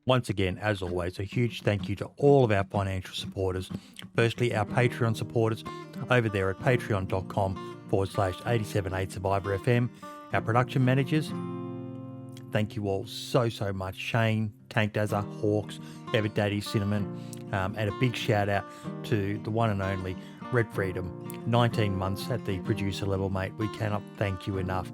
Once again, as always, a huge thank you to all of our financial supporters. Firstly, our Patreon supporters over there at patreon.com/878survivorfm. Our production managers, thank you all so much. Shane, Tank Dazza, Hawks, Ever Daddy, Cinnamon, and a big shout out to the one and only Red Freedom. 19 months at the producer level, mate. We cannot thank you enough.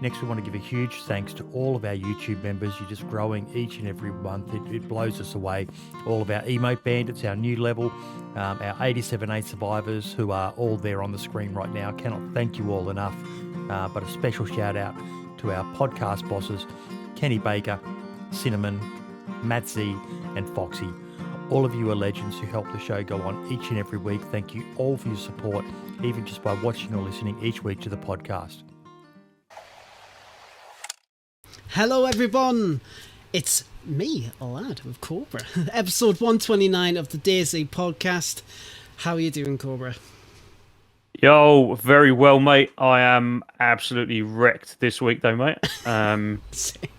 Next, we want to give a huge thanks to all of our YouTube members. You're just growing each and every month. It blows us away. All of our emote bandits, our new level, our 87A survivors who are all there on the screen right now. Cannot thank you all enough. But a special shout out to our podcast bosses, Kenny Baker, Cinnamon, Matt Z, and Foxy. All of you are legends who help the show go on each and every week. Thank you all for your support, even just by watching or listening each week to the podcast. Hello everyone, it's me, a lad of Cobra. Episode 129 of the DayZ podcast. How are you doing, Cobra? Yo, very well, mate. I am absolutely wrecked this week, though, mate. I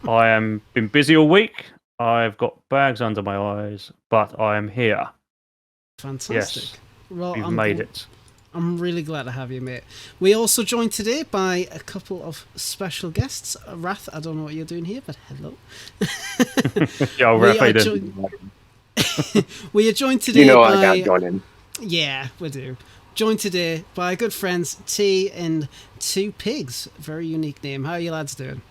am been busy all week. I've got bags under my eyes, but I am here. Fantastic. Yes, well, we've made it. I'm really glad to have you, mate. We also joined today by a couple of special guests. Wrath, I don't know what you're doing here, but hello. Yo, Wrath, we are joined today I by... can't join in. Yeah, we do. Joined today by good friends T and Two Pigs. Very unique name. How are you lads doing?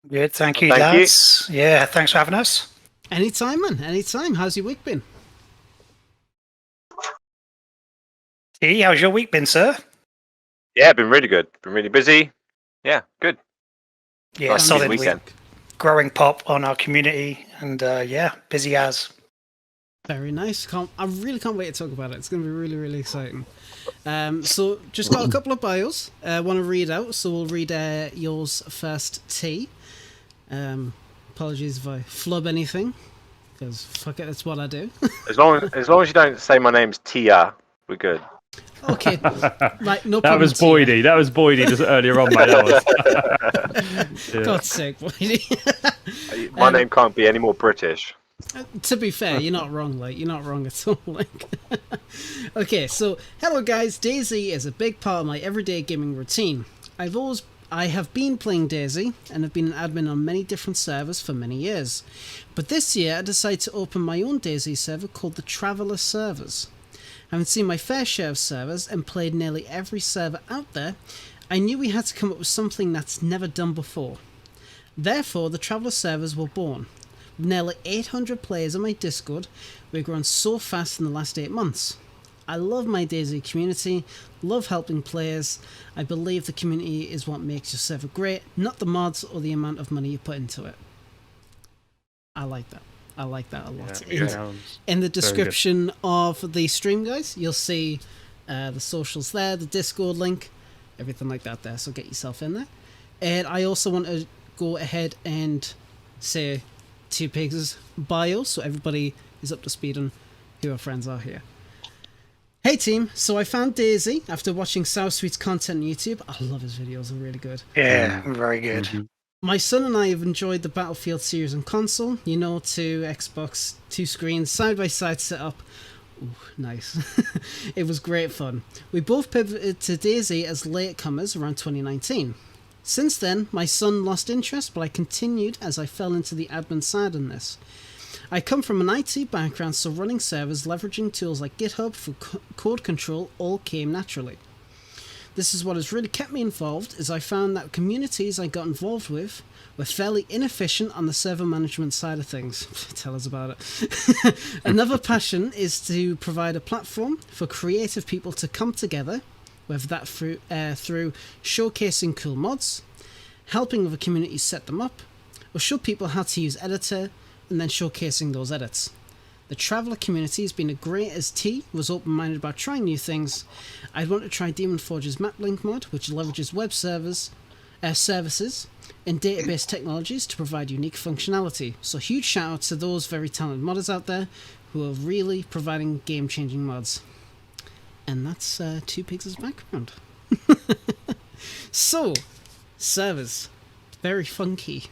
Good, thank you, lads. Yeah, thanks for having us. Anytime, man. Anytime. How's your week been? T, how's your week been, sir? Yeah, been really good. Been really busy. Yeah, good. Yeah, nice solid weekend. week. Growing pop on our community, and yeah, busy as. Very nice. I really can't wait to talk about it. It's going to be really, really exciting. So, just got a couple of bios I want to read out. So, we'll read yours first, T. Apologies if I flub anything, because fuck it, that's what I do. as long as you don't say my name's Tia, we're good. Okay, right, no problem. That was Boydie. That was Boydie just earlier on, mate. That was. Yeah. God's sake, Boydie. My name can't be any more British. To be fair, you're not wrong, you're not wrong at all, Okay, so, hello guys, DayZ is a big part of my everyday gaming routine. I have been playing DayZ, and have been an admin on many different servers for many years. But this year, I decided to open my own DayZ server called the Traveller Servers. Having seen my fair share of servers, and played nearly every server out there, I knew we had to come up with something that's never done before. Therefore, the Traveller Servers were born. With nearly 800 players on my Discord, we've grown so fast in the last 8 months. I love my DayZ community, love helping players. I believe the community is what makes your server great, not the mods or the amount of money you put into it. I like that. I like that a lot. Yeah, in the description of the stream, guys, you'll see the socials there, the Discord link, everything like that there, so get yourself in there. And I also want to go ahead and say Two Pigs' bio, so everybody is up to speed on who our friends are here. Hey team, so I found DayZ after watching South Sweet's content on YouTube. I love his videos, they're really good. Yeah, very good. Mm-hmm. My son and I have enjoyed the Battlefield series on console, two Xbox, 2 screens, side-by-side setup. Ooh, nice. It was great fun. We both pivoted to DayZ as latecomers around 2019. Since then, my son lost interest, but I continued as I fell into the admin side on this. I come from an IT background, so running servers, leveraging tools like GitHub for code control all came naturally. This is what has really kept me involved, as I found that communities I got involved with were fairly inefficient on the server management side of things. Tell us about it. Another passion is to provide a platform for creative people to come together, whether that through showcasing cool mods, helping other communities set them up, or show people how to use Editor, and then showcasing those edits. The Traveller community has been as great as T was open-minded about trying new things. I'd want to try Demon Forge's map link mod, which leverages web services and database technologies to provide unique functionality. So huge shout out to those very talented modders out there who are really providing game-changing mods. And that's Two Pigs' background. So, servers. Very funky.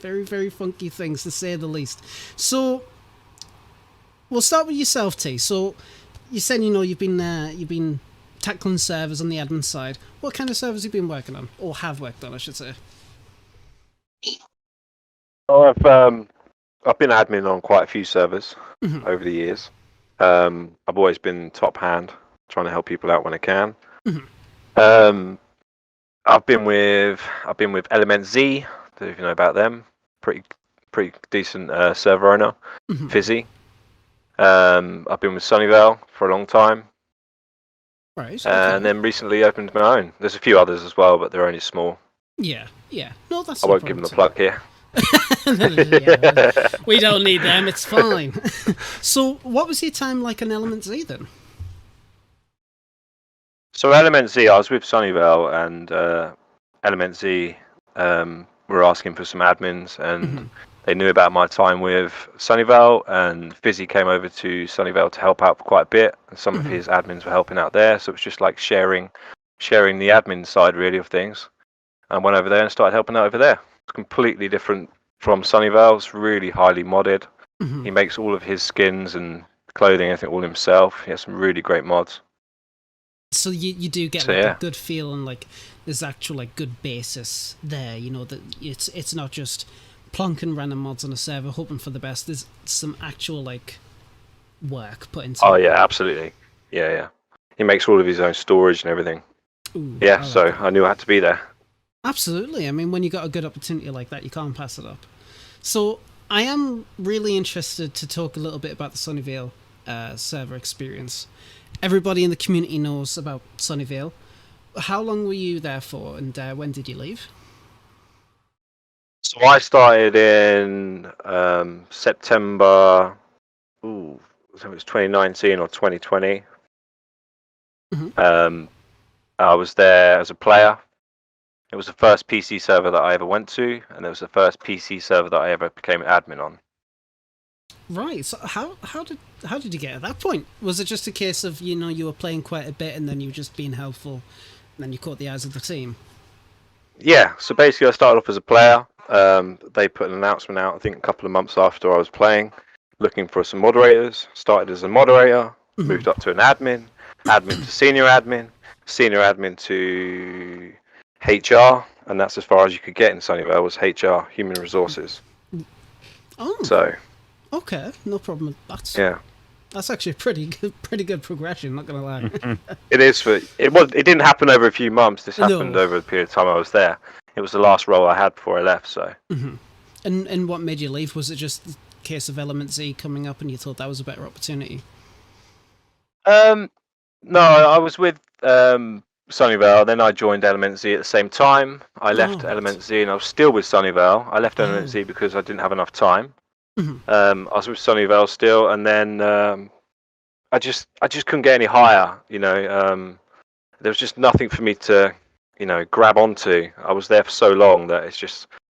Very, very funky things, to say the least. So, we'll start with yourself, T. So, you said, you've been tackling servers on the admin side. What kind of servers have you been working on? Or have worked on, I should say. Oh, I've been admin on quite a few servers over the years. I've always been top hand, trying to help people out when I can. I've been with Element Z. Don't know if you know about them. Pretty decent server owner. Fizzy. I've been with Sunnyvale for a long time. Right. And then recently opened my own. There's a few others as well, but they're only small. Yeah. No, that's. I won't give them a plug here. Yeah, we don't need them. It's fine. So, what was your time like on Element Z then? So Element Z, I was with Sunnyvale, and Element Z were asking for some admins, and they knew about my time with Sunnyvale, and Fizzy came over to Sunnyvale to help out for quite a bit, and some of his admins were helping out there, so it was just like sharing the admin side really of things. I went over there and started helping out over there. It's completely different from Sunnyvale. It's really highly modded. He makes all of his skins and clothing, everything all himself. He has some really great mods. So you do get a good feel, and like there's actual like good basis there. That it's not just plonking random mods on a server hoping for the best. There's some actual like work put into. Oh yeah, absolutely. Yeah. He makes all of his own storage and everything. Ooh, so I knew I had to be there. Absolutely. I mean, when you got a good opportunity like that, you can't pass it up. So I am really interested to talk a little bit about the Sunnyvale server experience. Everybody in the community knows about Sunnyvale. How long were you there for, and when did you leave? So I started in September. So it was 2019 or 2020. I was there as a player. It was the first PC server that I ever went to, and it was the first PC server that I ever became an admin on. Right. So how did you get at that point? Was it just a case of you were playing quite a bit, and then you were just being helpful, and then you caught the eyes of the team? Yeah. So basically, I started off as a player. They put an announcement out, I think, a couple of months after I was playing, looking for some moderators. Started as a moderator, moved up to an admin to senior admin to HR, and that's as far as you could get in Sunnyvale, was HR, human resources. Oh. So. Okay, no problem. That's actually a pretty good progression. Not gonna lie. It is, but it didn't happen over a few months. This happened over a period of time I was there. It was the last role I had before I left. So. And what made you leave? Was it just the case of Element Z coming up, and you thought that was a better opportunity? No, I was with Sunnyvale, then I joined Element Z at the same time. I left Element Z and I was still with Sunnyvale. I left Element Z because I didn't have enough time. I was with Sunnyvale still, and then I just couldn't get any higher. There was just nothing for me to grab onto. I was there for so long that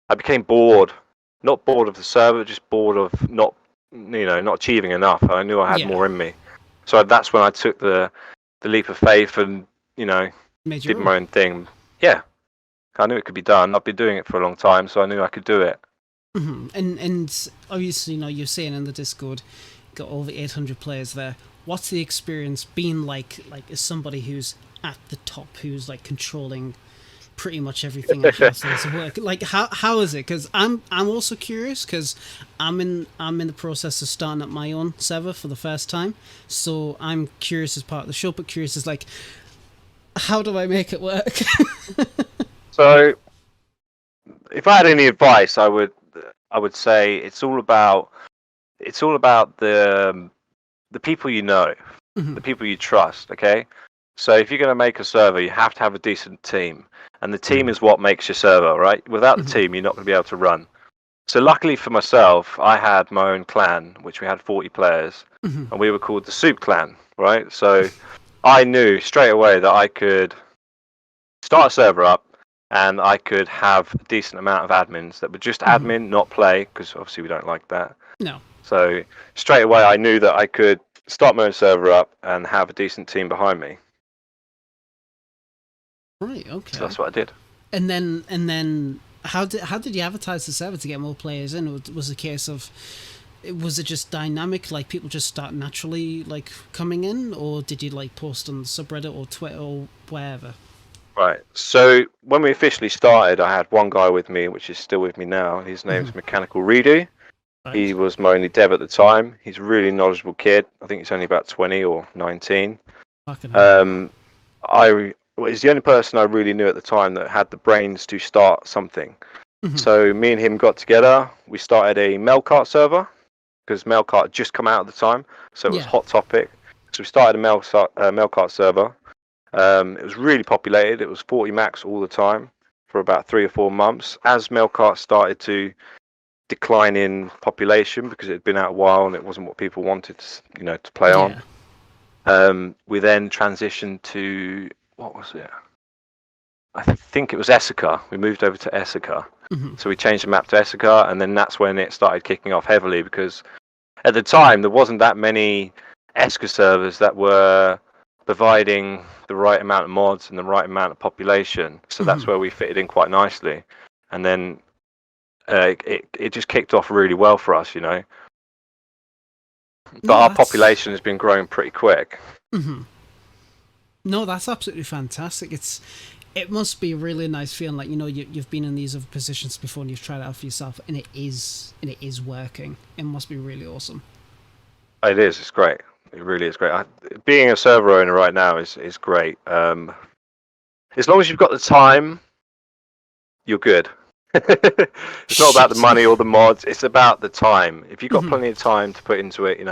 I became bored. Not bored of the server, just bored of not achieving enough. I knew I had more in me, so that's when I took the leap of faith and did my own thing. Yeah, I knew it could be done. I've been doing it for a long time, so I knew I could do it. And obviously, you're saying in the Discord, got over 800 players there. What's the experience been like as somebody who's at the top, who's like controlling pretty much everything that has to work? Like, how is it? Because I'm also curious, because I'm in the process of starting up my own server for the first time, so I'm curious as part of the show, but curious as like, how do I make it work? So, if I had any advice, I would say it's all about the people you know, the people you trust. Okay, so if you're going to make a server, you have to have a decent team, and the team is what makes your server, right? Without the team, you're not going to be able to run. So luckily for myself, I had my own clan, which we had 40 players, and we were called the Soup Clan, right? So I knew straight away that I could start a server up, and I could have a decent amount of admins that were just admin, not play, because obviously we don't like that. No. So straight away I knew that I could start my own server up and have a decent team behind me. Right, okay. So that's what I did. And then how did you advertise the server to get more players in? Was it a case of, was it just dynamic, like people just start naturally like coming in, or did you like post on the subreddit or Twitter or wherever? Right. So when we officially started, I had one guy with me, which is still with me now. His name's Mechanical Redo. Nice. He was my only dev at the time. He's a really knowledgeable kid. I think he's only about 20 or 19. Fucking hell. He's the only person I really knew at the time that had the brains to start something. So me and him got together. We started a Mailcart server because Mailcart had just come out at the time, so it was hot topic. So we started a Mailcart server. It was really populated. It was 40 max all the time for about 3 or 4 months. As Mailcart started to decline in population because it had been out a while and it wasn't what people wanted, to play on. We then transitioned to, what was it? I think it was Essica. We moved over to Essica. So we changed the map to Essica, and then that's when it started kicking off heavily, because at the time there wasn't that many Essica servers that were providing the right amount of mods and the right amount of population. So that's where we fitted in quite nicely. And then it just kicked off really well for us, But our population has been growing pretty quick. No, that's absolutely fantastic. It must be a really nice feeling, like, you've been in these other positions before and you've tried it out for yourself, and it is working. It must be really awesome. It is. It's great. It really is great. Being a server owner right now is great. As long as you've got the time, you're good. It's not about the money or the mods. It's about the time. If you've got plenty of time to put into it,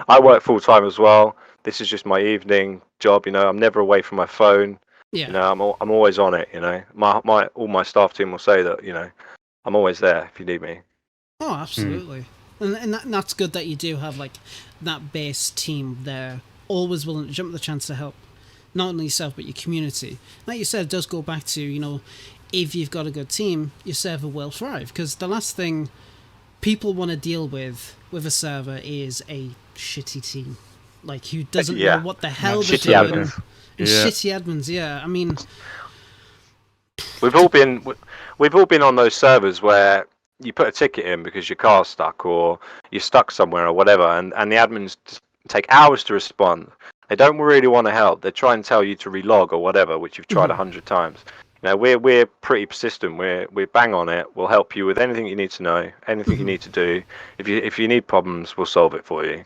I work full time as well. This is just my evening job. I'm never away from my phone. I'm always on it. All my staff team will say that. I'm always there if you need me. Oh, absolutely. And that's good that you do have like that base team there, always willing to jump at the chance to help, not only yourself but your community. Like you said, it does go back to, if you've got a good team, your server will thrive. Because the last thing people want to deal with a server is a shitty team, like who doesn't know what the hell they're doing. Admins. Shitty admins. Yeah, I mean, we've all been on those servers where you put a ticket in because your car's stuck or you're stuck somewhere or whatever, and the admins take hours to respond. They don't really want to help. They try and tell you to relog or whatever, which you've tried 100 times. We're pretty persistent. We're bang on it. We'll help you with anything you need to know, anything you need to do. If you need problems, we'll solve it for you.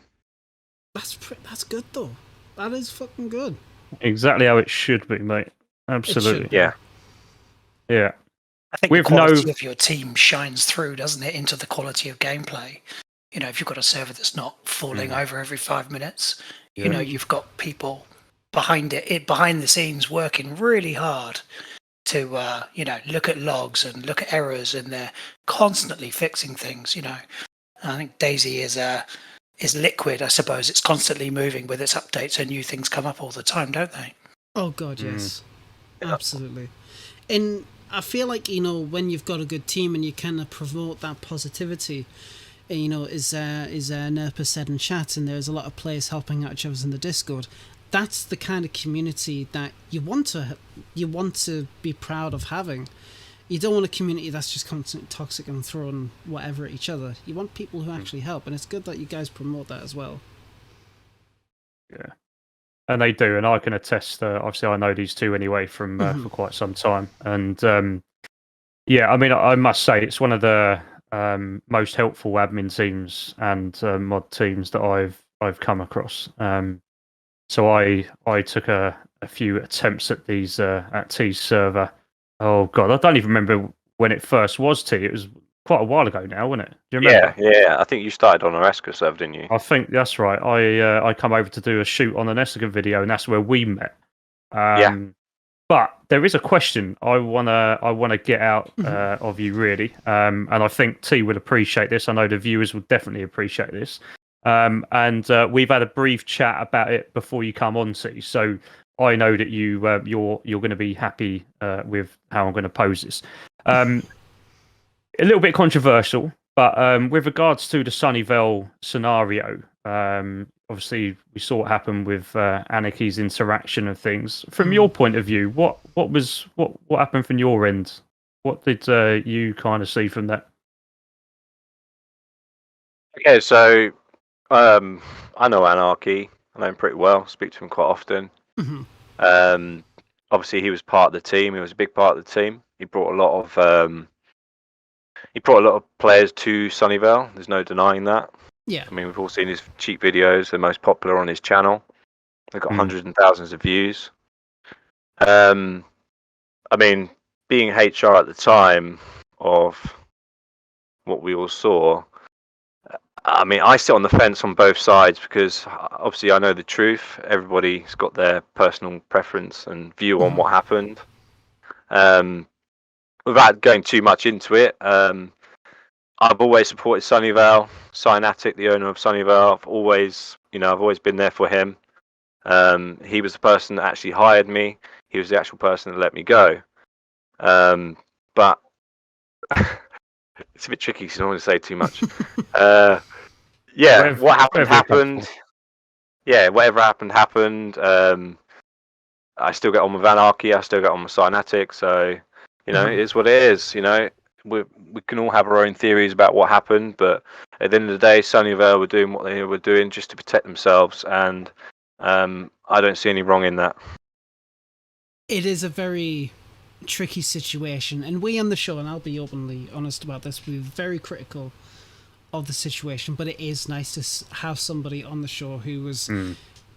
That's good though. That is fucking good. Exactly how it should be, mate. Absolutely. Yeah. I think the quality of your team shines through, doesn't it, into the quality of gameplay. If you've got a server that's not falling over every 5 minutes, you've got people behind the scenes working really hard to look at logs and look at errors, and they're constantly fixing things. I think DayZ is liquid. I suppose it's constantly moving with its updates, and new things come up all the time, don't they? Oh god, yes. Absolutely. And I feel like, when you've got a good team and you kind of promote that positivity, as Nerpa said in chat, and there's a lot of players helping out each other in the Discord, that's the kind of community that you want to be proud of having. You don't want a community that's just constantly toxic and throwing whatever at each other. You want people who actually help, and it's good that you guys promote that as well. Yeah. And they do, and I can attest. Obviously, I know these two anyway from for quite some time, and I mean, I must say it's one of the most helpful admin teams and mod teams that I've come across. So I took a few attempts at these at T's server. Oh god, I don't even remember when it first was T. It was quite a while ago now, wasn't it? Do you remember? Yeah. I think you started on our Esker server, didn't you? I think that's right. I come over to do a shoot on an Essica video, and that's where we met. But there is a question I wanna get out of you, really, and I think T would appreciate this. I know the viewers would definitely appreciate this. And we've had a brief chat about it before you come on, T. So I know that you're going to be happy with how I'm going to pose this. A little bit controversial, but with regards to the Sunnyvale scenario, obviously we saw what happened with Anarchy's interaction and things. From your point of view, what happened from your end what did you kind of see from that? Okay, so I know Anarchy. I know him pretty well. Speak to him quite often. Obviously, he was part of the team. He was a big part of the team. He brought a lot of players to Sunnyvale. There's no denying that. Yeah. I mean, we've all seen his cheap videos. They're most popular on his channel. They've got hundreds and thousands of views. I mean, being HR at the time of what we all saw, I mean, I sit on the fence on both sides because obviously I know the truth. Everybody's got their personal preference and view on what happened. Without going too much into it, I've always supported Sunnyvale, Cynatic, the owner of Sunnyvale. I've always been there for him. He was the person that actually hired me. He was the actual person that let me go. But it's a bit tricky because I don't want to say too much. Yeah, what happened. Yeah, whatever happened. I still get on with Anarchy. I still get on with Cynatic. So, it is what it is. We can all have our own theories about what happened, but at the end of the day, Sunnyvale were doing what they were doing just to protect themselves, and I don't see any wrong in that. It is a very tricky situation, and we on the show, and I'll be openly honest about this, we're very critical of the situation, but it is nice to have somebody on the show who was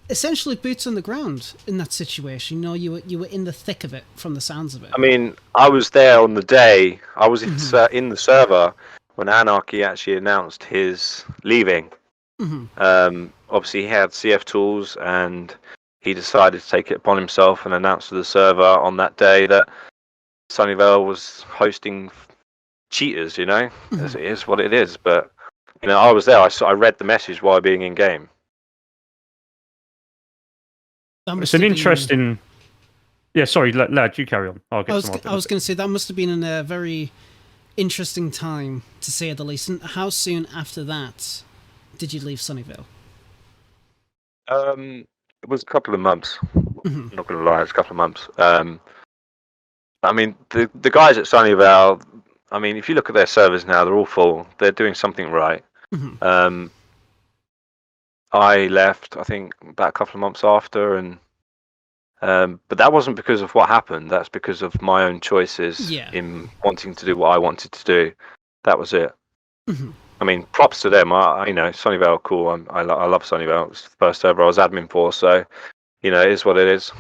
essentially boots on the ground in that situation. You were in the thick of it from the sounds of it. I mean, I was there on the day. I was in the server when Anarchy actually announced his leaving. Obviously, he had CF tools, and he decided to take it upon himself and announce to the server on that day that Sunnyvale was hosting cheaters. It is what it is. But I was there. I read the message while being in game. It's an interesting. Yeah, sorry, lad, you carry on. I was going to say that must have been a very interesting time, to say the least. And how soon after that did you leave Sunnyvale? It was a couple of months. I'm not going to lie, it's a couple of months. I mean, the guys at Sunnyvale, I mean, if you look at their servers now, they're all full. They're doing something right. I left, I think, about a couple of months after, and but that wasn't because of what happened. That's because of my own choices in wanting to do what I wanted to do. That was it. I mean, props to them. Sunnyvale are cool. I love Sunnyvale. It was the first server I was admin for, so it is what it is.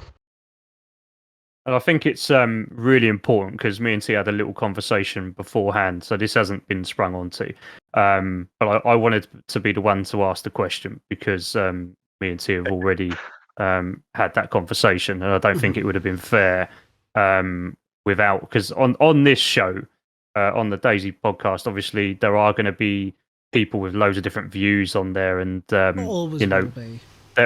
And I think it's really important because me and T had a little conversation beforehand, so this hasn't been sprung onto. But I wanted to be the one to ask the question because me and T have already had that conversation, and I don't think it would have been fair without, because on this show, on the DayZ podcast, obviously there are going to be people with loads of different views on there, and there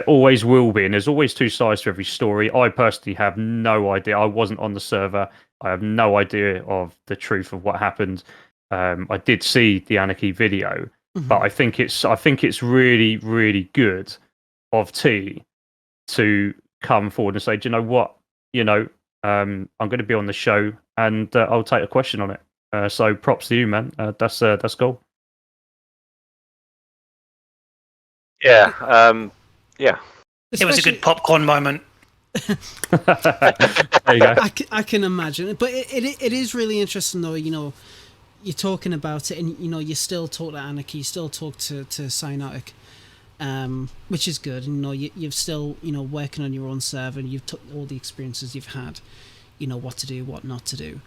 always will be, and there's always two sides to every story. I personally have no idea. I wasn't on the server. I have no idea of the truth of what happened. I did see the Anarchy video, but I think it's really, really good of T to come forward and say, do you know what? I'm going to be on the show, and I'll take a question on it. So props to you, man. That's cool. Yeah. Yeah. It was a good popcorn moment. There you go. I can imagine, but it is really interesting though. You're talking about it, and you still talk to Anarchy, you still talk to Cynatic, which is good. And you've still working on your own server, and you've took all the experiences you've had, what to do, what not to do.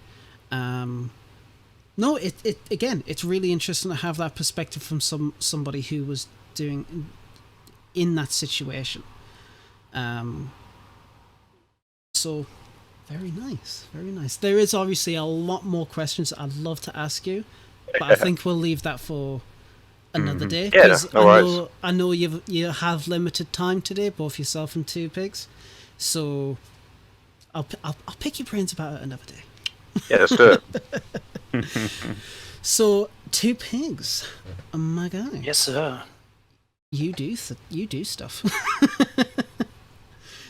No, it's really interesting to have that perspective from somebody who was doing in that situation. So very nice, very nice. There is obviously a lot more questions I'd love to ask you, but I think we'll leave that for another day, because I know you have limited time today, both yourself and Two Pigs. So I'll pick your brains about it another day. Yeah, let's do it. So Two Pigs, my guy. Yes, sir. You do stuff.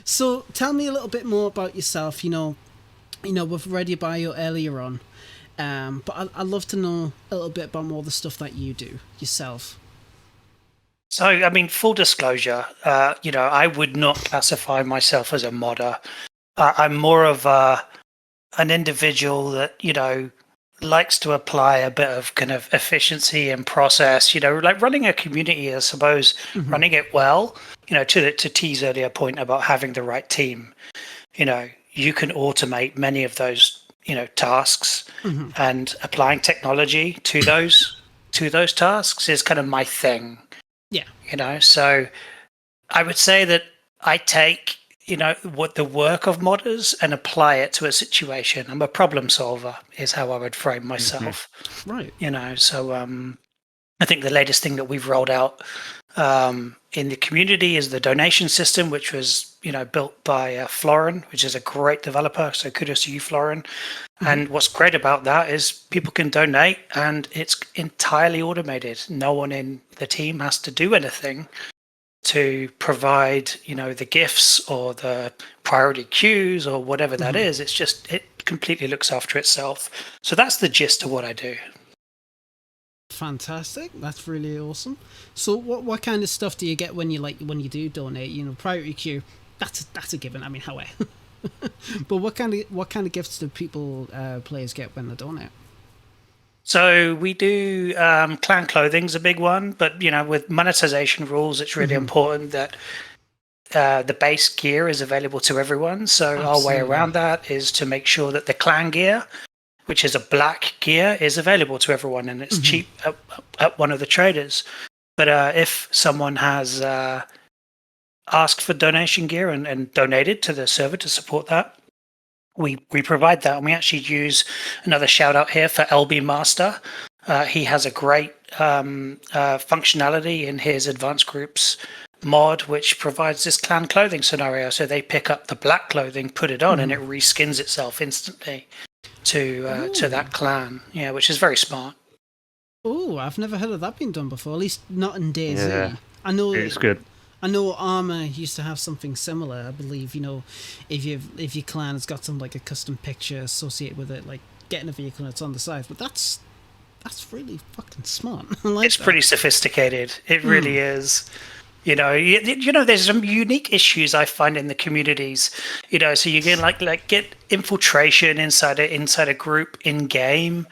So tell me a little bit more about yourself. We've read your bio earlier on. But I'd love to know a little bit about more of the stuff that you do yourself. So, I mean, full disclosure, I would not classify myself as a modder. I'm more of an individual that, likes to apply a bit of kind of efficiency and process, like running a community, I suppose, running it well, to T's earlier point about having the right team, you can automate many of those, tasks, and applying technology to those tasks is kind of my thing. Yeah. So I would say that I take, what the work of modders and apply it to a situation. I'm a problem solver is how I would frame myself. Right. So I think the latest thing that we've rolled out in the community is the donation system, which was, built by Florin, which is a great developer. So kudos to you, Florin. And what's great about that is people can donate and it's entirely automated. No one in the team has to do anything to provide, the gifts or the priority queues or whatever that is. It's just, it completely looks after itself. So that's the gist of what I do. Fantastic. That's really awesome. So what kind of stuff do you get when you do donate? Priority queue, that's a given. I mean, how but what kind of gifts do players get when they donate? So we do clan clothing's a big one, but with monetization rules, it's really important that the base gear is available to everyone. So our way around that is to make sure that the clan gear, which is a black gear, is available to everyone, and it's cheap at one of the traders. But if someone has asked for donation gear and donated to the server to support that, we provide that. And we actually use another shout out here for LB Master. He has a great functionality in his advanced groups mod, which provides this clan clothing scenario. So they pick up the black clothing, put it on, and it reskins itself instantly to that clan. Yeah, which is very smart. Oh, I've never heard of that being done before. At least not in DayZ. Yeah. I know it's good. I know Armour used to have something similar. I believe, if your clan has got some like a custom picture associated with it, like getting a vehicle and it's on the side. But that's really fucking smart. I like It's that. pretty sophisticated. It really is. There's some unique issues I find in the communities. So you can like get infiltration inside a group in game.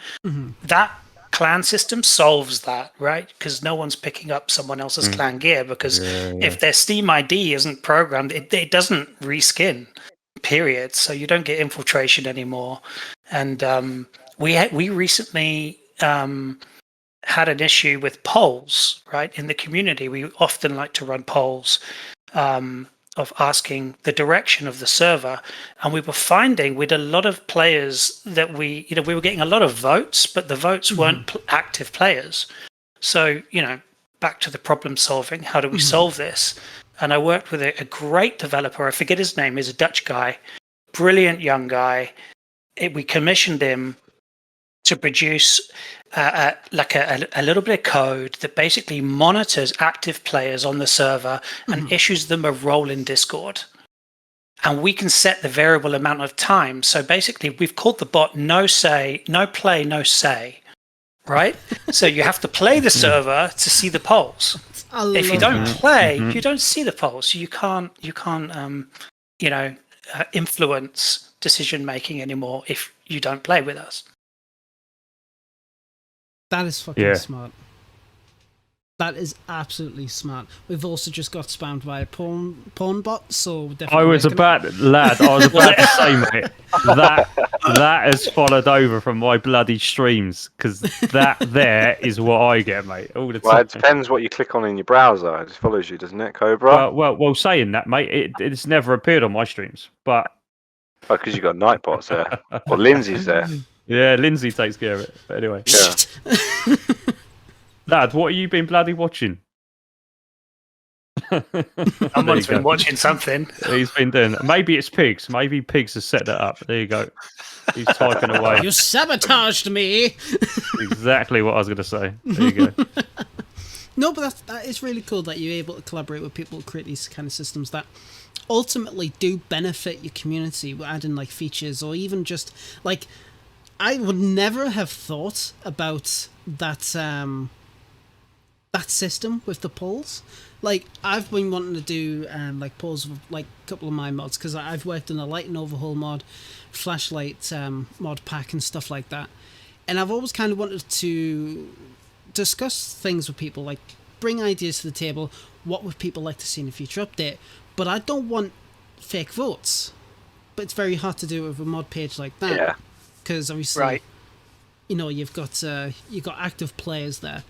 That clan system solves that, right? Because no one's picking up someone else's clan gear, because if their Steam ID isn't programmed, it doesn't reskin, period. So you don't get infiltration anymore. And we recently had an issue with polls, right? In the community, we often like to run polls of asking the direction of the server, and we were finding with a lot of players that we were getting a lot of votes, but the votes weren't active players. So back to the problem solving. How do we solve this? And I worked with a great developer. I forget his name. He's a Dutch guy, brilliant young guy. We commissioned him to produce a little bit of code that basically monitors active players on the server and issues them a role in Discord. And we can set the variable amount of time. So basically, we've called the bot no play, no say, right? So you have to play the server to see the polls. If you don't play, you don't see the polls. You can't influence decision making anymore if you don't play with us. That is fucking smart. That is absolutely smart. We've also just got spammed by a porn bot, so definitely. I was about to say, mate, that has followed over from my bloody streams, because that there is what I get, mate, all the time. Well, it depends what you click on in your browser. It just follows you, doesn't it, Cobra? Well, saying that, mate, it's never appeared on my streams, but because you got Nightbots there, or Lindsay's there. Yeah, Lindsay takes care of it. But anyway, Yeah. Lad, what have you been bloody watching? Someone's been watching something. He's been doing. Maybe it's Pigs. Maybe Pigs has set that up. There you go. He's typing away. You sabotaged me. Exactly what I was going to say. There you go. No, but that is really cool that you're able to collaborate with people to create these kind of systems that ultimately do benefit your community, adding like features or even just like. I would never have thought about that that system with the polls. Like, I've been wanting to do like polls with like a couple of my mods, because I've worked on a light and overhaul mod, flashlight mod pack and stuff like that, and I've always kind of wanted to discuss things with people, like bring ideas to the table. What would people like to see in a future update? But I don't want fake votes. But it's very hard to do it with a mod page like that. Yeah. Because obviously, Right. you know, you've got active players there.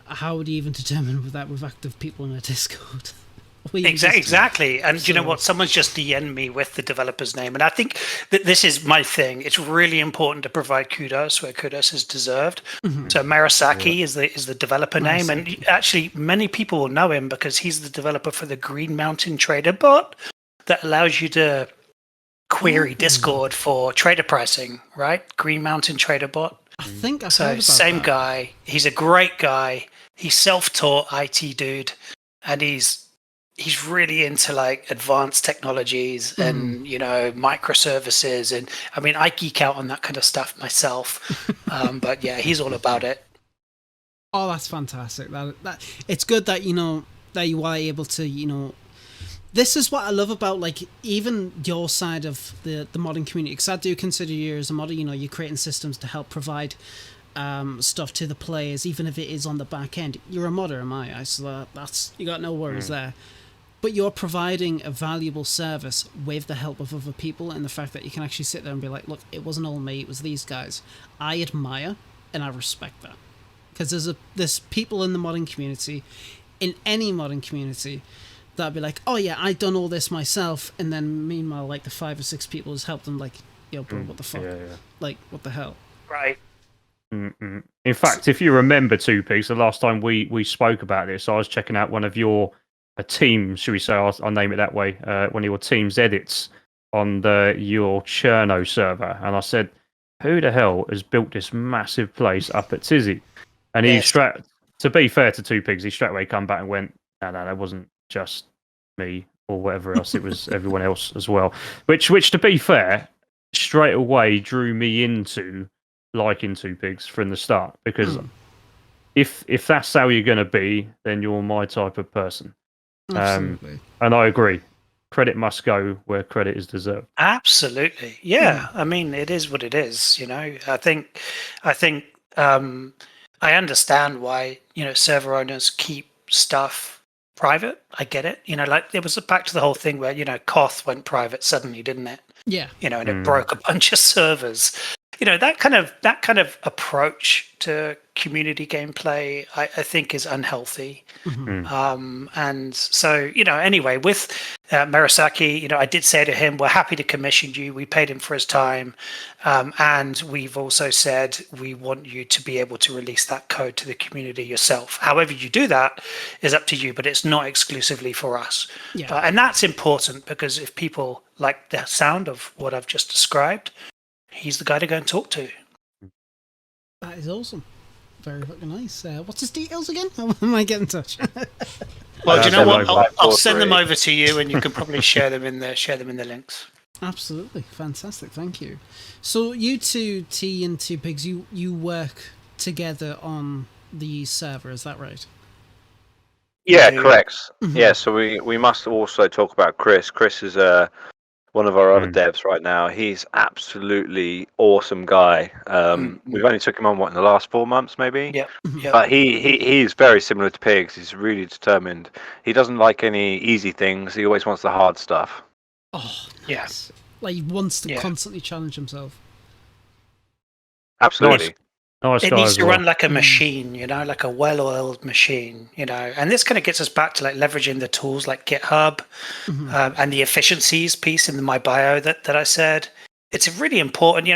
How would you even determine with that with active people in a Discord? Or you just- Exactly. And you know So- what? Someone's just DM'd me with the developer's name. And I think that this is my thing. It's really important to provide kudos where kudos is deserved. So Marasaki is the developer name. And actually, many people will know him because he's the developer for the Green Mountain Trader bot that allows you to query Discord for trader pricing, right? Green Mountain Trader bot. I think I've So heard about same that. guy. He's a great guy. He's self-taught IT dude, and he's really into like advanced technologies and microservices. And I mean, I geek out on that kind of stuff myself. But yeah, he's all about it. Oh, that's fantastic. That it's good that that you are able to This is what I love about like even your side of the modding community, because I do consider you as a modder. You're creating systems to help provide stuff to the players, even if it is on the back end. You're a modder in my eyes, so that's you got no worries there. But you're providing a valuable service with the help of other people, and the fact that you can actually sit there and be like, look, it wasn't all me, it was these guys. I admire and I respect that, because there's people in the modding community, in any modding community, that'd be like, oh yeah, I done all this myself, and then meanwhile, like the 5 or 6 people has helped them, like, yo, bro, what the fuck? Yeah. Like, what the hell? Right. Mm-mm. In fact, if you remember, Two Pigs, the last time we spoke about this, I was checking out one of your team, should we say, I'll name it that way, one of your team's edits on your Cherno server, and I said, who the hell has built this massive place up at Tizzy? And he to be fair to Two Pigs, he straight away come back and went, no, that wasn't just me or whatever else, it was everyone else as well. Which to be fair, straight away drew me into liking Two Pigs from the start, because if that's how you're going to be, then you're my type of person. Absolutely. And I agree. Credit must go where credit is deserved. Absolutely. Yeah. I mean, it is what it is, I think I understand why, server owners keep stuff private. I get it. Like there was back to the whole thing where, Koth went private suddenly, didn't it? Yeah. And it broke a bunch of servers. That kind of approach to community gameplay, I think, is unhealthy. And so, anyway, with Marasaki, I did say to him, we're happy to commission you. We paid him for his time. And we've also said we want you to be able to release that code to the community yourself. However you do that is up to you, but it's not exclusively for us. Yeah. And that's important, because if people like the sound of what I've just described, he's the guy to go and talk to. That is awesome. Very fucking nice. What's his details again? How am I get in touch? Well, do you know what? Seven, I'll send them over to you, and you can probably share them in the links. Absolutely. Fantastic. Thank you. So you two, T and Two Pigs, you work together on the server, is that right? Yeah, correct. Yeah, so we must also talk about Chris. Chris is one of our other devs right now. He's absolutely awesome guy. We've only took him on in the last 4 months, maybe. Yeah. But he's very similar to Pigs. He's really determined. He doesn't like any easy things. He always wants the hard stuff. Oh, Yeah. nice. Like he wants to constantly challenge himself. Absolutely. Nice It guy needs as to well. run like a machine, like a well-oiled machine, And this kind of gets us back to like leveraging the tools like GitHub and the efficiencies piece in my bio that I said. It's really important.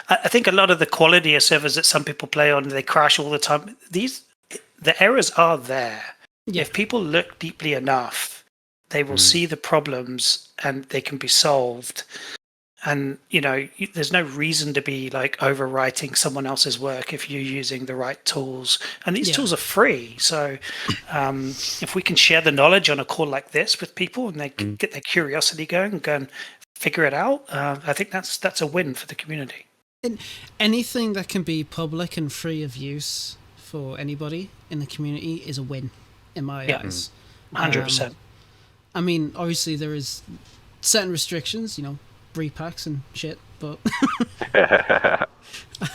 I think a lot of the quality of servers that some people play on, they crash all the time. The errors are there. Yeah. If people look deeply enough, they will see the problems and they can be solved. And, there's no reason to be like overwriting someone else's work if you're using the right tools. And these tools are free. So if we can share the knowledge on a call like this with people and they can get their curiosity going and go and figure it out, I think that's a win for the community. And anything that can be public and free of use for anybody in the community is a win, in my eyes. 100%. I mean, obviously there is certain restrictions, repacks and shit, but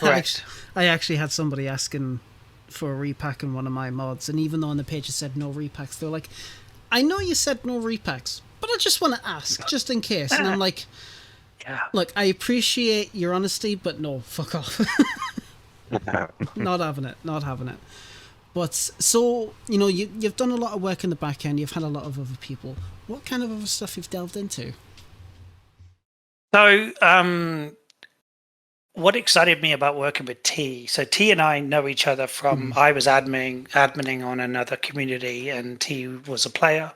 Correct. I actually had somebody asking for a repack in one of my mods, and even though on the page it said no repacks, they're like, I know you said no repacks, but I just want to ask, just in case. And I'm like, look, I appreciate your honesty, but no, fuck off. Not having it. But so, you've done a lot of work in the back end, you've had a lot of other people. What kind of other stuff you've delved into? So, what excited me about working with T? So T and I know each other from I was admining on another community, and T was a player.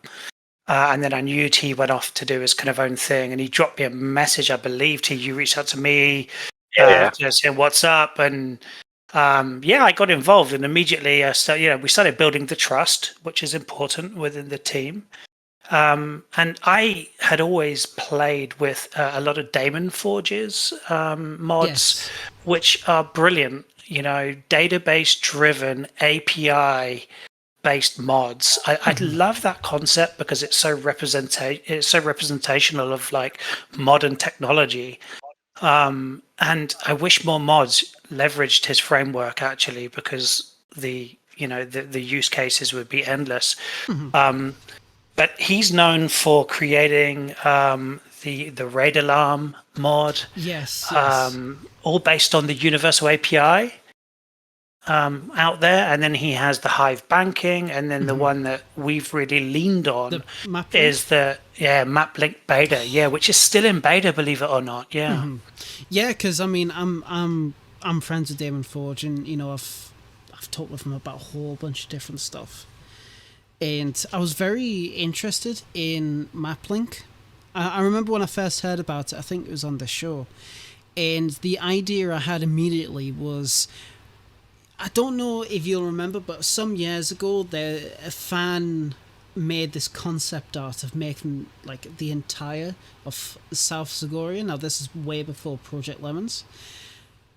And then I knew T went off to do his kind of own thing, and he dropped me a message. I believe T, you reached out to me, just saying what's up, and I got involved, and immediately we started building the trust, which is important within the team. And I had always played with a lot of Daemon Forges mods, which are brilliant. Database-driven API-based mods. I love that concept because it's so representational of like modern technology. And I wish more mods leveraged his framework actually, because the use cases would be endless. But he's known for creating the raid alarm mod. Yes. All based on the universal API out there. And then he has the Hive banking. And then the one that we've really leaned on is the MapLink beta. Yeah, which is still in beta, believe it or not. Yeah. Yeah, because I mean, I'm friends with Daemon Forge, and I've talked with him about a whole bunch of different stuff. And I was very interested in MapLink. I remember when I first heard about it, I think it was on the show. And the idea I had immediately was, I don't know if you'll remember, but some years ago, a fan made this concept art of making like the entire of South Zagoria. Now, this is way before Project Lemons.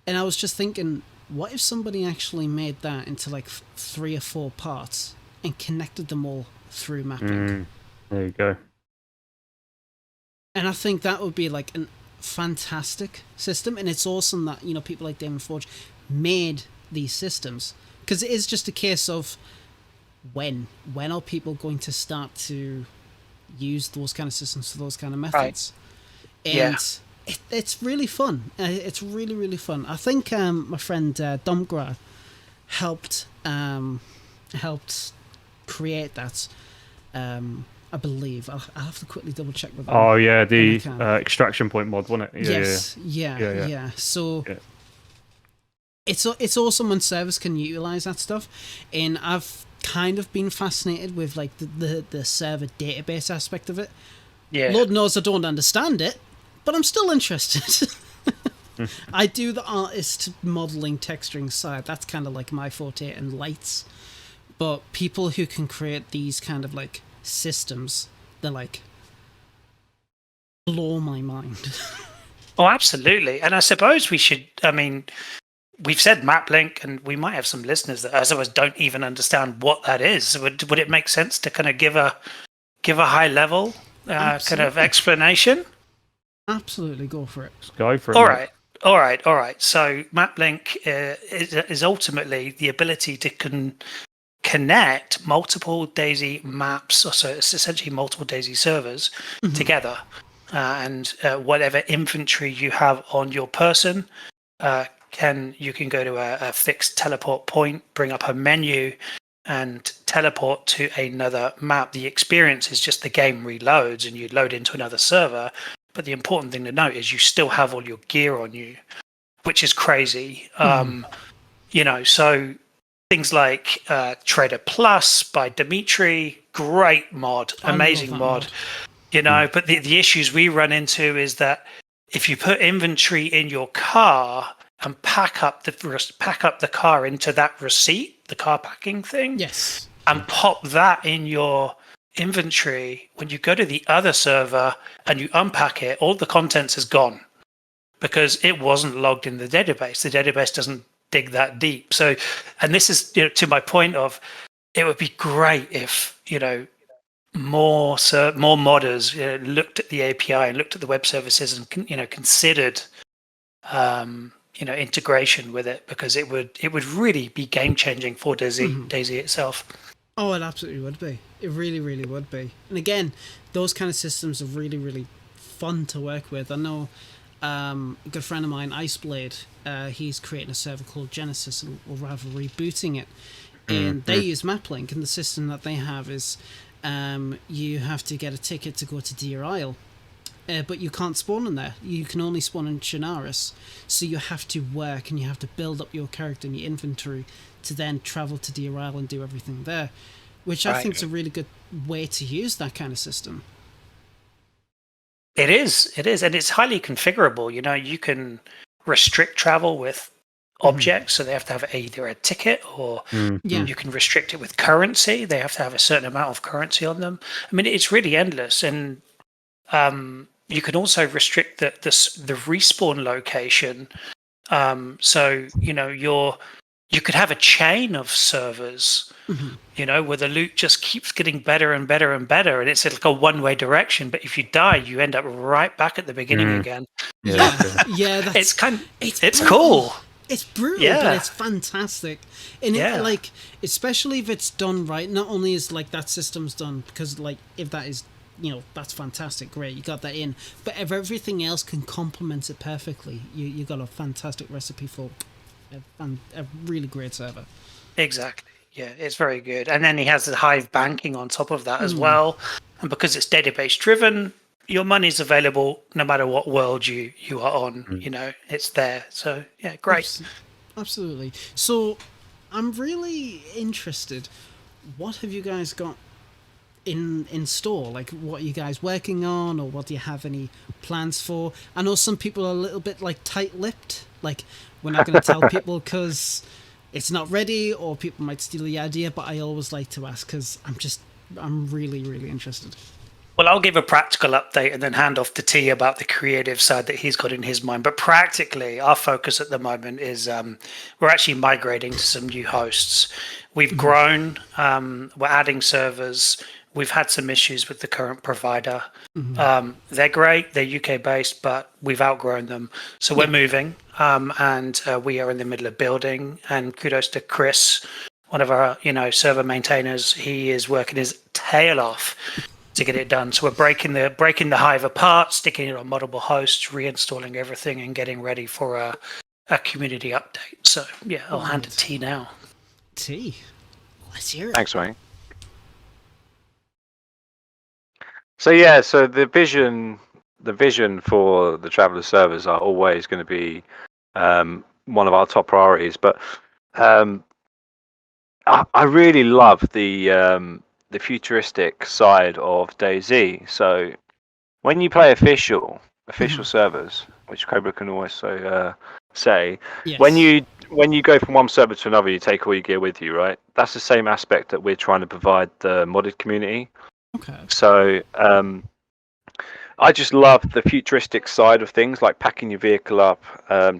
And I was just thinking, what if somebody actually made that into like 3 or 4 parts and connected them all through MapLink? There you go. And I think that would be like a fantastic system, and it's awesome that people like Daemon Forge made these systems, because it is just a case of when are people going to start to use those kind of systems for those kind of methods? Right. And it's really fun. It's really, really fun. I think my friend Domgra helped create that. I believe I'll have to quickly double check with them. Oh yeah, the extraction point mod, wasn't it? Yeah. So it's awesome when servers can utilize that stuff, and I've kind of been fascinated with like the server database aspect of it. Yeah. Lord knows I don't understand it, but I'm still interested. I do the artist modeling texturing side. That's kind of like my forte and lights. But people who can create these kind of like systems, they're like blow my mind. Oh, absolutely. And I suppose we should, we've said MapLink, and we might have some listeners that otherwise don't even understand what that is. Would it make sense to kind of give a high level kind of explanation? Absolutely, go for it. Just go for it. All right. So MapLink is ultimately the ability to connect multiple DayZ maps, so it's essentially multiple DayZ servers together, and whatever inventory you have on your person, you can go to a fixed teleport point, bring up a menu, and teleport to another map. The experience is just the game reloads and you load into another server. But the important thing to note is you still have all your gear on you, which is crazy. So things like Trader Plus by Dimitri, great mod, amazing mod. But the issues we run into is that if you put inventory in your car and pack up the car into that receipt, the car packing thing, yes, and pop that in your inventory, when you go to the other server and you unpack it, all the contents is gone. because it wasn't logged in the database. The database doesn't dig that deep. So, and this is, to my point of, it would be great if, more modders looked at the API and looked at the web services and considered integration with it, because it would really be game changing for DayZ itself. Oh, it absolutely would be. It really, really would be. And again, those kind of systems are really, really fun to work with. I know a good friend of mine, Iceblade, he's creating a server called Genesis, or rather rebooting it. And they use MapLink, and the system that they have is you have to get a ticket to go to Deer Isle. But you can't spawn in there. You can only spawn in Chernarus. So you have to work and you have to build up your character and your inventory to then travel to Deer Isle and do everything there, which I think is a really good way to use that kind of system. It is, and it's highly configurable. You can restrict travel with objects, so they have to have either a ticket or you can restrict it with currency. They have to have a certain amount of currency on them. I mean, it's really endless, and you can also restrict the respawn location. So you could have a chain of servers, where the loot just keeps getting better and better and better, and it's like a one-way direction. But if you die, you end up right back at the beginning again. Yeah, it's cool. It's brutal, but it's fantastic. And it, especially if it's done right, not only is that system's done, because if that is, that's fantastic, great, you got that in. But if everything else can complement it perfectly, you got a fantastic recipe for a really great server. Exactly. Yeah, it's very good. And then he has the Hive banking on top of that as well. And because it's database driven, your money's available no matter what world you are on. It's there. So yeah, great. Absolutely. So I'm really interested. What have you guys got in store? What are you guys working on, or what do you have any plans for? I know some people are a little bit tight-lipped. We're not going to tell people because it's not ready, or people might steal the idea. But I always like to ask because I'm really, really interested. Well, I'll give a practical update and then hand off to T about the creative side that he's got in his mind. But practically, our focus at the moment is we're actually migrating to some new hosts. We've grown. We're adding servers. We've had some issues with the current provider. They're great. They're UK-based, but we've outgrown them. So we're moving, and we are in the middle of building. And kudos to Chris, one of our server maintainers. He is working his tail off to get it done. So we're breaking the Hive apart, sticking it on multiple hosts, reinstalling everything, and getting ready for a community update. So yeah, I'll hand to T now. T, let's hear it. Thanks, Wayne. So the vision for the Traveller servers are always going to be one of our top priorities. But I really love the futuristic side of DayZ. So when you play official servers, which Cobra can also say, when you go from one server to another, you take all your gear with you, right? That's the same aspect that we're trying to provide the modded community. Okay. So I just love the futuristic side of things, like packing your vehicle up,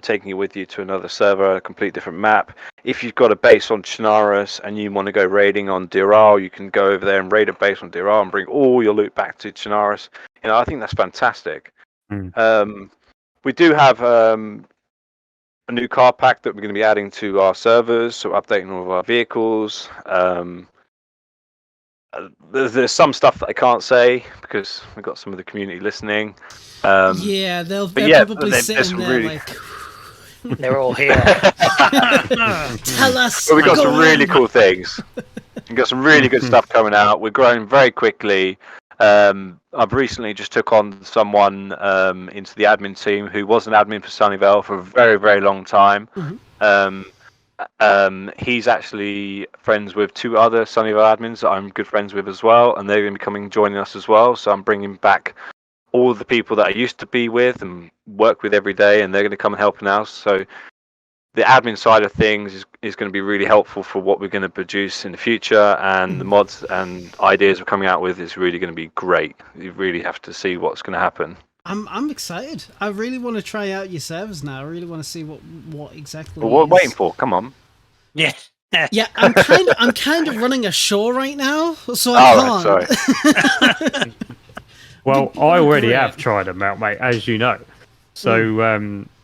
taking it with you to another server, a complete different map. If you've got a base on Chernarus and you want to go raiding on Deer Isle, you can go over there and raid a base on Deer Isle and bring all your loot back to Chernarus. I think that's fantastic. We do have a new car pack that we're going to be adding to our servers, so updating all of our vehicles. There's some stuff that I can't say because we've got some of the community listening. They're probably sitting there they're all here. Tell us. But we've got some really cool things. We've got some really good stuff coming out. We're growing very quickly. I've recently just took on someone into the admin team who was an admin for Sunnyvale for a very, very long time. He's actually friends with two other Sunnyvale admins that I'm good friends with as well, and they're going to be joining us as well. So I'm bringing back all the people that I used to be with and work with every day, and they're going to come and help us. So the admin side of things is going to be really helpful for what we're going to produce in the future, and the mods and ideas we're coming out with is really going to be great. You really have to see what's going to happen. I'm excited. I really want to try out your servers now. I really want to see what exactly. But what we're waiting for? Come on. Yeah. Yeah, I'm kind of running a show right now, so I Oh, can't. sorry. Well, I already have tried them out, mate, as you know. So,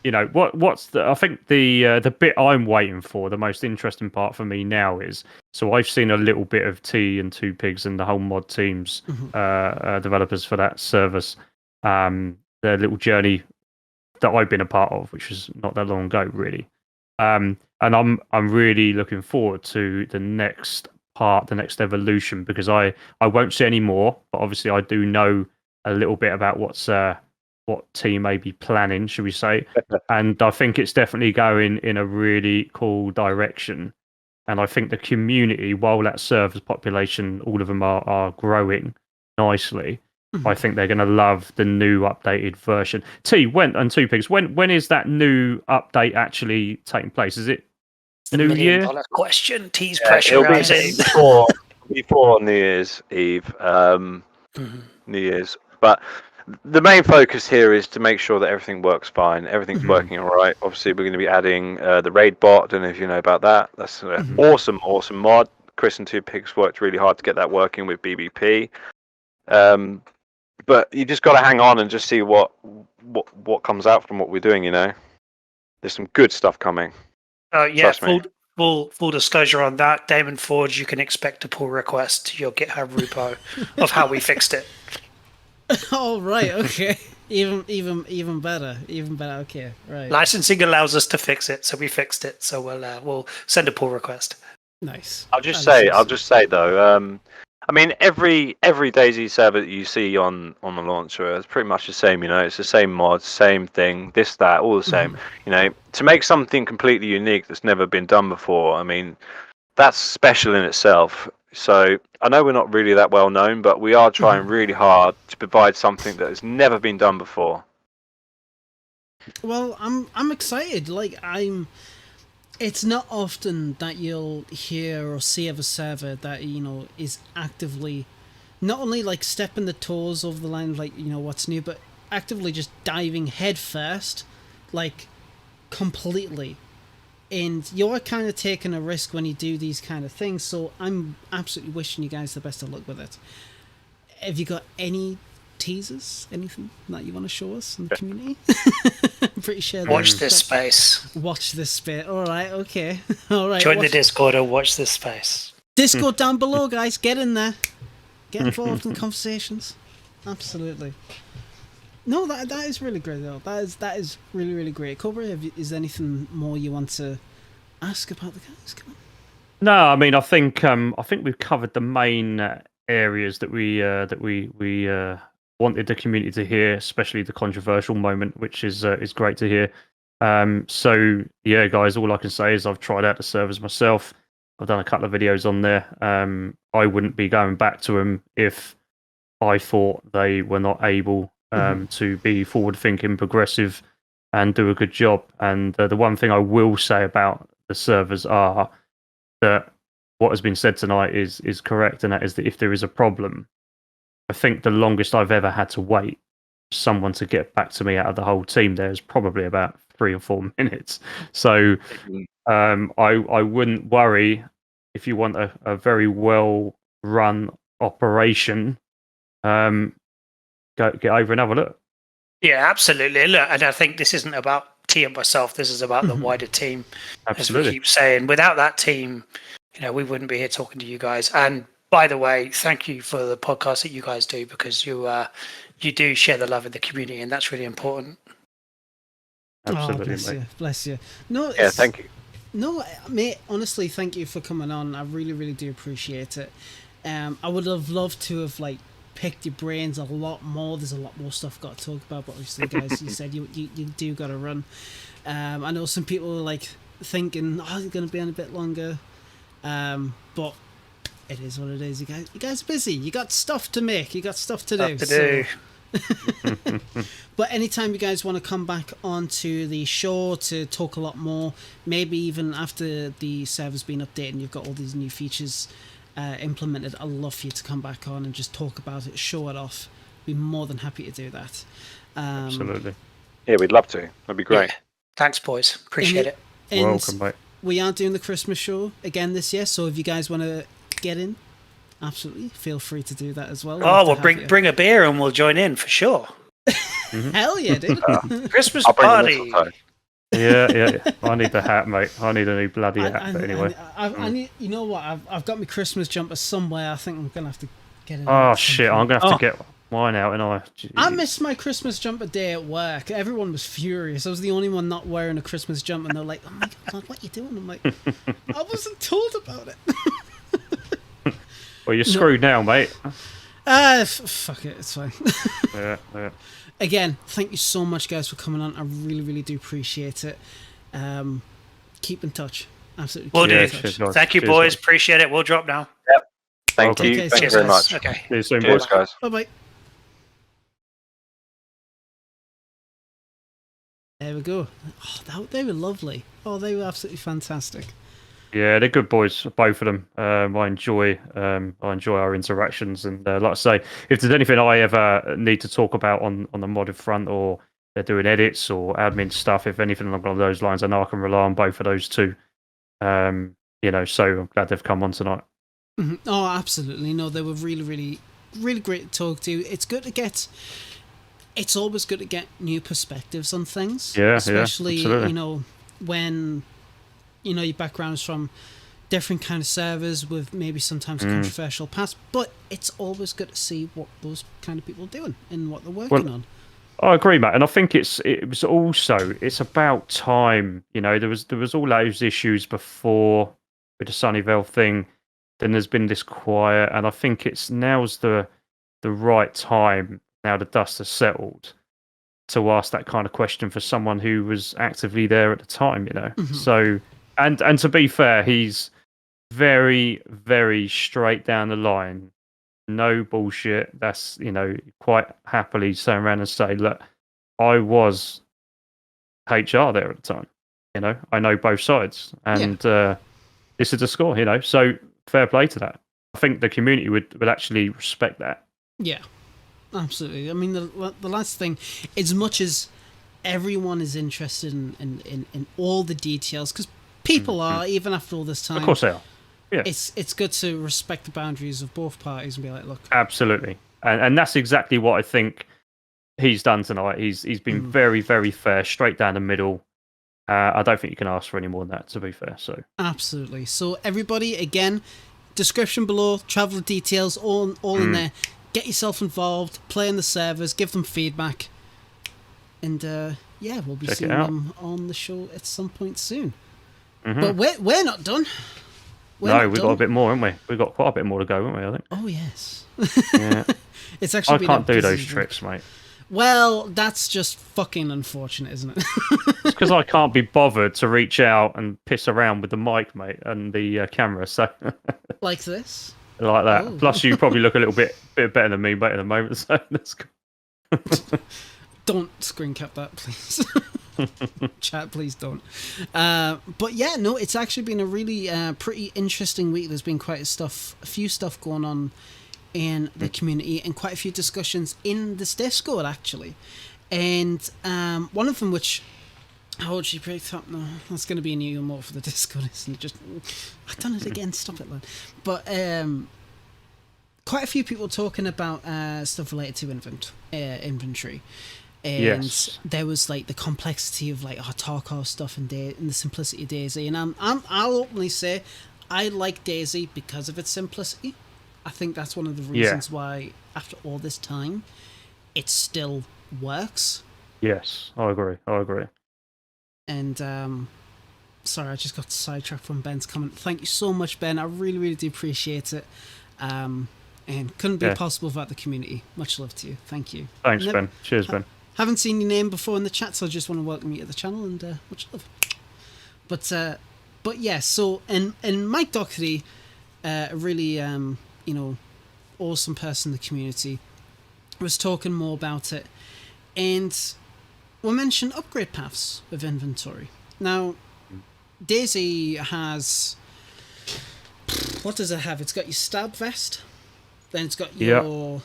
you know, what's the? I think the bit I'm waiting for, the most interesting part for me now is, so I've seen a little bit of T and Two Pigs and the whole mod teams, developers for that service, their little journey that I've been a part of, which was not that long ago, really. And I'm really looking forward to the next part, the next evolution, because I won't see any more, but obviously I do know a little bit about what T may be planning, should we say. And I think it's definitely going in a really cool direction. And I think the community, while that servers population, all of them are growing nicely, I think they're going to love the new updated version. Two Pigs, when is that new update actually taking place? Is it New Year? $1 million question. T's It'll be pressurizing. before New Year's Eve, New Year's. But the main focus here is to make sure that everything works fine. Everything's working all right. Obviously, we're going to be adding the raid bot. I don't know if you know about that. That's an awesome mod. Chris and Two Pigs worked really hard to get that working with BBP. But you just got to hang on and just see what comes out from what we're doing. You know, there's some good stuff coming. Yeah, Trust me. full disclosure on that. Damon Forge, you can expect a pull request to your GitHub repo of how we fixed it. Oh right, okay. Even better. Okay, right. Licensing allows us to fix it, so we fixed it. So we'll send a pull request. Nice. I'll just say though. I mean, every DayZ server that you see on the launcher is pretty much the same. You know, it's the same mods, same thing, this, that, all the same. You know, to make something completely unique that's never been done before, I mean, that's special in itself. So I know we're not really that well known, but we are trying really hard to provide something that has never been done before. Well, I'm excited. It's not often that you'll hear or see of a server that, you know, is actively not only like stepping the toes over the line of, like, you know, what's new, but actively just diving head first, like, completely. And you're kind of taking a risk when you do these kind of things, so I'm absolutely wishing you guys the best of luck with it. Have you got any teasers, anything that you want to show us in the community? I'm pretty sure. Watch this space. Watch this space. All right, okay. All right. Join the Discord or watch this space. Discord down below, guys. Get in there. Get involved in conversations. Absolutely. No, that is really great though. That is really, really great. Cobra, is there anything more you want to ask about the guys? Come on. No, I mean, I think we've covered the main areas that we wanted the community to hear, especially the controversial moment, which is great to hear. So yeah, guys, all I can say is I've tried out the servers myself. I've done a couple of videos on there. I wouldn't be going back to them if I thought they were not able to be forward-thinking, progressive, and do a good job. And the one thing I will say about the servers are that what has been said tonight is correct, and that is that if there is a problem, I think the longest I've ever had to wait for someone to get back to me out of the whole team there is probably about 3 or 4 minutes. So I wouldn't worry if you want a very well run operation. Get over and have a look. Yeah, absolutely. Look, and I think this isn't about T and myself. This is about the wider team. Absolutely. As we keep saying, without that team, you know, we wouldn't be here talking to you guys. And by the way, thank you for the podcast that you guys do, because you do share the love in the community, and that's really important. Absolutely, oh, bless you. No, Yeah, thank you. No, mate, honestly, thank you for coming on. I really, really do appreciate it. I would have loved to have, like, picked your brains a lot more. There's a lot more stuff got to talk about, but obviously, guys, you said you do got to run. I know some people are, like, thinking, oh, you're going to be on a bit longer. But it is what it is. You guys are busy. You got stuff to make. You got stuff to do. But anytime you guys want to come back onto the show to talk a lot more, maybe even after the server's been updated and you've got all these new features implemented, I'd love for you to come back on and just talk about it, show it off. Be more than happy to do that. Absolutely. Yeah, we'd love to. That'd be great. Yeah. Thanks, boys. Appreciate it. And Welcome, mate. we are doing the Christmas show again this year, so if you guys want to get in, absolutely feel free to do that as well. Oh, well, bring a beer and we'll join in for sure. Hell yeah, dude. Christmas I'll bring the party. mistletoe. Yeah. I need the hat, mate. I need a new bloody hat. But anyway. I need, you know what? I've got my Christmas jumper somewhere. I think I'm gonna have to get it. Oh shit! I'm gonna have to get mine out, and I missed my Christmas jumper day at work. Everyone was furious. I was the only one not wearing a Christmas jumper, and they're like, "Oh my god, what are you doing?" I'm like, "I wasn't told about it." Well, you're screwed now, mate. Fuck it, it's fine. Yeah. Again, thank you so much, guys, for coming on. I really, really do appreciate it. Keep in touch. Absolutely. We'll keep do. in touch. Cheers, guys. Thank you, Cheers, boys. guys. Appreciate it. We'll drop now. Thank Okay. you. Okay, Thank you cheers, very guys. much. Okay. See you soon, Cheers, boys. guys. Bye bye. There we go. Oh, they were lovely. Oh, they were absolutely fantastic. Yeah, they're good boys, both of them. I enjoy our interactions, and like I say, if there's anything I ever need to talk about on the modded front, or they're doing edits or admin stuff, if anything along those lines, I know I can rely on both of those two. So I'm glad they've come on tonight. Mhm. Oh, absolutely. No, they were really, really, really great to talk to. It's always good to get new perspectives on things. Yeah, especially absolutely. When your background's from different kind of servers with maybe sometimes controversial past, but it's always good to see what those kind of people are doing and what they're working on. I agree, Matt, and I think it's about time. There was all those issues before with the Sunnyvale thing. Then there's been this quiet, and I think now's the right time. Now the dust has settled, to ask that kind of question for someone who was actively there at the time. So. And to be fair, he's very, very straight down the line. No bullshit. That's, quite happily turn around and say, look, I was HR there at the time. I know both sides. And this is the score, So fair play to that. I think the community would actually respect that. Yeah, absolutely. I mean, the last thing, as much as everyone is interested in all the details, because people are, even after all this time. Of course they are. Yeah. It's good to respect the boundaries of both parties and be like, look. Absolutely. And that's exactly what I think he's done tonight. He's been very, very fair, straight down the middle. I don't think you can ask for any more than that, to be fair. So absolutely. So everybody, again, description below, travel details, all in there. Get yourself involved, play in the servers, give them feedback. And we'll be seeing them on the show at some point soon. But we're not done. We've got a bit more, haven't we? We've got quite a bit more to go, haven't we, I think? Oh, yes. Yeah. It's actually I can't do those tricks, mate. Well, that's just fucking unfortunate, isn't it? It's because I can't be bothered to reach out and piss around with the mic, mate, and the camera, so... Like this? Like that. Oh. Plus, you probably look a little bit better than me, mate, at the moment, so that's good. Don't screen cap that, please. Chat, please don't. But yeah, no, it's actually been a really pretty interesting week. There's been quite a few stuff going on in the community, and quite a few discussions in this Discord actually. And one of them, which she picked up. No, that's going to be a new emote for the Discord. Isn't just I've done it again. Stop it, lad. But quite a few people talking about stuff related to inventory. And there was like the complexity of like Tarkov stuff and the simplicity of DayZ, and I'll openly say I like DayZ because of its simplicity. I think that's one of the reasons why after all this time it still works. Yes, I agree. And sorry, I just got sidetracked from Ben's comment. Thank you so much, Ben. I really, really do appreciate it. And couldn't be possible without the community. Much love to you. Thank you. Thanks, Ben. Cheers, Ben. Haven't seen your name before in the chat, so I just want to welcome you to the channel and much love. But yeah, so and Mike Doherty, a really awesome person in the community, was talking more about it, and we mentioned upgrade paths of inventory. Now, DayZ has, what does it have? It's got your stab vest, then it's got your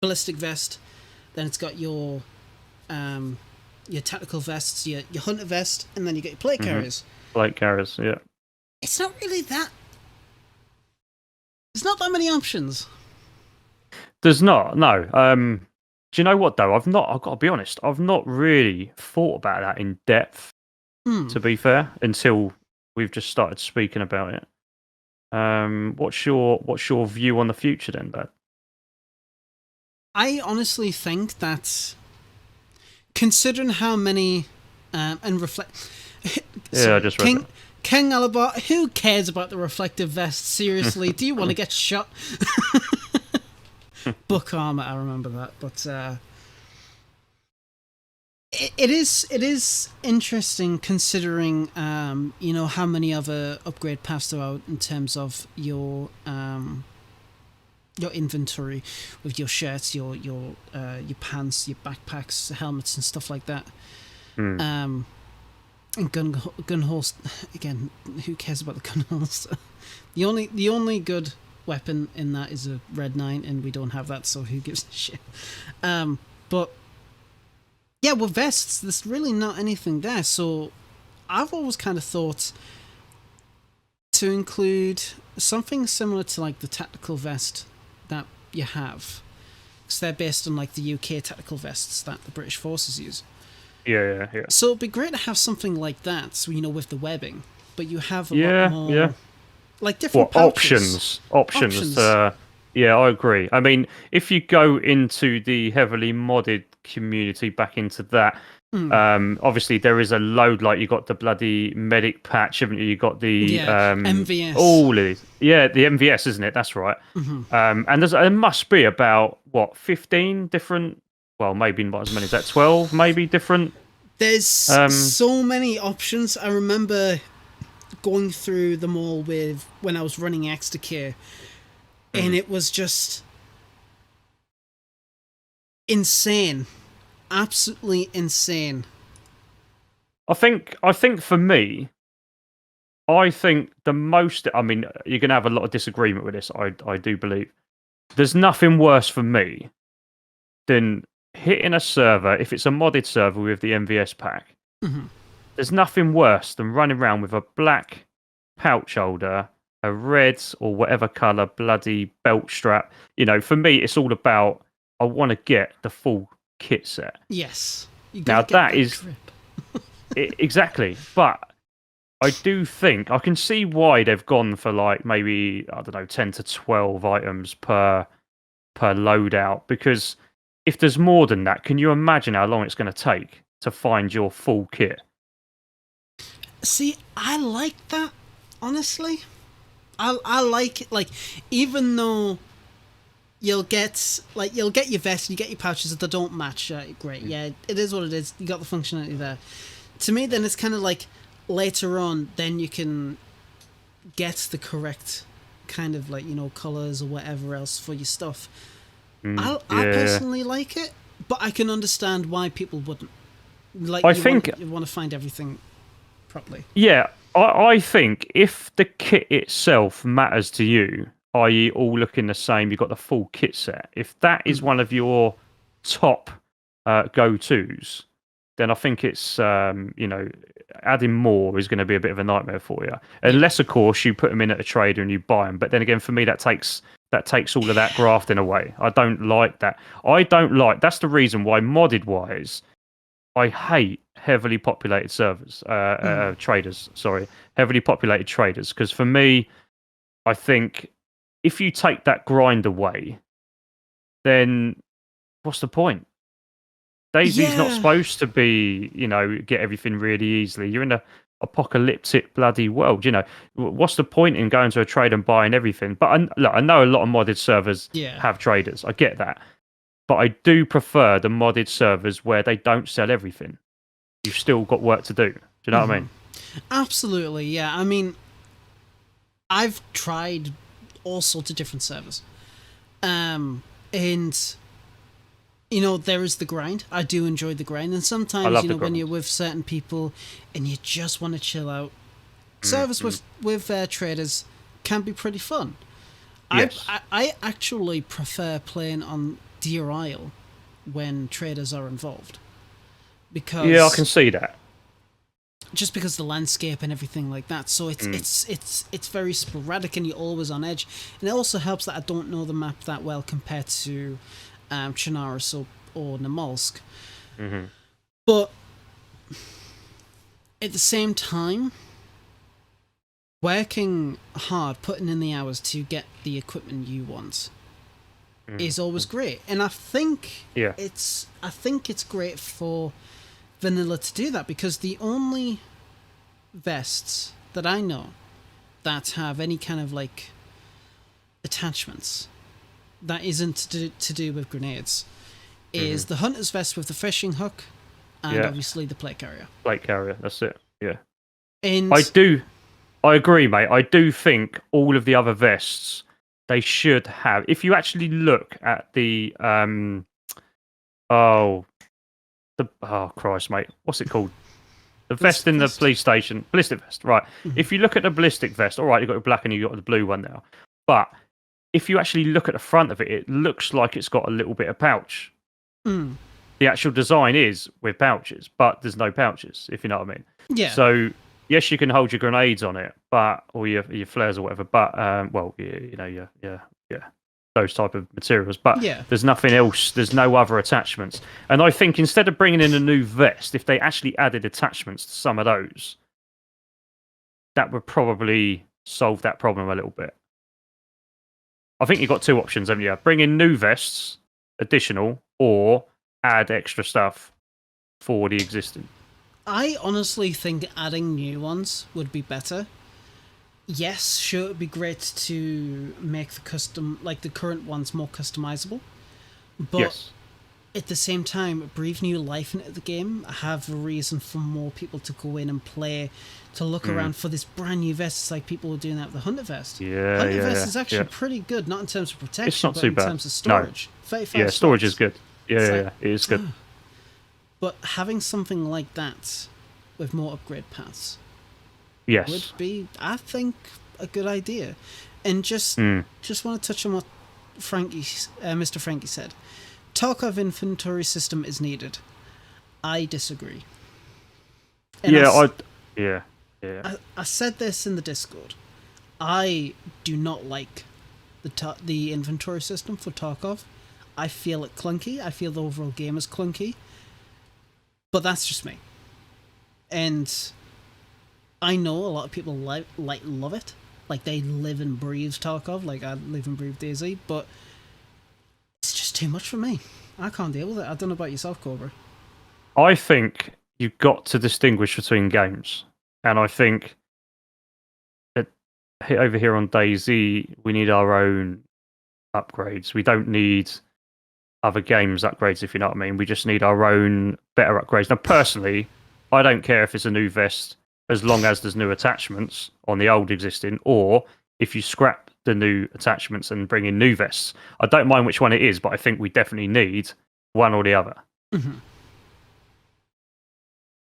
ballistic vest, then it's got your tactical vests, your hunter vest, and then you get your plate carriers. Plate carriers, yeah. It's not really that. There's not that many options. There's not, no. Do you know what though? I've got to be honest. I've not really thought about that in depth. To be fair, until we've just started speaking about it. What's your view on the future then, Dad? I honestly think that, considering how many, and reflect. Yeah, I just read that. King Alabar, who cares about the reflective vest? Seriously, do you want to get shot? Book armor, I remember that, but it is interesting considering how many other upgrade paths there are in terms of your inventory with your shirts, your pants, your backpacks, helmets, and stuff like that. And gun holster again. Who cares about the gun holster? The only good weapon in that is a Red 9, and we don't have that, so who gives a shit? But yeah, with vests, there's really not anything there. So I've always kind of thought to include something similar to like the tactical vest that you have, because they're based on like the UK tactical vests that the British forces use. Yeah. So it'd be great to have something like that, so with the webbing, but you have a lot more, like different options. Yeah, I agree. I mean, if you go into the heavily modded community, back into that, obviously there is a load. Like you got the bloody medic patch, haven't you? You got the MVS. All of these. Yeah, the MVS, isn't it? That's right. And there must be about 15 different. Well, maybe not as many as that. 12, maybe different. There's so many options. I remember going through them all when I was running Extracare, and it was just insane, absolutely insane. I think for me, I think the most. I mean, you're gonna have a lot of disagreement with this. I do believe there's nothing worse for me than hitting a server, if it's a modded server with the MVS pack. There's nothing worse than running around with a black pouch holder, a red or whatever colour bloody belt strap. For me, it's all about, I want to get the full kit set. Yes. Now that is exactly, but I do think I can see why they've gone for like maybe, I don't know, 10 to 12 items per loadout, because if there's more than that, can you imagine how long it's going to take to find your full kit? See, I like that, honestly. I like it, like, even though you'll get your vest, you get your pouches that don't match, great, yeah, it is what it is, you got the functionality there. To me, then it's kind of like, later on, then you can get the correct kind of like, colours or whatever else for your stuff. I personally like it, but I can understand why people wouldn't. Like, you want to find everything properly. Yeah, I think if the kit itself matters to you, i.e. all looking the same, you've got the full kit set, if that is one of your top go-tos, then I think it's, adding more is going to be a bit of a nightmare for you. Unless, of course, you put them in at a trader and you buy them. But then again, for me, that takes all of that grafting away. I don't like that. That's the reason why, modded-wise, I hate heavily populated servers, traders, sorry. Heavily populated traders. Because for me, I think if you take that grind away, then what's the point? DayZ's not supposed to be, get everything really easily. You're in a apocalyptic bloody world, What's the point in going to a trade and buying everything? But I know a lot of modded servers have traders. I get that. But I do prefer the modded servers where they don't sell everything. You've still got work to do. Do you know what I mean? Absolutely, yeah. I mean, I've tried all sorts of different servers. And there is the grind. I do enjoy the grind, and sometimes when you're with certain people and you just want to chill out, service with traders can be pretty fun. Yes. I actually prefer playing on deer isle when traders are involved. Because Yeah, I can see that. just because the landscape and everything like that. So it's very sporadic and you're always on edge. And it also helps that I don't know the map that well compared to Chernarus or Namolsk. Mm-hmm. But at the same time, working hard, putting in the hours to get the equipment you want is always great. And I think it's great for vanilla to do that, because the only vests that I know that have any kind of like attachments that isn't to do with grenades is the hunter's vest with the fishing hook and obviously the plate carrier. Plate carrier, that's it. Yeah. And I agree, mate. I do think all of the other vests, they should have. If you actually look at the Christ, mate, what's it called? The vest in the police station, ballistic vest, right? If you look at the ballistic vest, all right, you've got the black and you've got the blue one now. But if you actually look at the front of it, it looks like it's got a little bit of pouch. The actual design is with pouches, but there's no pouches, if you know what I mean. Yeah. So yes, you can hold your grenades on it, or your flares or whatever. But those type of materials. But there's nothing else. There's no other attachments. And I think instead of bringing in a new vest, if they actually added attachments to some of those, that would probably solve that problem a little bit. I think you've got two options, haven't you? Bring in new vests, additional, or add extra stuff for the existing. I honestly think adding new ones would be better. Yes, sure, it'd be great to make the current ones more customizable, but at the same time, breathe new life into the game, have a reason for more people to go in and play, to look around for this brand new vest. It's like people were doing that with the Hunter vest. Hunter vest is actually pretty good, not in terms of protection, it's not but too in bad. terms of storage. No. Yeah, storage is good. It is good. But having something like that with more upgrade paths would be, I think, a good idea. And just want to touch on what Mr. Frankie said. Tarkov inventory system is needed. I disagree. And I said this in the Discord. I do not like the inventory system for Tarkov. I feel it clunky. I feel the overall game is clunky. But that's just me. And I know a lot of people love it. Like, they live and breathe Tarkov. Like, I live and breathe DayZ. But it's just too much for me. I can't deal with it. I don't know about yourself, Cobra. I think you've got to distinguish between games. And I think that over here on DayZ, we need our own upgrades. We don't need other games upgrades, if you know what I mean. We just need our own better upgrades. Now, personally, I don't care if it's a new vest as long as there's new attachments on the old existing, or if you scrap the new attachments and bring in new vests. I don't mind which one it is, but I think we definitely need one or the other.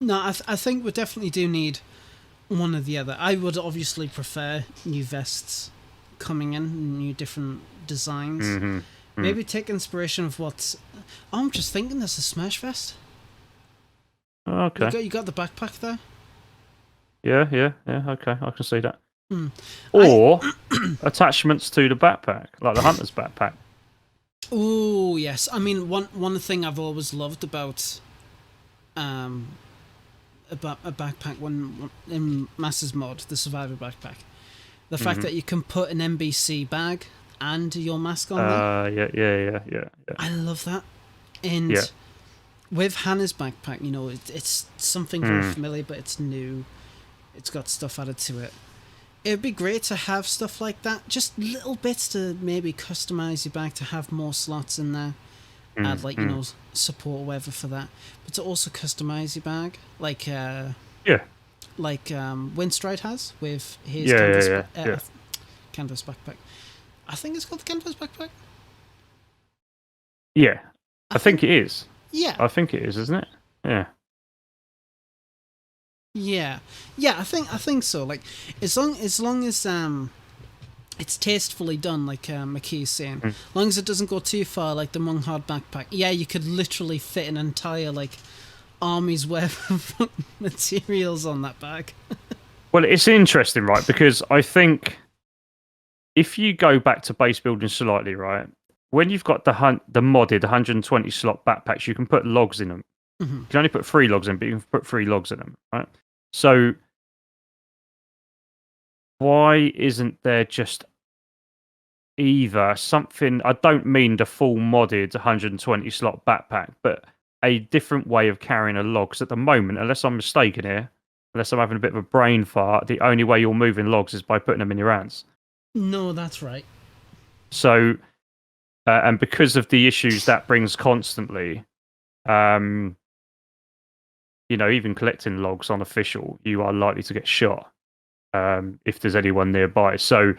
No, I think we definitely do need one or the other. I would obviously prefer new vests coming in, new different designs. Maybe take inspiration of what... Oh, I'm just thinking there's a Smash vest. Okay. You got the backpack there? Yeah, okay, I can see that. Or attachments to the backpack, like the hunter's backpack. Oh, yes. I mean, one thing I've always loved about a backpack in Masters Mod, the Survivor backpack, the fact that you can put an NBC bag and your mask on there. Yeah. I love that. And with Hannah's backpack, you know, it's something very familiar, but it's new. It's got stuff added to it. It'd be great to have stuff like that. Just little bits to maybe customize your bag to have more slots in there. Add, support or whatever for that. But to also customize your bag. Like Windstride has with his canvas backpack. I think it's called the canvas backpack. Yeah, I think it is. Yeah, I think it is, isn't it? Yeah. Yeah, I think so. Like, as long as it's tastefully done, like McKee's saying. As long as it doesn't go too far, like the Munghard backpack. Yeah, you could literally fit an entire like army's worth of materials on that bag. Well, it's interesting, right? Because I think if you go back to base building slightly, right, when you've got the modded 120 slot backpacks, you can put logs in them. You can only put 3 logs in, but you can put 3 logs in them, right? So why isn't there just either something? I don't mean the full modded 120 slot backpack, but a different way of carrying a log. Because at the moment, unless I'm mistaken here, unless I'm having a bit of a brain fart, the only way you're moving logs is by putting them in your hands. No, that's right. So, and because of the issues that brings constantly, you know, even collecting logs on official, you are likely to get shot if there's anyone nearby. So,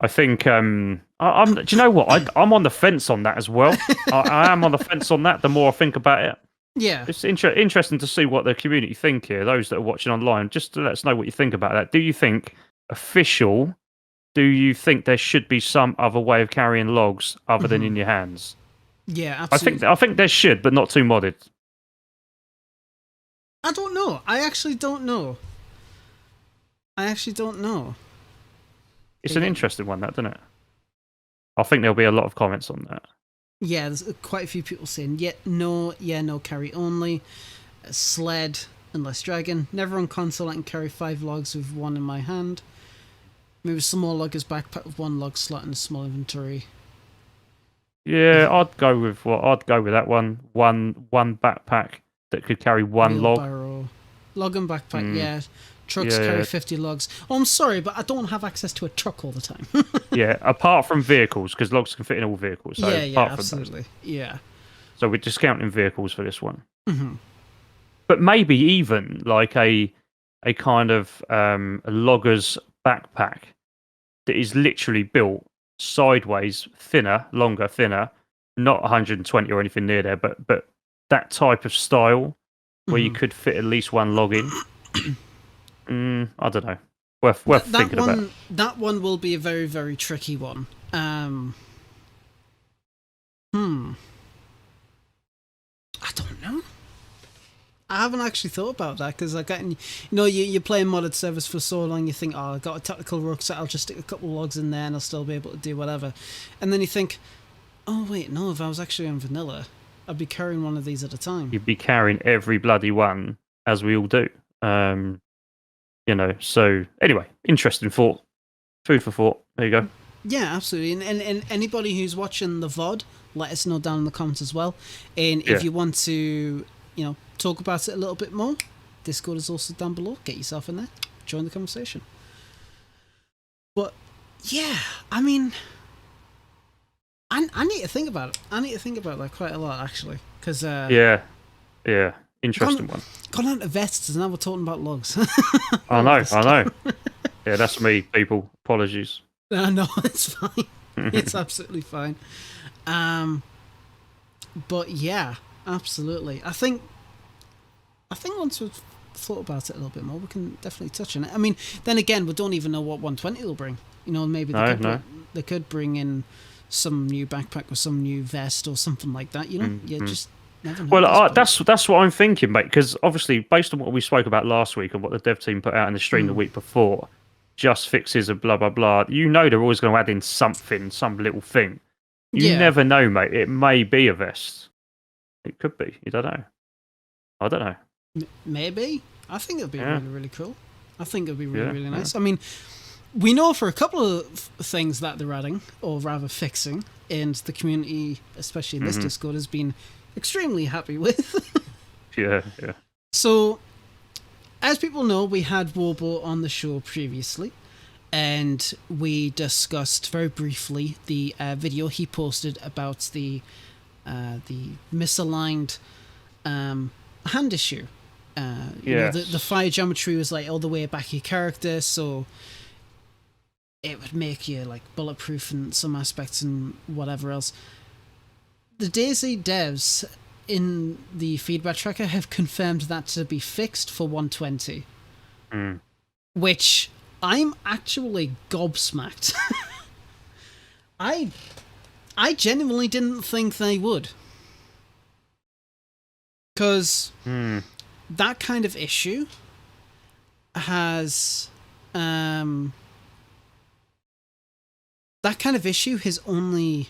I think do you know what? I'm on the fence on that as well. I am on the fence on that. The more I think about it, Yeah. it's interesting to see what the community think here. Those that are watching online, just to let us know what you think about that. Do you think official? Do you think there should be some other way of carrying logs other than in your hands? Yeah, absolutely. I think there should, but not too modded. I don't know. I actually don't know. It's an interesting one, that, isn't it? I think there'll be a lot of comments on that. Yeah, there's quite a few people saying, no, carry only. Sled, unless dragon. Never on console, I can carry 5 logs with 1 in my hand. Maybe a small logger's backpack with 1 log slot and a small inventory. Yeah, I'd go with that one. One backpack that could carry 1 log. Wheelbarrow. Log and backpack, yeah. Trucks carry 50 logs. Oh, I'm sorry, but I don't have access to a truck all the time. Yeah, apart from vehicles, because logs can fit in all vehicles. So yeah, apart absolutely. From those. Yeah. So we're discounting vehicles for this one. But maybe even like a kind of a logger's backpack that is literally built sideways, longer, thinner, not 120 or anything near there, but that type of style where you could fit at least 1 log in. I don't know. Worth thinking about. That one will be a very, very tricky one. I don't know. I haven't actually thought about that because you're playing modded servers for so long, you think, oh, I've got a tactical rucksack, I'll just stick a couple of logs in there and I'll still be able to do whatever. And then you think, oh wait, no, if I was actually on vanilla, I'd be carrying one of these at a time. You'd be carrying every bloody one, as we all do. So anyway, interesting thought. Food for thought. There you go. Yeah, absolutely. And anybody who's watching the VOD, let us know down in the comments as well. And if you want to, talk about it a little bit more, Discord is also down below. Get yourself in there. Join the conversation. But, yeah, I mean, I need to think about it. I need to think about that quite a lot, actually. Because, yeah. Interesting one. Gone on to vests and now we're talking about logs. I know. Yeah, that's me, people. Apologies. No, it's fine. It's absolutely fine. But yeah, absolutely. I think once we've thought about it a little bit more, we can definitely touch on it. I mean, then again, we don't even know what 120 will bring. Maybe they could bring in some new backpack or some new vest or something like that. You just never know. Well, that's what I'm thinking, mate. Because obviously, based on what we spoke about last week and what the dev team put out in the stream the week before, just fixes and blah blah blah. They're always going to add in something, some little thing. You never know, mate. It may be a vest. It could be. You don't know. I don't know. Maybe. I think it'd be really, really cool. I think it'd be really, really nice. I mean, we know for a couple of things that they're adding, or rather fixing, and the community, especially in this Discord, has been extremely happy with. Yeah. So, as people know, we had Warbo on the show previously, and we discussed very briefly the video he posted about the misaligned hand issue. The fire geometry was like all the way back your character, so it would make you like bulletproof in some aspects and whatever else. The DayZ devs in the feedback tracker have confirmed that to be fixed for 120, which I'm actually gobsmacked I genuinely didn't think they would. Because that kind of issue has... that kind of issue has only...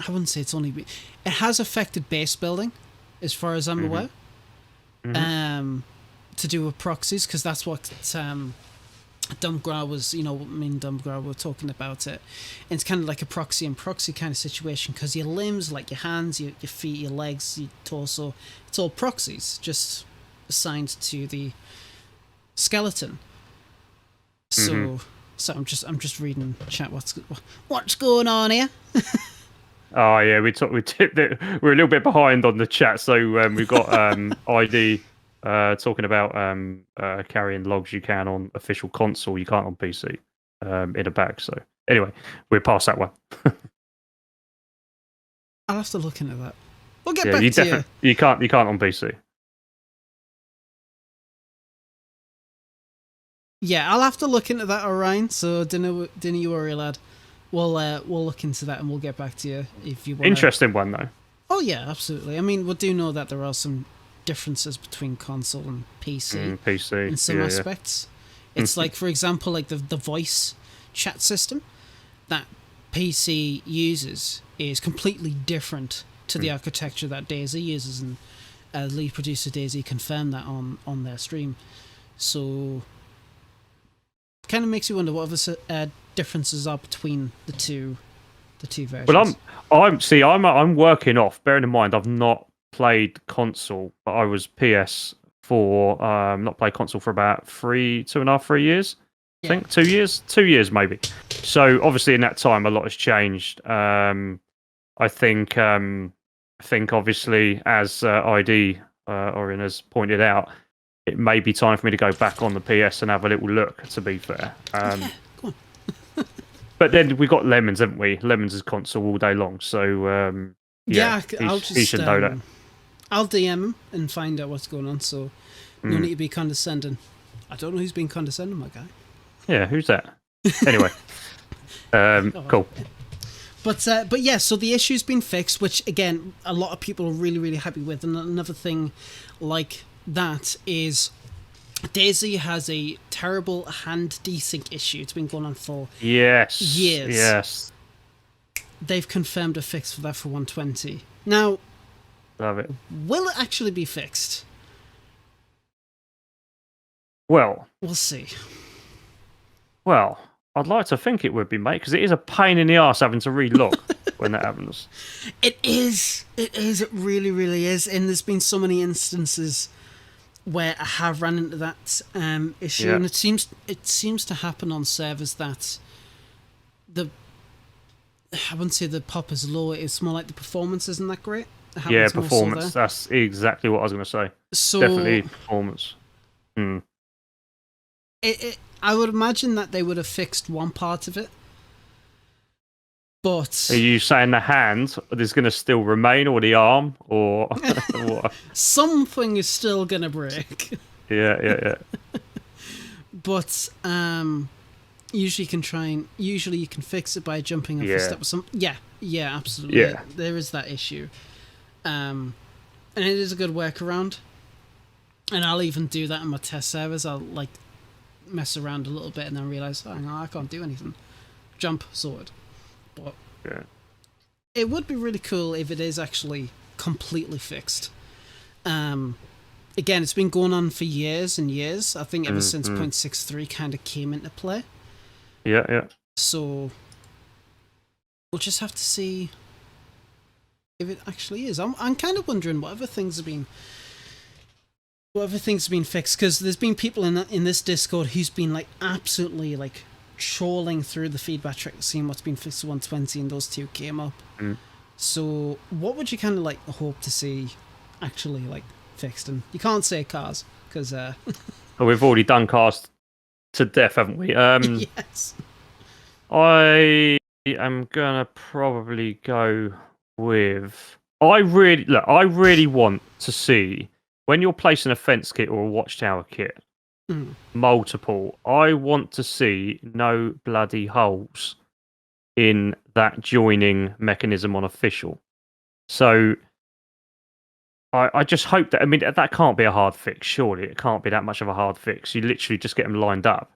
I wouldn't say it's only... It has affected base building, as far as I'm aware. To do with proxies, because that's what... Dumbgrow was, me and Dumbgrow were talking about it. And it's kind of like a proxy and proxy kind of situation, because your limbs, like your hands, your feet, your legs, your torso, it's all proxies, just assigned to the skeleton. So I'm just reading chat. What's going on here? Oh yeah, we're a little bit behind on the chat, so we've got ID. Talking about carrying logs you can on official console, you can't on PC in a bag. So anyway, we're past that one. I'll have to look into that. We'll get back to you. You can't on PC. Yeah, I'll have to look into that, Orion. So dinner you worry, lad. We'll look into that and we'll get back to you if you want. Interesting one though. Oh yeah, absolutely. I mean, we do know that there are some differences between console and PC, in some aspects. It's like, for example, like the voice chat system that PC uses is completely different to the architecture that DayZ uses, and lead producer DayZ confirmed that on their stream. So kind of makes you wonder what other differences are between the two versions. Well, I'm working off. Bearing in mind, I've not played console, but I was PS4. Not played console for about 2.5-3 years. I think 2 years, 2 years maybe. So obviously in that time a lot has changed. I think obviously as ID Orion has pointed out, it may be time for me to go back on the PS and have a little look. To be fair, go on. But then we got Lemons, haven't we? Lemons is console all day long, so he should know that. I'll DM him and find out what's going on. So no need to be condescending. I don't know who's being condescending, my guy. Yeah, who's that? Anyway, cool. But yeah, so the issue's been fixed, which again, a lot of people are really, really happy with. And another thing like that is DayZ has a terrible hand desync issue. It's been going on for years. Yes. They've confirmed a fix for that for 120. Now, love it. Will it actually be fixed? Well, we'll see. Well, I'd like to think it would be, mate, because it is a pain in the arse having to relog when that happens. It is. It really, really is. And there's been so many instances where I have run into that issue, and it seems to happen on servers that I wouldn't say the pop is low. It's more like the performance isn't that great. Yeah, performance. That's exactly what I was going to say. So definitely performance. I would imagine that they would have fixed one part of it. But are you saying the hand is going to still remain, or the arm, or what? Something is still going to break? Yeah. But usually you can fix it by jumping off a step or something. Yeah, absolutely. Yeah. There is that issue. And it is a good workaround. And I'll even do that in my test servers. I'll like mess around a little bit and then realize, oh no, I can't do anything. Jump, sorted. But it would be really cool if it is actually completely fixed. Again, it's been going on for years and years. I think ever since 0.63 kind of came into play. Yeah. So we'll just have to see if it actually is. I'm kind of wondering what other things have been fixed, because there's been people in this Discord who's been like absolutely like trawling through the feedback track, seeing what's been fixed to 120, and those two came up. So what would you kind of like hope to see actually like fixed? And you can't say cars because well, we've already done cars to death, haven't we? Yes. I am gonna probably go with. I really want to see when you're placing a fence kit or a watchtower kit. multiple. I want to see no bloody holes in that joining mechanism on official. So I just hope that, I mean, that can't be a hard fix, surely. It can't be that much of a hard fix. You literally just get them lined up.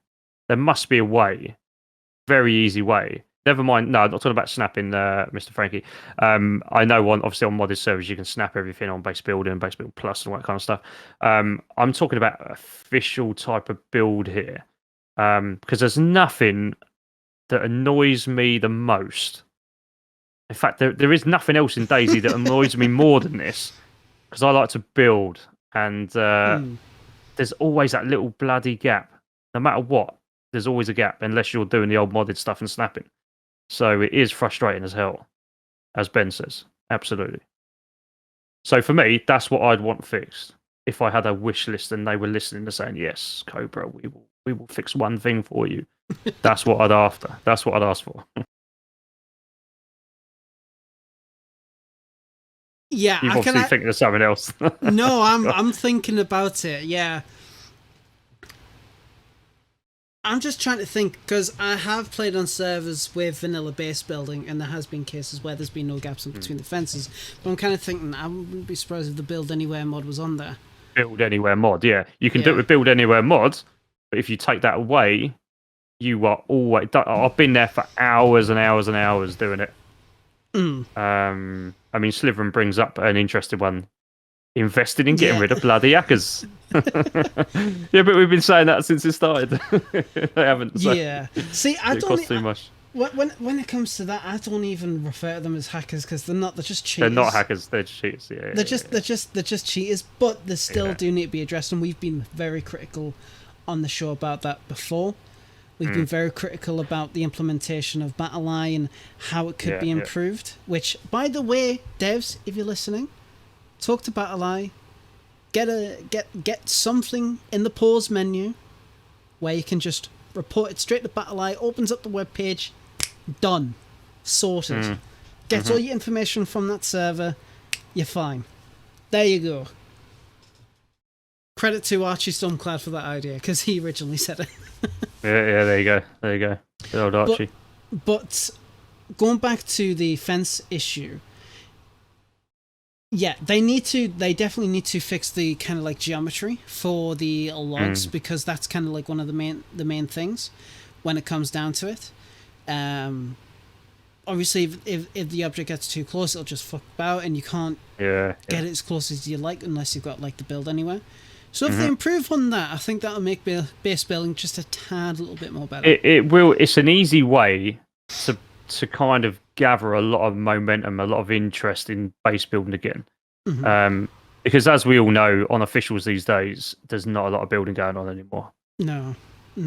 There must be a way, very easy way. Never mind, no, I'm not talking about snapping, Mr. Frankie. I know obviously on modded servers you can snap everything on base building, base build plus, and all that kind of stuff. I'm talking about official type of build here. Because there's nothing that annoys me the most. In fact, there is nothing else in DayZ that annoys me more than this. Because I like to build, and there's always that little bloody gap. No matter what, there's always a gap, unless you're doing the old modded stuff and snapping. So it is frustrating as hell, as Ben says. Absolutely. So for me, that's what I'd want fixed. If I had a wish list and they were listening to saying, yes, Cobra, we will fix one thing for you. That's what I'd after. That's what I'd ask for. Yeah, You've obviously thinking of something else. No, I'm thinking about it. Yeah, I'm just trying to think, because I have played on servers with vanilla base building, and there has been cases where there's been no gaps in between the fences. But I'm kind of thinking I wouldn't be surprised if the Build Anywhere mod was on there. Build Anywhere mod, yeah. You can do it with Build Anywhere mod, but if you take that away, you are always... I've been there for hours and hours and hours doing it. I mean, Slytherin brings up an interesting one. Invested in getting rid of bloody hackers. Yeah, but we've been saying that since it started. They haven't. So yeah. See, I it don't. costs too much. When it comes to that, I don't even refer to them as hackers, because they're not. They're just cheaters. They're not hackers. They're just cheaters. Yeah. They're just cheaters. But they still do need to be addressed, and we've been very critical on the show about that before. We've been very critical about the implementation of BattleEye and how it could be improved. Which, by the way, devs, if you're listening, talk to BattleEye. Get something in the pause menu where you can just report it straight to BattleEye. Opens up the web page. Done. Sorted. Gets all your information from that server. You're fine. There you go. Credit to Archie Stormcloud for that idea, because he originally said it. yeah, there you go. There you go. Good old Archie. But going back to the fence issue, yeah, they definitely need to fix the kind of like geometry for the logs, because that's kind of like one of the main things when it comes down to it. Obviously, if the object gets too close, it'll just fuck about, and you can't get it as close as you like unless you've got like the Build Anywhere. So if they improve on that, I think that'll make base building just a tad little bit more better. It will. It's an easy way to kind of gather a lot of momentum, a lot of interest in base building again. Because as we all know, on officials these days, there's not a lot of building going on anymore. No.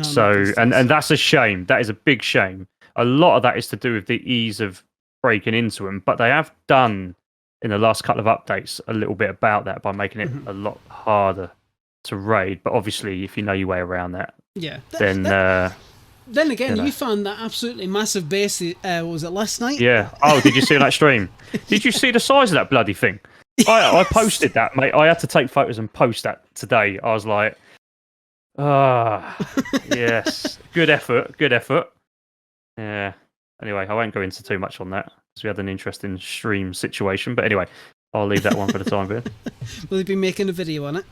So, and that's a shame. That is a big shame. A lot of that is to do with the ease of breaking into them, but they have done in the last couple of updates a little bit about that by making it a lot harder to raid. But obviously, if you know your way around that, then again, you found that absolutely massive base. Was it last night? Yeah. Oh, did you see that stream? Did you see the size of that bloody thing? I posted that, mate. I had to take photos and post that today. I was like, yes, good effort. Yeah. Anyway, I won't go into too much on that because we had an interesting stream situation. But anyway, I'll leave that one for the time being. Will you be making a video on it?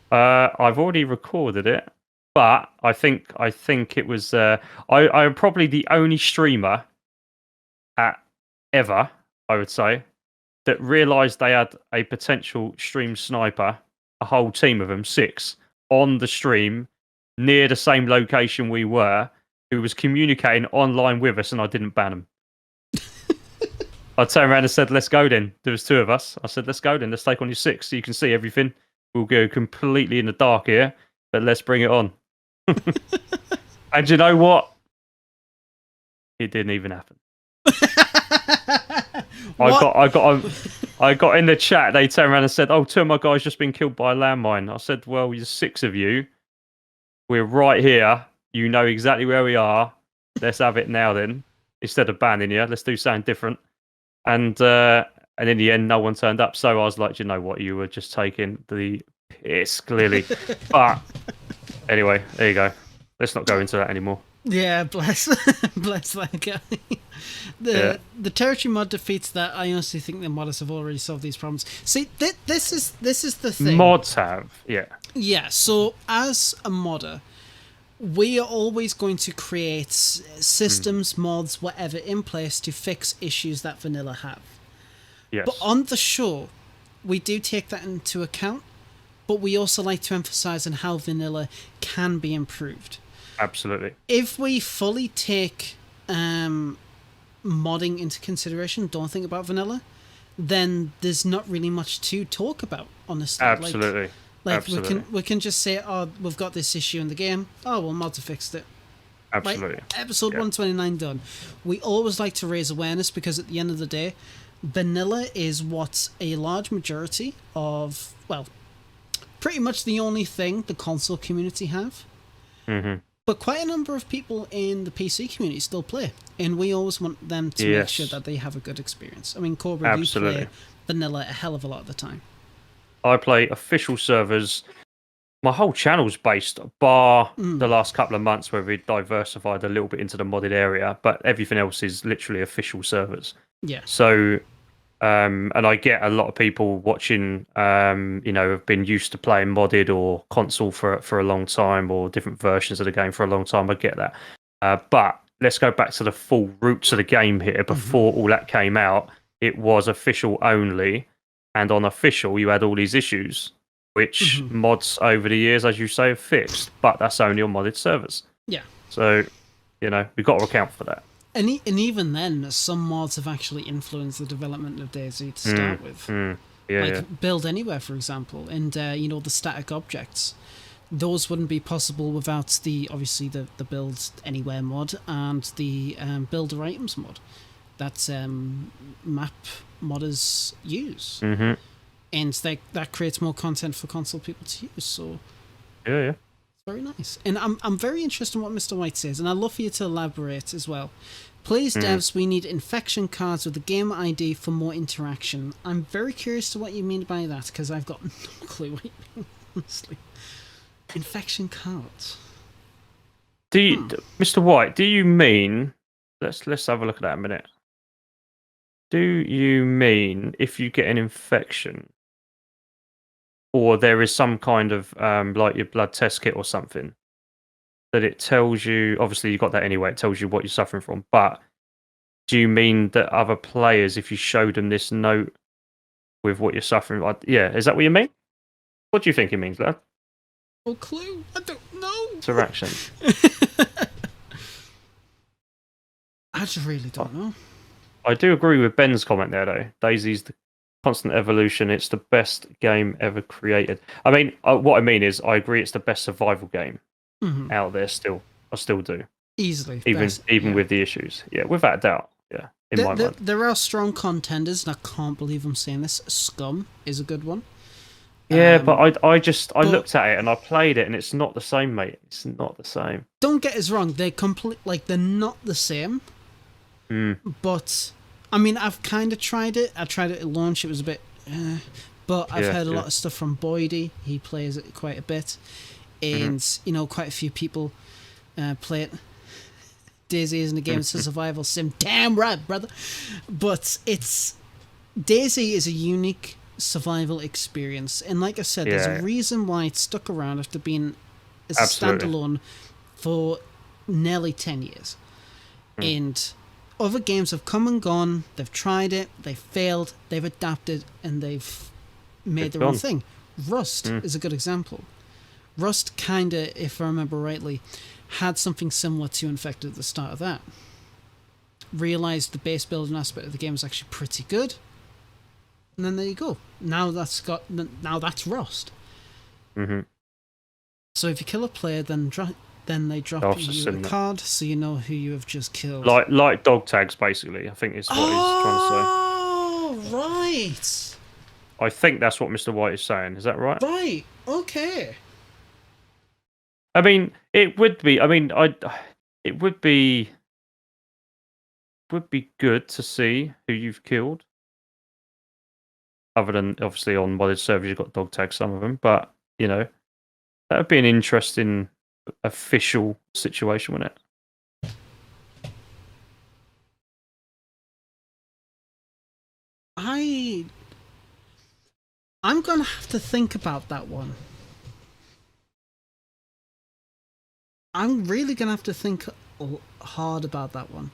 I've already recorded it, but I think it was. I'm probably the only streamer ever, I would say, that realised they had a potential stream sniper, a whole team of them, 6, on the stream near the same location we were, who was communicating online with us, and I didn't ban him. I turned around and said, let's go then. There was 2 of us. I said, let's go then. Let's take on your 6 so you can see everything. We'll go completely in the dark here, but let's bring it on. And you know what? It didn't even happen. I got in the chat. They turned around and said, "Oh, 2 of my guys just been killed by a landmine." I said, "Well, there's 6 of you. We're right here. You know exactly where we are. Let's have it now, then. Instead of banning you, let's do something different." And in the end, no one turned up. So I was like, "You know what? You were just taking the piss, clearly." But Anyway, there you go. Let's not go into that anymore. Yeah, bless that guy. The territory mod defeats that. I honestly think the modders have already solved these problems. See, this is the thing. Mods have, yeah. Yeah, so as a modder, we are always going to create systems, mods, whatever in place to fix issues that vanilla have. Yes. But on the show, we do take that into account, but we also like to emphasize on how vanilla can be improved. Absolutely. If we fully take modding into consideration, don't think about vanilla, then there's not really much to talk about, honestly. Absolutely. Absolutely. we can just say, oh, we've got this issue in the game. Oh, well, mods have fixed it. Absolutely. Right? Episode 129 done. We always like to raise awareness because at the end of the day, vanilla is what a large majority of, well, pretty much the only thing the console community have. Mm-hmm. But quite a number of people in the PC community still play, and we always want them to make sure that they have a good experience. I mean, Cobra, you play vanilla a hell of a lot of the time. I play official servers. My whole channel's based, bar the last couple of months where we diversified a little bit into the modded area, but everything else is literally official servers. Yeah. So, and I get a lot of people watching, have been used to playing modded or console for a long time, or different versions of the game for a long time. I get that. But let's go back to the full roots of the game here. Before all that came out, it was official only. And on official, you had all these issues, which mods over the years, as you say, have fixed. But that's only on modded servers. Yeah. So, we've got to account for that. And even then, some mods have actually influenced the development of DayZ to start with. Build Anywhere, for example, and the static objects. Those wouldn't be possible without the Build Anywhere mod and the Builder Items mod that map modders use. And that creates more content for console people to use. So yeah. Very nice. And I'm very interested in what Mr. White says, and I'd love for you to elaborate as well. Please, devs, we need infection cards with the game ID for more interaction. I'm very curious to what you mean by that, because I've got no clue what you mean, honestly. Infection cards. Mr. White, do you mean... Let's have a look at that a minute. Do you mean if you get an infection, or there is some kind of like your blood test kit or something, that it tells you, obviously you got that anyway, it tells you what you're suffering from, but do you mean that other players, if you show them this note with what you're suffering, is that what you mean? What do you think it means, lad? No clue. I don't know. Interaction. I just really don't know. I do agree with Ben's comment there, though. DayZ's the constant evolution. It's the best game ever created. I mean, what I mean is, I agree it's the best survival game out there still. I still do. Easily. Even with the issues. Yeah, without a doubt. Yeah, in my mind. There are strong contenders, and I can't believe I'm saying this. Scum is a good one. Yeah, but I looked at it and I played it, and it's not the same, mate. It's not the same. Don't get us wrong. They're they're not the same. But I mean, I've kind of tried it. I tried it at launch. It was a bit, but I've heard a lot of stuff from Boydie. He plays it quite a bit, and quite a few people play it. DayZ isn't a game; it's a survival sim. Damn right, brother. But DayZ is a unique survival experience, and like I said, there's a reason why it's stuck around after being as a standalone for nearly 10 years, and other games have come and gone. They've tried it, they've failed, they've adapted, and they've made their own thing. Rust is a good example. Rust kinda, if I remember rightly, had something similar to Infected at the start of that. Realized the base building aspect of the game was actually pretty good, and then there you go. Now that's Rust. So if you kill a player, then they drop you a card, so you know who you have just killed. Like dog tags, basically. I think is what he's trying to say. Oh, right. I think that's what Mr. White is saying. Is that right? Right. Okay. I mean, it would be. I mean, it would be good to see who you've killed. Other than obviously on modded servers, you've got dog tags, some of them, but that would be an interesting official situation with it. I'm gonna have to think about that one. I'm really gonna have to think hard about that one.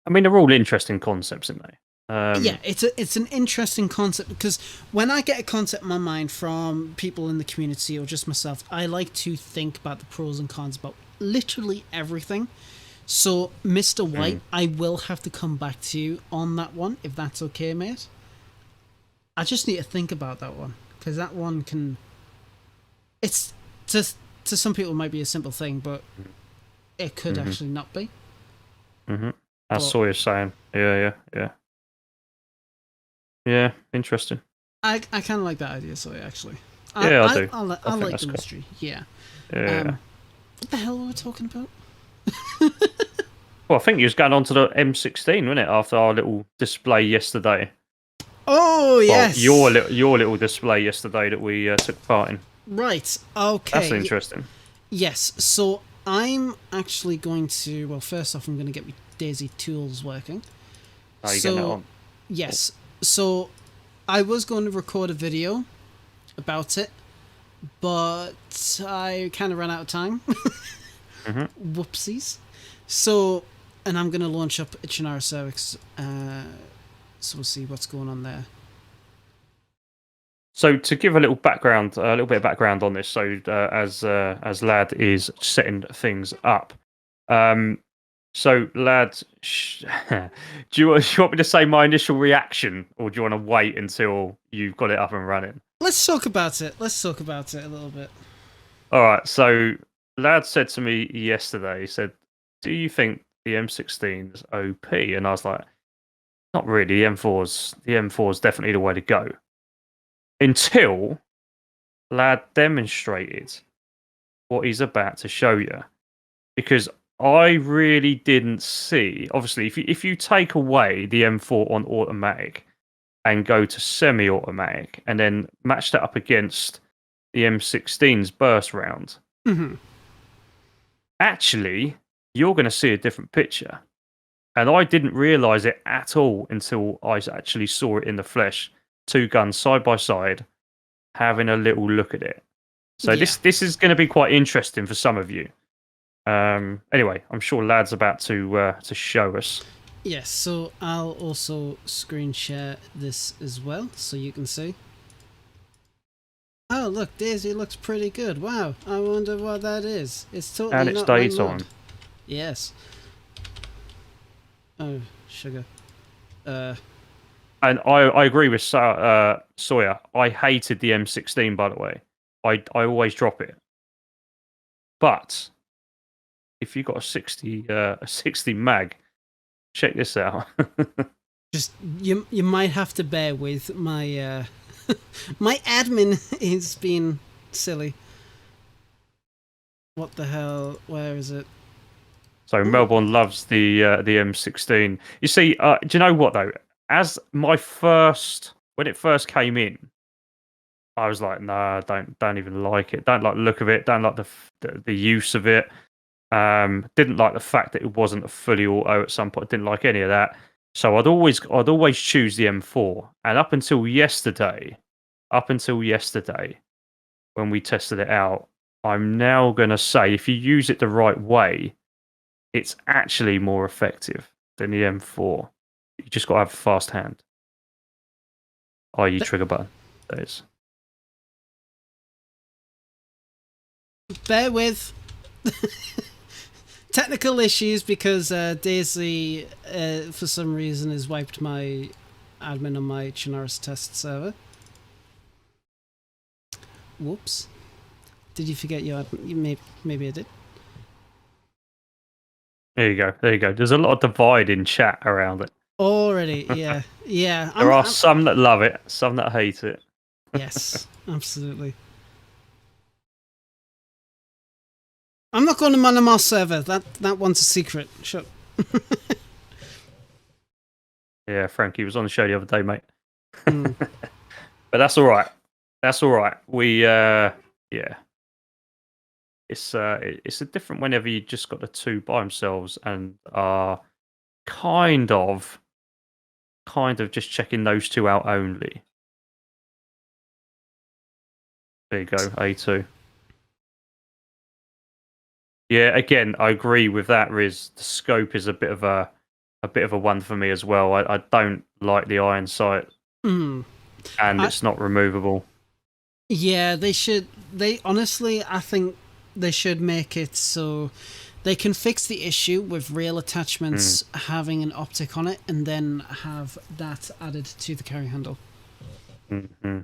I mean, they're all interesting concepts, aren't they? Yeah, it's an interesting concept, because when I get a concept in my mind from people in the community or just myself, I like to think about the pros and cons about literally everything. So, Mr. White, I will have to come back to you on that one, if that's okay, mate. I just need to think about that one, because that one can... It's... To some people, it might be a simple thing, but it could actually not be. As Sawyer's saying. Yeah, interesting. I kind of like that idea, Sawyer, actually. I do. I like the mystery, yeah. Yeah. What the hell were we talking about? Well, I think you was going on to the M16, wasn't it, after our little display yesterday? Oh, yes! Well, your little display yesterday that we took part in. Right, okay. That's interesting. Yes, so I'm actually going to... Well, first off, I'm going to get my DayZ tools working. How are you getting that on? Yes, so I was going to record a video about it, but I kind of ran out of time. Whoopsies. So, and I'm going to launch up a Chernara Cervix, so we'll see what's going on there. So to give a little bit of background on this, so as Lad is setting things up, so Lad, do you want me to say my initial reaction, or do you want to wait until you've got it up and running? Let's talk about it. Let's talk about it a little bit. All right. So Lad said to me yesterday, he said, "Do you think the M16 is OP?" And I was like, "Not really. The M4 is definitely the way to go." Until Lad demonstrated what he's about to show you, because I really didn't see. Obviously, if you take away the M4 on automatic and go to semi-automatic, and then match that up against the M16's burst round, actually, you're going to see a different picture. And I didn't realise it at all until I actually saw it in the flesh. Two guns side by side, having a little look at it. So this is going to be quite interesting for some of you. Anyway, I'm sure Lad's about to show us. Yes, so I'll also screen share this as well, so you can see. Oh, look, DayZ looks pretty good. Wow, I wonder what that is. It's totally and it's not my daytime. mod. Yes. Oh, sugar. And I agree with Sawyer. I hated the M16, by the way. I always drop it. But if you've got a 60 mag, check this out. Just you might have to bear with my my admin is being silly. What the hell? Where is it? So Melbourne loves the M16. You see, do you know what though? As when it first came in, I was like, nah, don't even like it. Don't like the look of it. Don't like the use of it. Didn't like the fact that it wasn't a fully auto at some point. Didn't like any of that. So I'd always choose the M4. And up until yesterday, when we tested it out, I'm now gonna say if you use it the right way, it's actually more effective than the M4. You just got to have a fast hand. I.e. trigger button. That is. Bear with. Technical issues because DayZ, for some reason, has wiped my admin on my Chernara test server. Whoops. Did you forget your admin? Maybe I did. There you go. There's a lot of divide in chat around it. Already, yeah. Yeah. There are some that love it, some that hate it. Yes, absolutely. I'm not going to Manamar server. That one's a secret. Shut. Yeah, Frankie was on the show the other day, mate. But that's all right. We yeah. it's a different whenever you just got the two by themselves and are kind of just checking those two out only. There you go, A2. Yeah, again, I agree with that, Riz. The scope is a bit of a one for me as well. I don't like the iron sight, and it's not removable. Yeah, they should. I think they should make it so they can fix the issue with real attachments having an optic on it, and then have that added to the carry handle. Mm-hmm.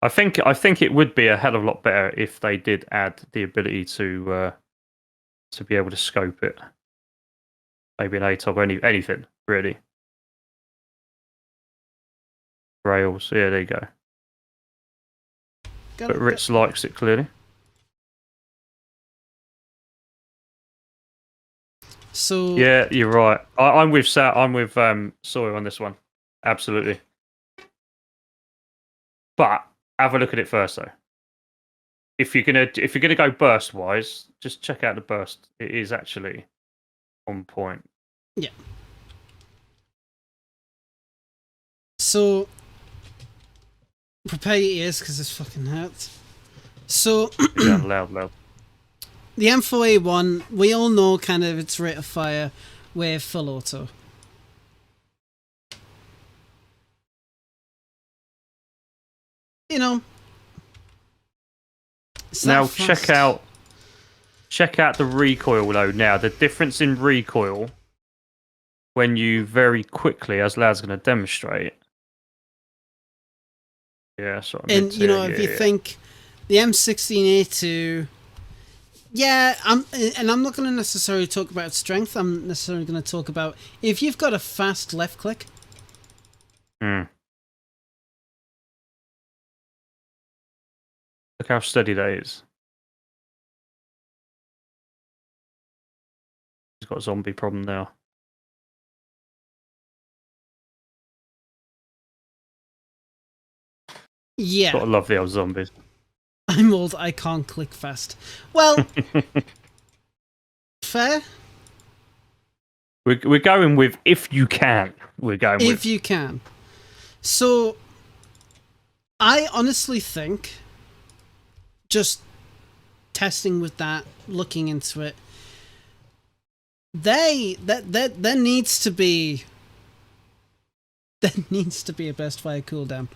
I think it would be a hell of a lot better if they did add the ability to be able to scope it. Maybe an ATOG or anything, really. Rails, yeah, there you go. But Ritz likes it, clearly. So yeah, you're right. I'm with Sawyer on this one. Absolutely. But have a look at it first, though. If you're gonna go burst wise, just check out the burst. It is actually on point. Yeah. So prepare your ears because this fucking hurts. So yeah, loud. The M4A1, we all know kind of its rate of fire with full auto. You know. Now check out the recoil though. Now the difference in recoil when you very quickly, as Lad's going to demonstrate. Yeah, that's what I meant. And you know, if you think the M16A2. Yeah, I'm not going to necessarily talk about strength. I'm necessarily going to talk about if you've got a fast left click. Look how steady that is. He's got a zombie problem now. Yeah. Gotta love the old zombies. I'm old, I can't click fast. Well, fair. We're going with if you can. If you can. So, I honestly think, just testing with that, looking into it, there needs to be a burst fire cooldown.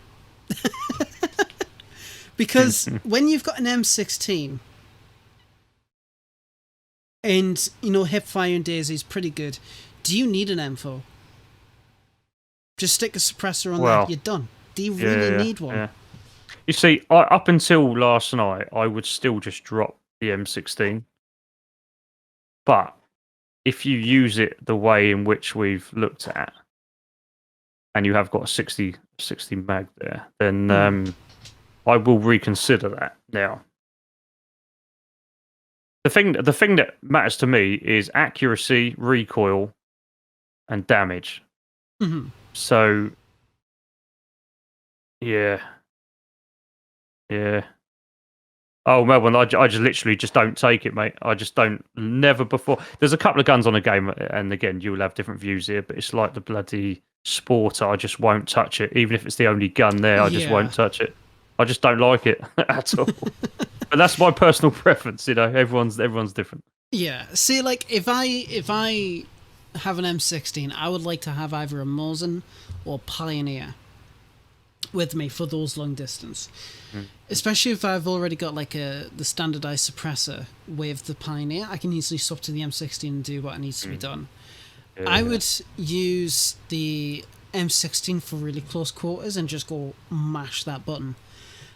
Because when you've got an M16 and, you know, hipfire and DayZ is pretty good, do you need an M4? Just stick a suppressor on that, you're done. Do you really need one? Yeah. You see, up until last night, I would still just drop the M16. But if you use it the way in which we've looked at, and you have got a 60 mag there, then I will reconsider that now. The thing that matters to me is accuracy, recoil, and damage. Mm-hmm. So, yeah. Oh, Melbourne, I just literally just don't take it, mate. I just don't. Never before. There's a couple of guns on the game, and again, you'll have different views here, but it's like the bloody Sporter. I just won't touch it, even if it's the only gun there. I just won't touch it. I just don't like it at all. But that's my personal preference, you know. Everyone's different. Yeah. See, like if I have an M16, I would like to have either a Mosin or Pioneer with me for those long distance. Especially if I've already got like the standardized suppressor with the Pioneer, I can easily swap to the M16 and do what needs to be done. I would use the M16 for really close quarters and just go mash that button.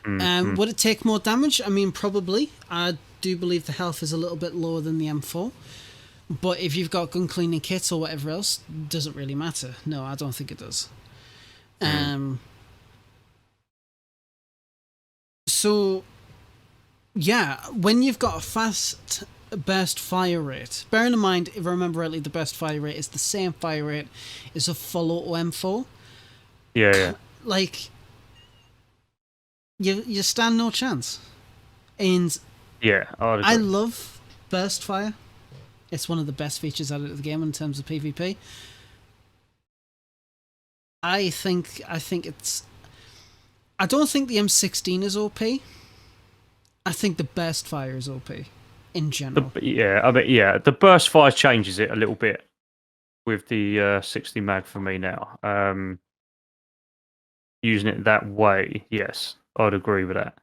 Would it take more damage? I mean, probably. I do believe the health is a little bit lower than the M4. But if you've got gun cleaning kits or whatever else, doesn't really matter. No, I don't think it does. So, yeah, when you've got a fast burst fire rate, bearing in mind, if I remember rightly, the burst fire rate is the same fire rate as a full auto M4. Yeah. Like, you stand no chance. And Yeah, I'd agree. I love burst fire. It's one of the best features out of the game in terms of PvP. I think it's. I don't think the M16 is OP. I think the burst fire is OP in general. The burst fire changes it a little bit with the 60 mag for me now. Using it that way, yes, I'd agree with that.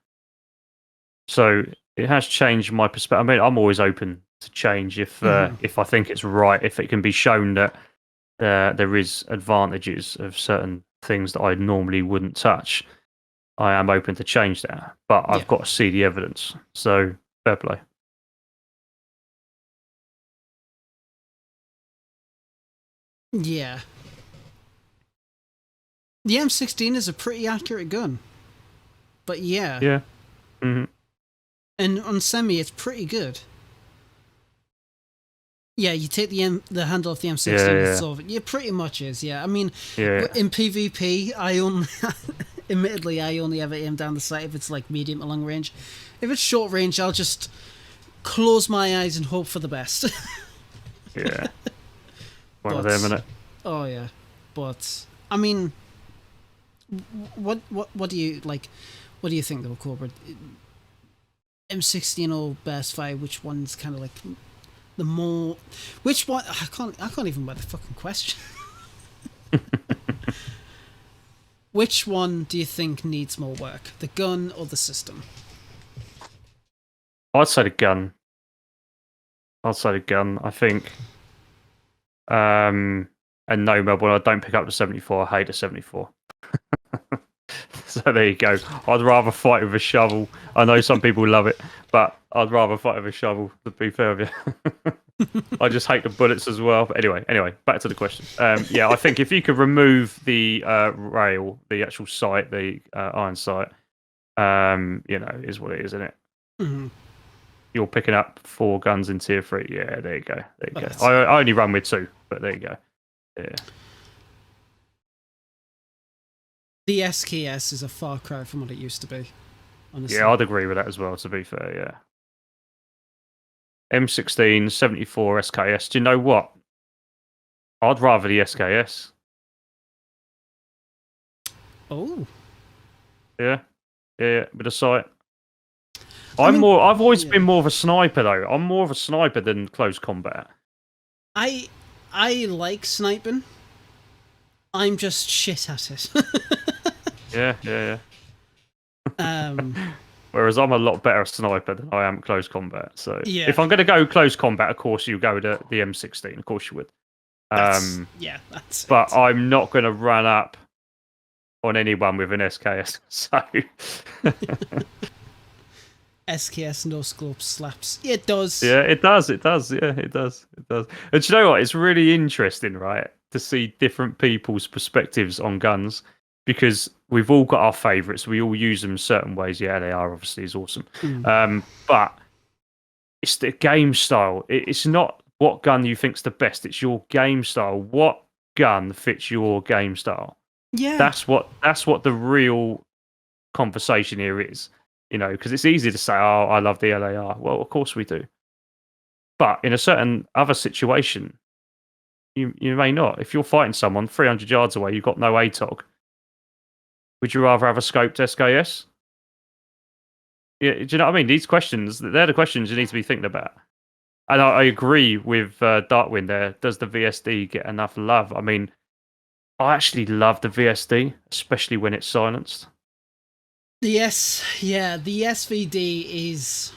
So it has changed my perspective. I mean, I'm always open to change if I think it's right. If it can be shown that there is advantages of certain things that I normally wouldn't touch, I am open to change that. But I've got to see the evidence. So fair play. Yeah. The M16 is a pretty accurate gun. But yeah. Yeah. Mm-hmm. And on semi, it's pretty good. Yeah, you take the handle off the M16 and solve it. Yeah, pretty much is, yeah. I mean, in PvP, admittedly, I only ever aim down the sight if it's like medium to long range. If it's short range, I'll just close my eyes and hope for the best. Yeah. One of them, innit? Oh, yeah. But, I mean, what do you, like, what do you think, though, Cobra? M16 or burst fire, which one's kind of like the more... Which one... I can't even wear the fucking question. Which one do you think needs more work? The gun or the system? I'd say the gun. I think... and no, Melbourne, I don't pick up the 74. I hate the 74. So there you go. I'd rather fight with a shovel. I know some people love it, but I'd rather fight with a shovel, to be fair with you. I just hate the bullets as well. But anyway, back to the question. I think if you could remove the rail, the actual sight, the iron sight, is what it is, isn't it? Mm-hmm. You're picking up 4 guns in tier 3. Yeah, there you go. I only run with 2, but there you go. Yeah. The SKS is a far cry from what it used to be, honestly. Yeah, I'd agree with that as well, to be fair, yeah. M16, 74, SKS. Do you know what? I'd rather the SKS. Oh. Yeah, with the sight. I've always been more of a sniper, though. I'm more of a sniper than close combat. I like sniping. I'm just shit at it. Yeah. Whereas I'm a lot better sniper than I am close combat. So if I'm going to go close combat, of course you go to the M16. Of course you would. That's but I'm not going to run up on anyone with an SKS. So SKS no scope slaps. It does. Yeah, it does. Yeah, it does. And do you know what? It's really interesting, right, to see different people's perspectives on guns. Because we've all got our favourites. We all use them certain ways. Yeah, they are obviously is awesome. But it's the game style. It's not what gun you think's the best. It's your game style. What gun fits your game style? Yeah. That's what the real conversation here is. Because it's easy to say, "Oh, I love the LAR." Well, of course we do. But in a certain other situation, you may not. If you're fighting someone 300 yards away, you've got no ATOG. Would you rather have a scoped SKS? Yeah, do you know what I mean? These questions, they're the questions you need to be thinking about. And I agree with Darkwing there. Does the VSD get enough love? I mean, I actually love the VSD, especially when it's silenced. The SVD is...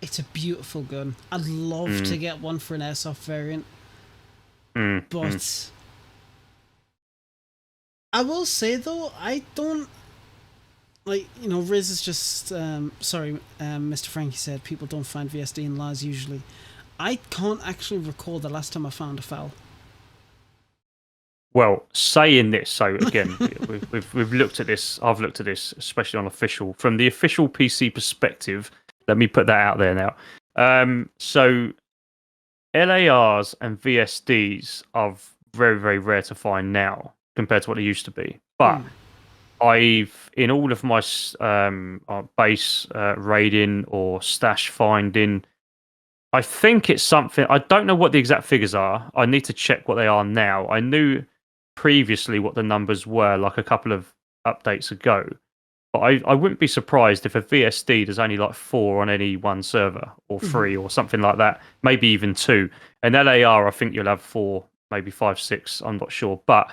It's a beautiful gun. I'd love to get one for an airsoft variant. But... I will say, though, I don't... Like, Riz is just... Mr. Frankie said people don't find VSD in LARs usually. I can't actually recall the last time I found a foul. Well, saying this, so again, we've looked at this. I've looked at this, especially from the official PC perspective. Let me put that out there now. So LARs and VSDs are very, very rare to find now compared to what they used to be. But I've in all of my base raiding or stash finding, I think it's something. I don't know what the exact figures are. I need to check what they are now. I knew previously what the numbers were, like a couple of updates ago. But I wouldn't be surprised if a VSD there's only like 4 on any one server, or 3, or something like that. Maybe even 2. And LAR, I think you'll have 4, maybe 5, 6. I'm not sure, but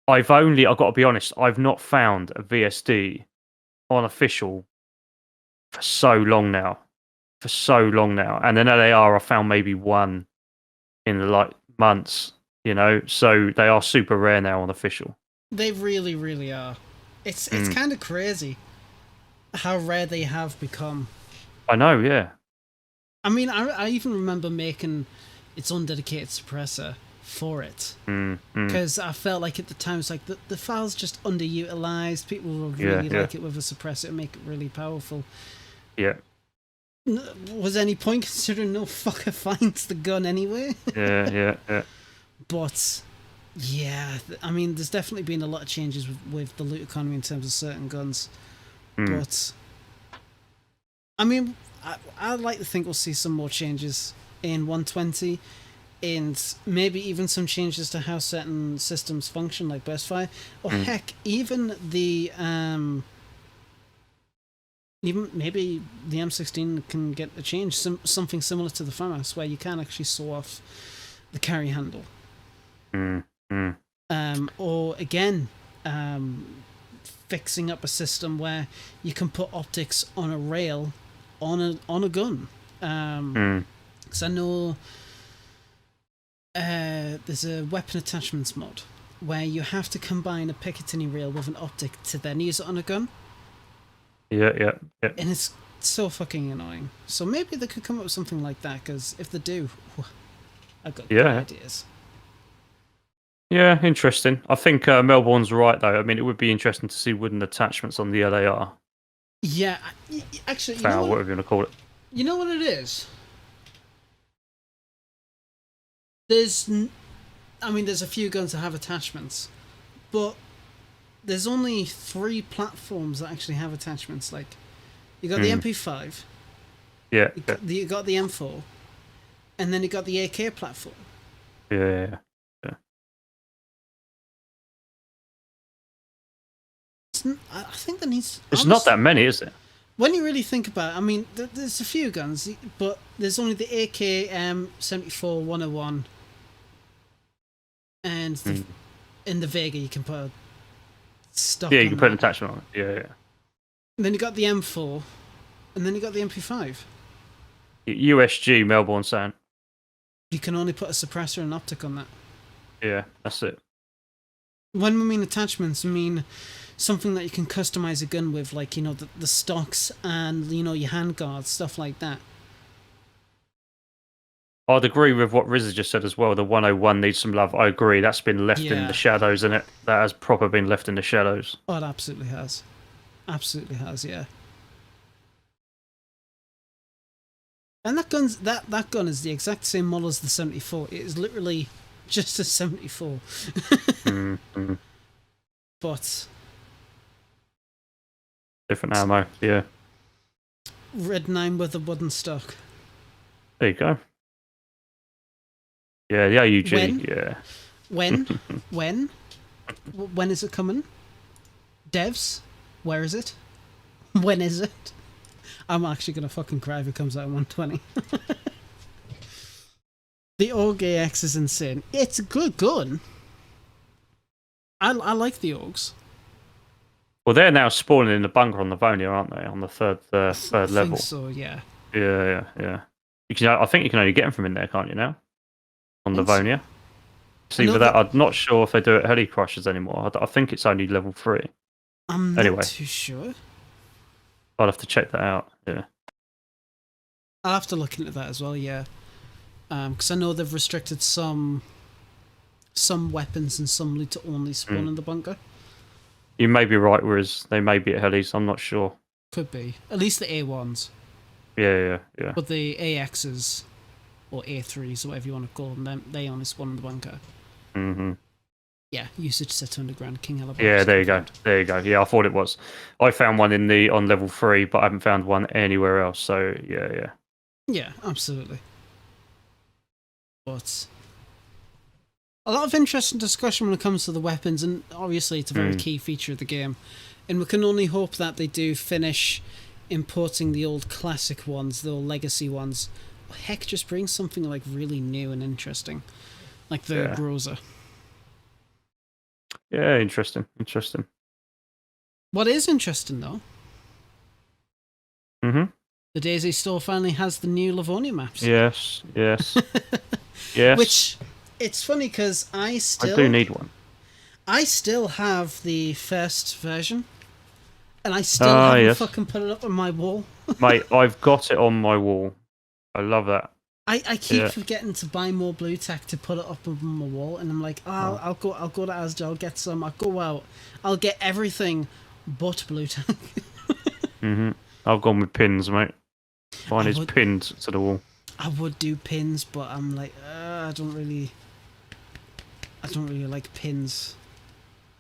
I've got to be honest, I've not found a VSD on official for so long now. And then LAR, I found maybe 1 in like months, so they are super rare now on official. They really, really are. It's kind of crazy how rare they have become. I know, yeah. I mean, I even remember making its own dedicated suppressor for it, because I felt like at the time it's like the file's just underutilized. People would really like it with a suppressor and make it really powerful. Yeah. Was any point considering no fucker finds the gun anyway? Yeah. But yeah, I mean, there's definitely been a lot of changes with the loot economy in terms of certain guns. But I mean, I'd like to think we'll see some more changes in 120. And maybe even some changes to how certain systems function, like burst fire, or heck, even the even maybe the M16 can get a change, something similar to the FAMAS, where you can actually saw off the carry handle. Or again, fixing up a system where you can put optics on a rail on a gun. Because I know. There's a weapon attachments mod where you have to combine a Picatinny rail with an optic to then use it on a gun. Yeah. And it's so fucking annoying. So maybe they could come up with something like that, because if they do, I've got good ideas. Yeah, interesting. I think Melbourne's right, though. I mean, it would be interesting to see wooden attachments on the LAR. Yeah, actually, whatever you want to call it. You know what it is? There's a few guns that have attachments, but there's only 3 platforms that actually have attachments. Like, you got the MP5, you got the M4, and then you got the AK platform. Yeah. I think there needs. There's not that many, is there? When you really think about it, I mean, there's a few guns, but there's only the AK 74 101. And in the Vega, you can put a stock. Yeah, you can put an attachment on it. Yeah. And then you got the M4, and then you got the MP5. USG Melbourne Sound. You can only put a suppressor and optic on that. Yeah, that's it. When we mean attachments, we mean something that you can customize a gun with, like, the stocks and, your handguards, stuff like that. I'd agree with what Riz just said as well. The 101 needs some love. I agree. That's been left in the shadows, isn't it? That has proper been left in the shadows. Oh, it absolutely has. Absolutely has, yeah. And that gun is the exact same model as the 74. It is literally just a 74. But different ammo, yeah. Red 9 with a wooden stock. There you go. Yeah, the AUG, When is it coming? Devs, where is it? When is it? I'm actually gonna fucking cry if it comes out in 120. The AUG AX is insane. It's a good gun. I like the AUGs. Well, they're now spawning in the bunker on the Vonia, aren't they? On the third level. I think so, yeah. Yeah. I think you can only get them from in there, can't you now? On the Vonia. See, with that, I'm not sure if they do it at Heli Crushers anymore. I think it's only level 3. I'm not too sure. I'll have to check that out. Yeah. I'll have to look into that as well. Yeah. Because I know they've restricted some weapons and some loot to only spawn in the bunker. You may be right, whereas they may be at Helis. I'm not sure. Could be. At least the A1s. Yeah. But the AXs, or A3s, or whatever you want to call them, they only spawn in the bunker. Yeah, usage set underground, King Alabama. Yeah, there you go. There you go. Yeah, I thought it was. I found one on level 3, but I haven't found one anywhere else. So yeah. Yeah, absolutely. But a lot of interesting discussion when it comes to the weapons, and obviously it's a very key feature of the game. And we can only hope that they do finish importing the old classic ones, the old legacy ones. Heck, just bring something like really new and interesting, like the Groza. Yeah, interesting. What is interesting though? Mm-hmm. The DayZ store finally has the new Livonia maps. Yes. Yes. Which, it's funny because I do need one. I still have the first version, and I still haven't fucking put it up on my wall. Mate, I've got it on my wall. I love that. I keep forgetting to buy more blue tack to put it up on my wall, and I'm like, I'll go to Asda, I'll get some. I'll go out, I'll get everything but blue tack. I've gone with pins, mate. Mine is pinned to the wall. I would do pins, but I'm like, I don't really like pins,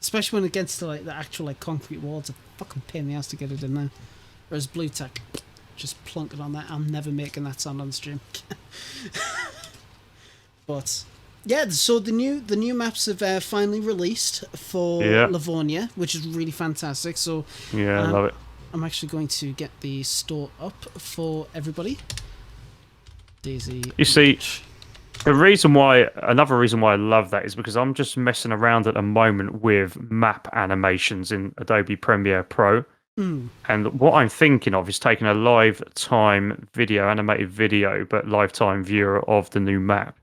especially when it gets to like the actual like concrete wall. It's a fucking pain in the ass to get it in there. Whereas blue tack, just plunk it on there. I'm never making that sound on stream. But yeah, so the new maps have finally released for Livonia, which is really fantastic. So I love it. I'm actually going to get the store up for everybody. DayZ. You see, another reason why I love that is because I'm just messing around at the moment with map animations in Adobe Premiere Pro. And what I'm thinking of is taking a animated video, but lifetime viewer of the new map,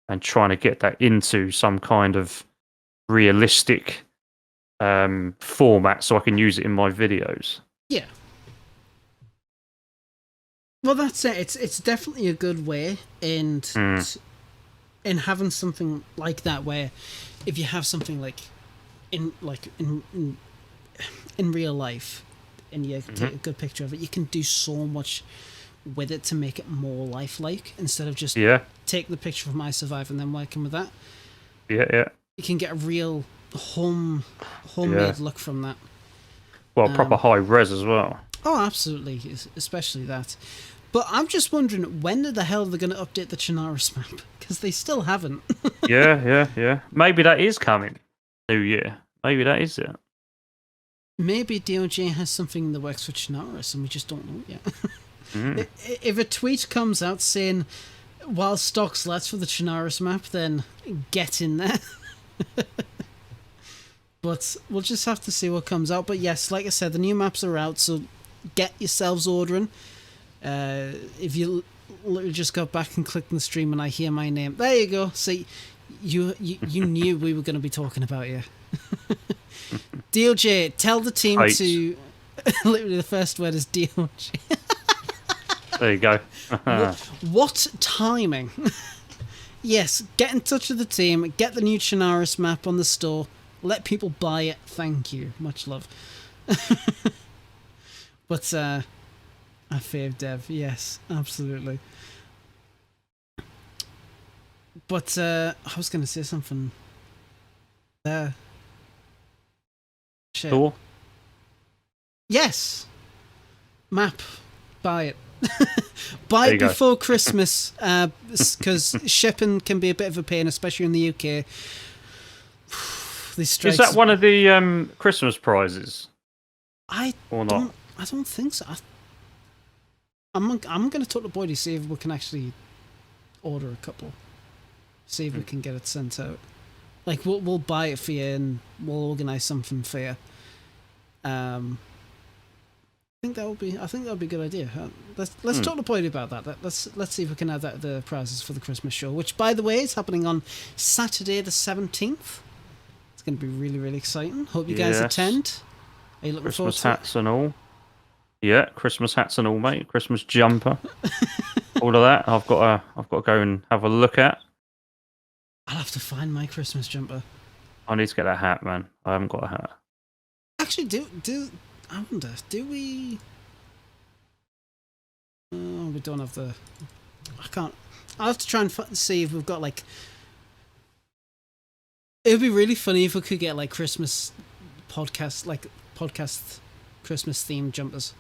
and trying to get that into some kind of realistic format so I can use it in my videos. Yeah. Well, that's it. It's definitely a good way, and in having something like that, where if you have something like in real life, and you take a good picture of it, you can do so much with it to make it more lifelike instead of just take the picture from iSurvive and then working with that. Yeah. You can get a real homemade look from that. Well, proper high res as well. Oh, absolutely, especially that. But I'm just wondering, when the hell are they going to update the Chernarus map? Because they still haven't. Yeah. Maybe that is coming. New year. Maybe that is it. Maybe DOJ has something in the works for Chernarus and we just don't know yet. If a tweet comes out saying, while stock's left for the Chernarus map, then get in there. But we'll just have to see what comes out. But yes, like I said, the new maps are out, so get yourselves ordering. If you literally just go back and click on the stream and I hear my name, there you go. See, you knew we were going to be talking about you. DOJ, tell the team to... Literally the first word is DOJ. There you go. What timing? Yes, get in touch with the team, get the new Chernarus map on the store, let people buy it. Thank you. Much love. But, I fave Dev. Yes, absolutely. But, I was going to say something there. Shit. Cool. Yes. Map. Buy it. Buy it before Christmas, because shipping can be a bit of a pain, especially in the UK. Is that one of the Christmas prizes? I don't think so. I'm going to talk to Boyd to see if we can actually order a couple. See if we can get it sent out. Like we'll buy it for you and we'll organise something for you. I think that would be a good idea. Let's talk to Boyd about that. Let's see if we can add that the prizes for the Christmas show, which by the way is happening on Saturday the 17th. It's going to be really, really exciting. Hope you guys attend. Are you looking forward to Christmas hats and all? Yeah, Christmas hats and all, mate. Christmas jumper, all of that. I've got to go and have a look at. I'll have to find my Christmas jumper. I need to get a hat, man. I haven't got a hat. Actually, I wonder, do we... Oh, we don't have the... I can't... I'll have to try and see if we've got, like... It'd be really funny if we could get like Christmas podcast Christmas themed jumpers.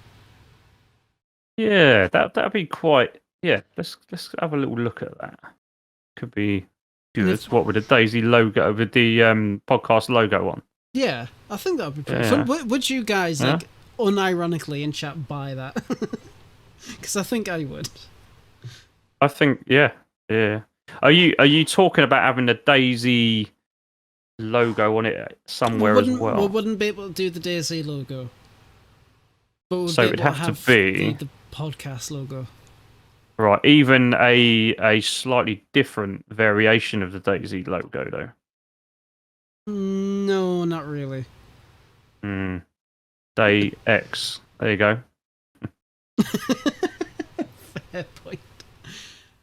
Yeah, that'd be quite. Yeah, let's have a little look at that. Could be good. What with the DayZ logo, with the podcast logo on? Yeah, I think that would be pretty fun. Would you guys like unironically in chat buy that? Because I think I would. I think yeah. Are you talking about having the DayZ logo on it somewhere as well? We wouldn't be able to do the DayZ logo. But So it'd have to be the podcast logo. Right, even a slightly different variation of the DayZ logo, though. No, not really. Day X. There you go. Fair point.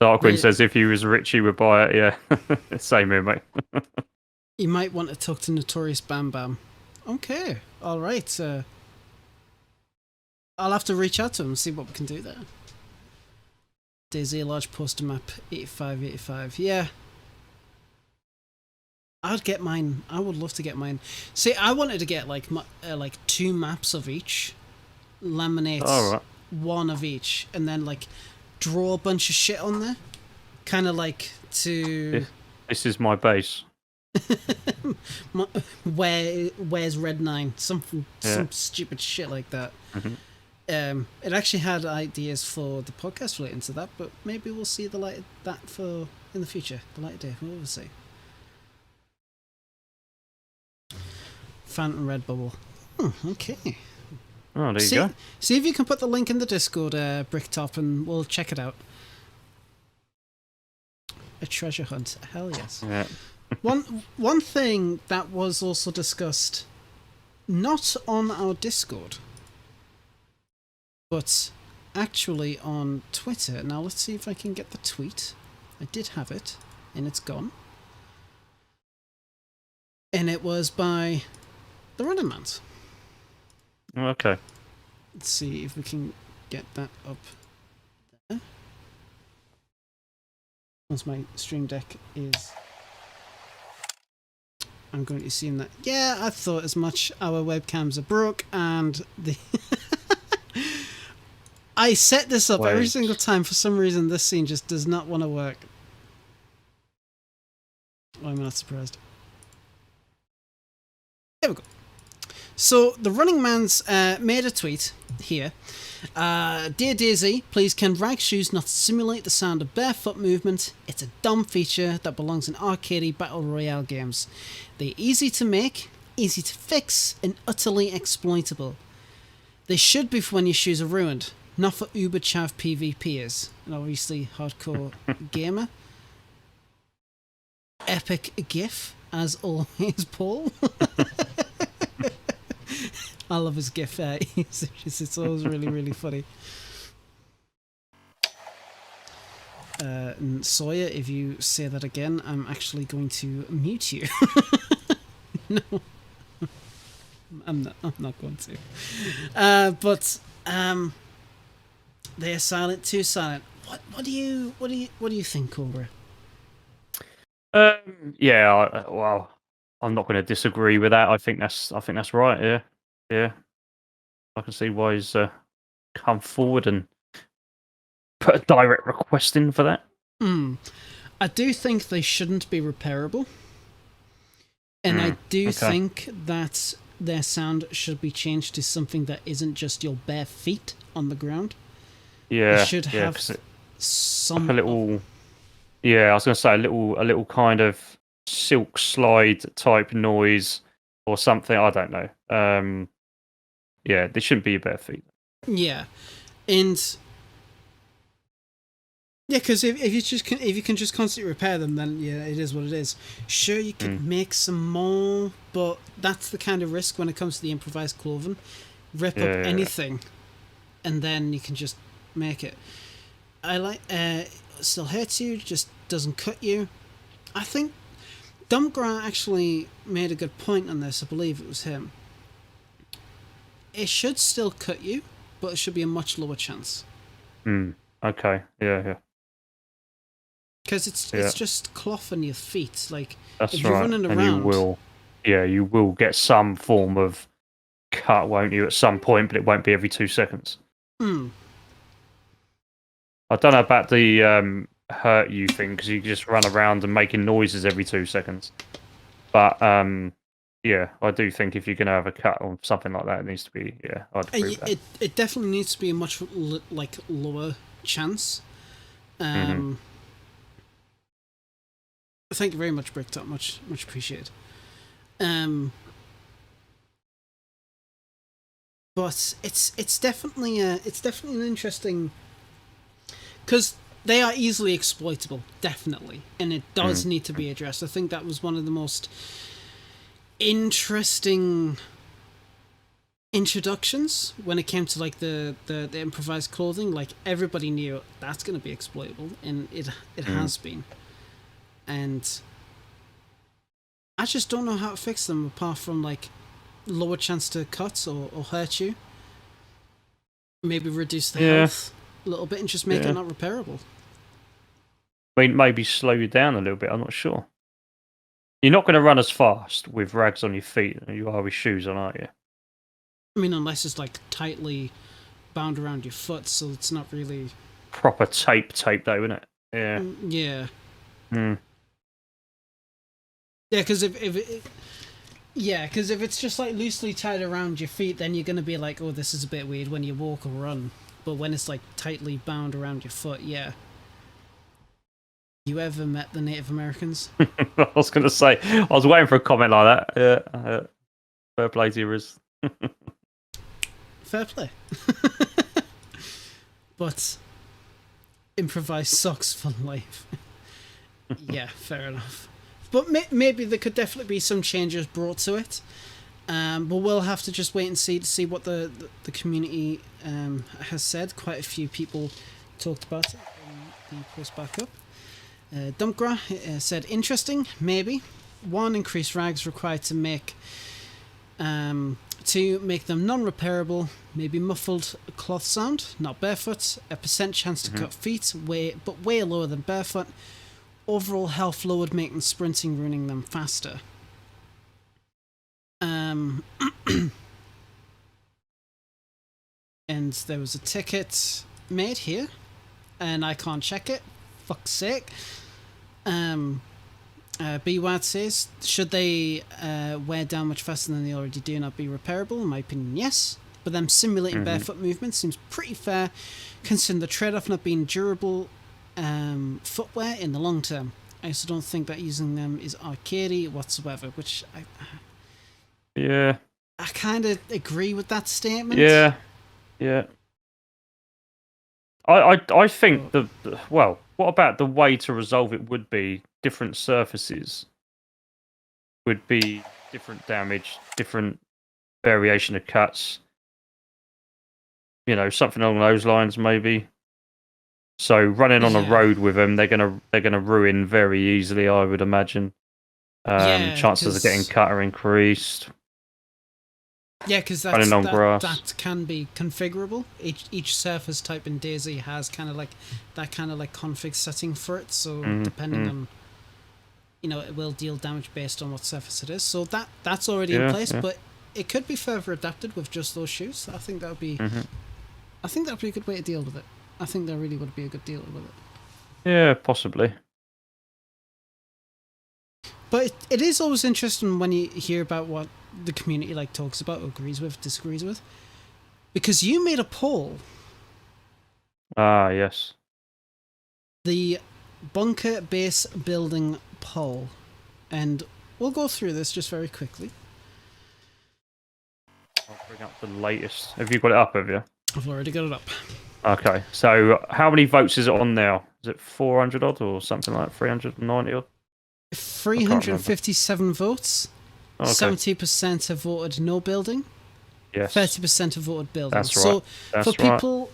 Darkwing says if he was rich, he would buy it. Yeah, same here, mate. You might want to talk to Notorious Bam Bam. Okay, all right. I'll have to reach out to him and see what we can do there. DayZ large poster map 8585. Yeah. I'd get mine. I would love to get mine. See, I wanted to get like 2 maps of each, laminate one of each, and then like draw a bunch of shit on there. Kind of like to. This is my base. Where's Red 9? Some stupid shit like that. Mm-hmm. It actually had ideas for the podcast relating to that, but maybe we'll see the light of that in the future. The light of day, we'll see. Phantom Redbubble. Okay. Oh, there you go. See if you can put the link in the Discord, Bricktop, and we'll check it out. A treasure hunt. Hell yes. Yeah. One thing that was also discussed, not on our Discord, but actually on Twitter. Now let's see if I can get the tweet. I did have it, and it's gone. And it was by the Running Mans. Okay. Let's see if we can get that up there. Once my Stream Deck is... I'm going to assume that... Yeah, I thought as much. Our webcams are broke, and the... I set this up every single time. For some reason, this scene just does not want to work. Oh, I'm not surprised. There we go. So, the Running Man's made a tweet here. Dear DayZ, please can rag shoes not simulate the sound of barefoot movement? It's a dumb feature that belongs in arcadey battle royale games. They're easy to make, easy to fix, and utterly exploitable. They should be for when your shoes are ruined, not for uber chav PvPers, and obviously hardcore gamer. Epic GIF, as always, Paul. I love his GIF. It's always really, really funny. And Sawyer, if you say that again, I'm actually going to mute you. No, I'm not going to. But they're silent, too silent. What do you think, Cobra? Yeah. Well, I'm not going to disagree with that. I think that's right. Yeah. Yeah, I can see why he's come forward and put a direct request in for that. I do think they shouldn't be repairable. And I do think that their sound should be changed to something that isn't just your bare feet on the ground. Yeah, it should have some... Like a little... Yeah, I was going to say a little kind of silk slide type noise or something. I don't know. Yeah, they shouldn't be your bare feet. Yeah, and yeah, because if you can just constantly repair them, then yeah, it is what it is. Sure, you could make some more, but that's the kind of risk when it comes to the improvised clothing. Rip up anything, and then you can just make it. I like still hurts you, just doesn't cut you. I think Dumpgra actually made a good point on this. I believe it was him. It should still cut you, but it should be a much lower chance. Okay. Yeah. Because it's just cloth on your feet. Like, That's if right. you're running and around... you will get some form of cut, won't you, at some point, but it won't be every 2 seconds. Hmm. I don't know about the hurt you thing, because you just run around and making noises every 2 seconds. But yeah, I do think if you're going to have a cut or something like that, it needs to be, I'd agree with that. It definitely needs to be a much lower chance. Thank you very much, Bricktop. Much appreciated. But it's definitely an interesting, because they are easily exploitable, definitely, and it does need to be addressed. I think that was one of the most interesting introductions when it came to like the improvised clothing. Like, everybody knew that's going to be exploitable, and it has been. And I just don't know how to fix them apart from like lower chance to cut or hurt you. Maybe reduce the health a little bit and just make it not repairable. I mean, maybe slow you down a little bit, I'm not sure. You're not going to run as fast with rags on your feet than you are with shoes on, aren't you? I mean, unless it's like tightly bound around your foot, so it's not really... Proper tape though, isn't it? Yeah. Yeah. Yeah, because if it's just like loosely tied around your feet, then you're going to be like, oh, this is a bit weird when you walk or run. But when it's like tightly bound around your foot, yeah. You ever met the Native Americans? I was going to say, I was waiting for a comment like that. Yeah. Fair play to you, Fair play. But improvised socks for life. Yeah, fair enough. But maybe there could definitely be some changes brought to it. But we'll have to just wait and see what the community has said. Quite a few people talked about it when the post back up. Dumpgra said, interesting, maybe. 1, increase rags required to make... 2, make them non-repairable, maybe muffled cloth sound, not barefoot. A % chance to cut feet, but way lower than barefoot. Overall health lowered, making sprinting, ruining them faster. And there was a ticket made here, and I can't check it. Fuck's sake. BWAD says, should they wear down much faster than they already do, not be repairable? In my opinion, yes. But them simulating barefoot movement seems pretty fair, considering the trade-off not being durable footwear in the long term. I also don't think that using them is arcadey whatsoever, which I kind of agree with that statement. Yeah. I think what about the way to resolve it would be different surfaces would be different damage, different variation of cuts. You know, something along those lines, maybe. So running on a road with them, they're gonna ruin very easily, I would imagine. Chances of getting cut are increased. Yeah, because that can be configurable. Each surface type in DayZ has kind of like that kind of like config setting for it. So depending on, it will deal damage based on what surface it is. So that's already in place, but it could be further adapted with just those shoes. I think that would be, I think that would be a good way to deal with it. I think that really would be a good deal with it. Yeah, possibly. But it is always interesting when you hear about what the community like talks about, agrees with, disagrees with, because you made a poll. Ah, yes. The bunker base building poll, and we'll go through this just very quickly. I'll bring up the latest. Have you got it up? Have you? I've already got it up. Okay, so how many votes is it on now? Is it 400 odd or something like 390 odd? 357 votes. Okay. 70% have voted no building. Yes. 30% have voted building. That's right. So That's for people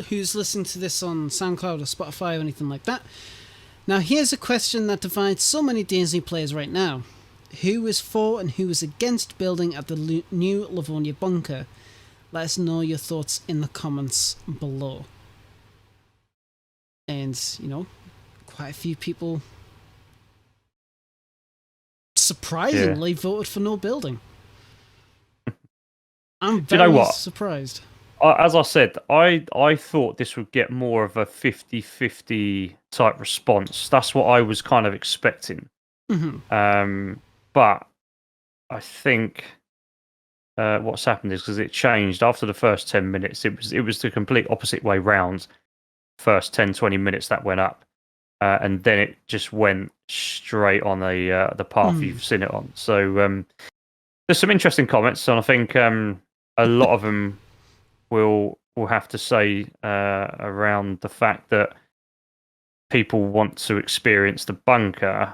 who's listening to this on SoundCloud or Spotify or anything like that, now here's a question that divides so many DayZ players right now. Who is for and who is against building at the new Livonia bunker? Let us know your thoughts in the comments below. And, quite a few people surprisingly voted for no building. I'm Do you know very what? surprised. As I said, I thought this would get more of a 50-50 type response. That's what I was kind of expecting. But I think what's happened is because it changed after the first 10 minutes, it was the complete opposite way round. First 10-20 minutes that went up, and then it just went straight on the path you've seen it on. So there's some interesting comments, and I think a lot of them will have to say around the fact that people want to experience the bunker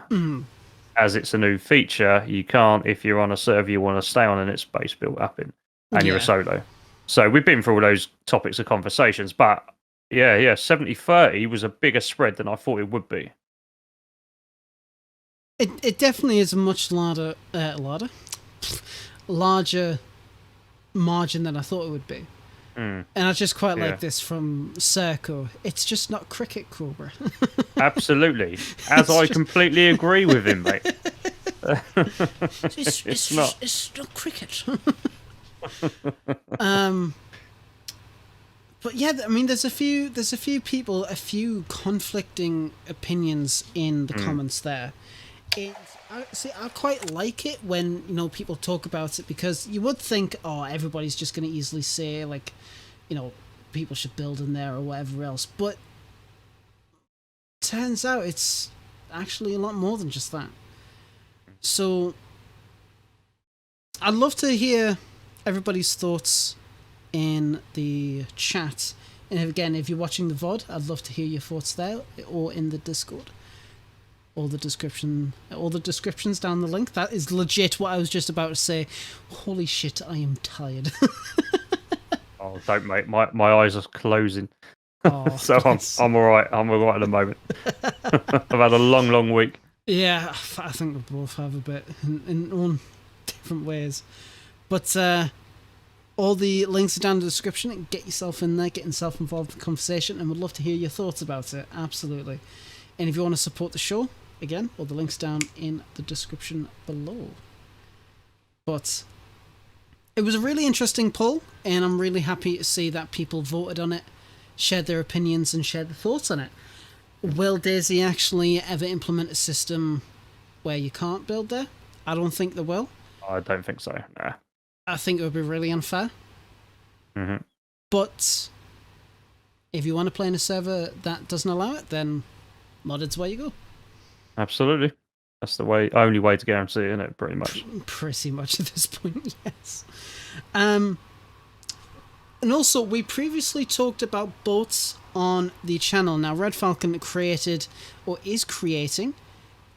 as it's a new feature. You can't, if you're on a server you want to stay on and it's base built up in, and you're a solo. So we've been through all those topics of conversations, but yeah, 70-30 was a bigger spread than I thought it would be. It definitely is a much larger margin than I thought it would be. And I just quite like this from Serco. It's just not cricket, Cobra. Absolutely. I completely agree with him, mate. It's not. It's not cricket. But yeah, I mean, there's a few people, a few conflicting opinions in the comments there. I quite like it when, you know, people talk about it, because you would think, oh, everybody's just going to easily say, like, you know, people should build in there or whatever else. But turns out it's actually a lot more than just that. So I'd love to hear everybody's thoughts in the chat. And again, if you're watching the VOD, I'd love to hear your thoughts there or in the Discord. All the descriptions down the link. That is legit what I was just about to say. Holy shit, I am tired. Oh, don't, mate. My eyes are closing. Oh, so I'm all right. I'm all right at the moment. I've had a long week. Yeah, I think we both have a bit in own different ways. But all the links are down in the description. Get yourself in there, get yourself involved in the conversation, and we'd love to hear your thoughts about it. Absolutely. And if you want to support the show, again, all the links down in the description below. But it was a really interesting poll, and I'm really happy to see that people voted on it, shared their opinions, and shared their thoughts on it. Will DayZ actually ever implement a system where you can't build there? I don't think they will. I don't think so, nah. I think it would be really unfair. But if you want to play in a server that doesn't allow it, then modded's where you go. Absolutely. That's the only way to guarantee it, isn't it? Pretty much. Pretty much at this point, yes. And also, we previously talked about boats on the channel. Now, Red Falcon created, or is creating,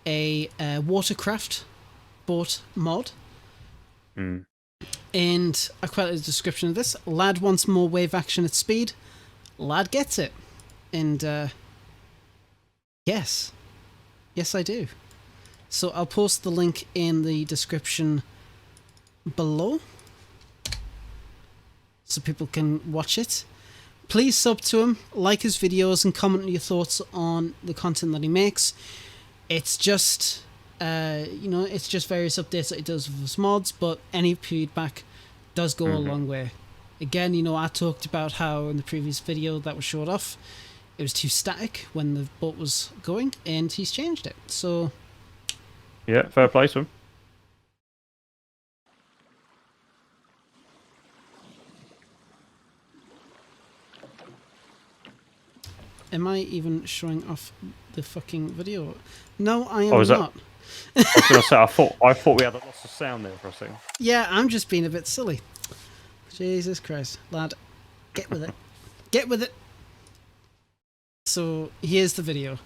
a watercraft boat mod. And I quite like the description of this. Lad wants more wave action at speed. Lad gets it. And, yes, I do. So I'll post the link in the description below so people can watch it. Please sub to him, like his videos, and comment your thoughts on the content that he makes. It's just, it's just various updates that he does with his mods, but any feedback does go a long way. Again, I talked about how in the previous video that was showed off, it was too static when the boat was going, and he's changed it. So, yeah, fair play to him. Am I even showing off the fucking video? No, I am not. I was going to say, I thought we had a loss of sound there for a second. Yeah, I'm just being a bit silly. Jesus Christ, lad, get with it. Get with it. So here's the video.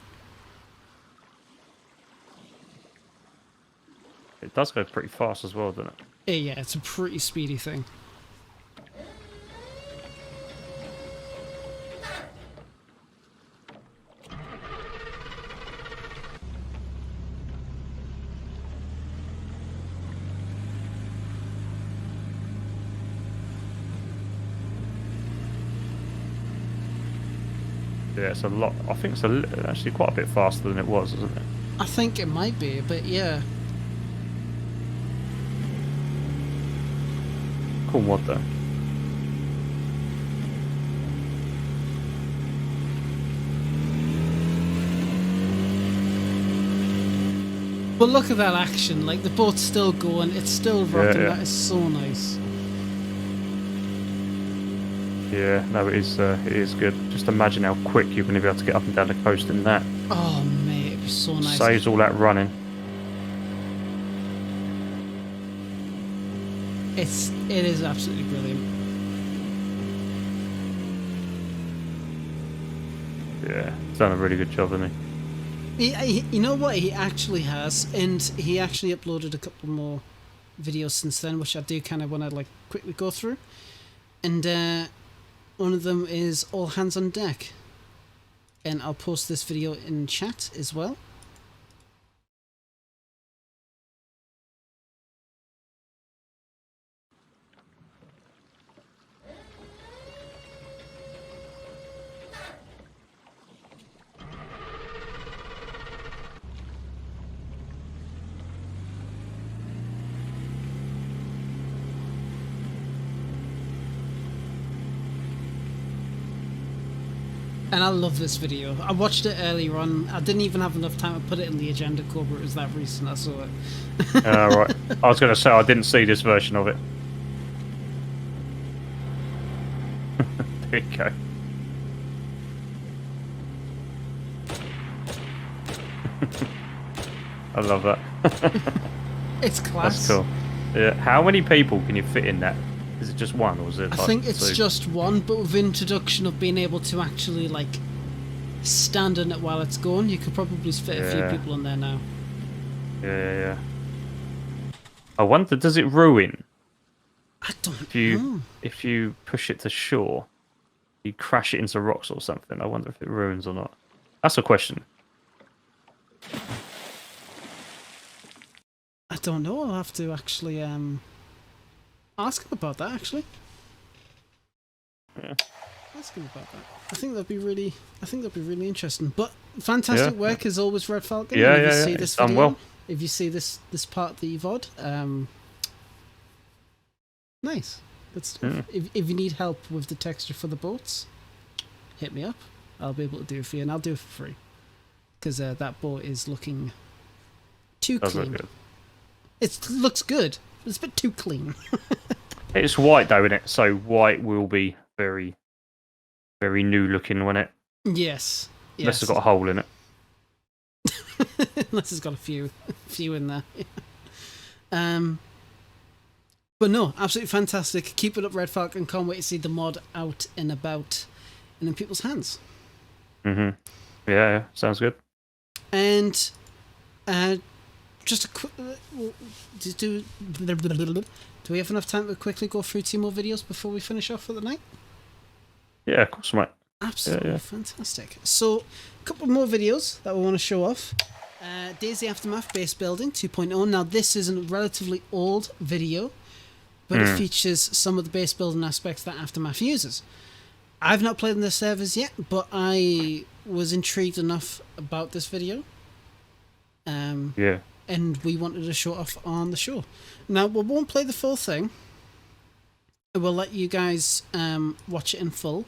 It does go pretty fast as well, doesn't it? Yeah, it's a pretty speedy thing. Yeah, it's a lot. I think it's actually quite a bit faster than it was, isn't it? I think it might be, but yeah. Cool mod though. But look at that action, like the boat's still going, it's still rocking, Yeah. that is so nice. Yeah, no, it is good. Just imagine how quick you're going to be able to get up and down the coast in that. Oh mate, it'd be so nice. Saves all that running. It is absolutely brilliant. Yeah, he's done a really good job, hasn't he? You know what he actually has, and he actually uploaded a couple more videos since then, which I do kind of want to like quickly go through. And one of them is All Hands on Deck, and I'll post this video in chat as well. And I love this video. I watched it earlier on. I didn't even have enough time to put it in the agenda, Cobra. It was that recent I saw it. Right. I was going to say I didn't see this version of it. There you go. I love that. It's class. That's cool. Yeah. How many people can you fit in that? Is it just one, or is it? I like think it's two? just one, but with introduction of being able to actually like stand in it while it's going, you could probably fit a few Yeah. people in there now. Yeah. I wonder, does it ruin I don't if you push it to shore? You crash it into rocks or something. I wonder if it ruins or not. That's a question. I don't know. I'll have to actually ask him about that. Actually, Yeah. ask him about that. I think that'd be really interesting. But fantastic Yeah. work as always, Red Falcon. Yeah, And if yeah, you see yeah. this It's done video, well. if you see this part of the VOD, nice. Good stuff. Yeah. If you need help with the texture for the boats, hit me up. I'll be able to do it for you, and I'll do it for free. Because that boat is looking too Does clean. look good. It looks good. But it's a bit too clean. It's white though, isn't it? So white will be very, very new looking, won't it? Yes. Unless it's got a hole in it. Unless it's got a few in there. But no, absolutely fantastic. Keep it up, Red Falcon. Can't wait to see the mod out and about and in people's hands. Yeah, sounds good. And just a quick. Do we have enough time to quickly go through 2 more videos before we finish off for the night? Yeah, of course, mate. Absolutely Yeah. fantastic. So, a couple more videos that we want to show off. DayZ Aftermath Base Building 2.0. Now, this is a relatively old video, but it features some of the base building aspects that Aftermath uses. I've not played in the servers yet, but I was intrigued enough about this video. Yeah. And we wanted to show it off on the show. Now, we won't play the full thing. We'll let you guys watch it in full,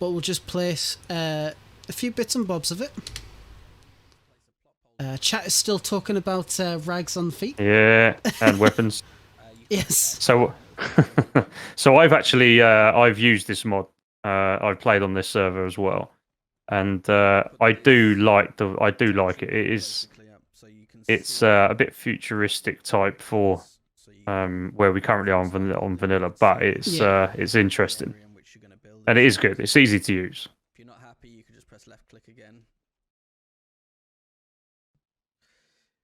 but we'll just place a few bits and bobs of it. Chat is still talking about rags on the feet. Yeah, and weapons. Yes. So, so I've actually I've used this mod. I've played on this server as well, and I do like it. It's a bit futuristic type for where we currently are on vanilla, but it's interesting and it is good. It's easy to use. If you're not happy, you can just press left click again.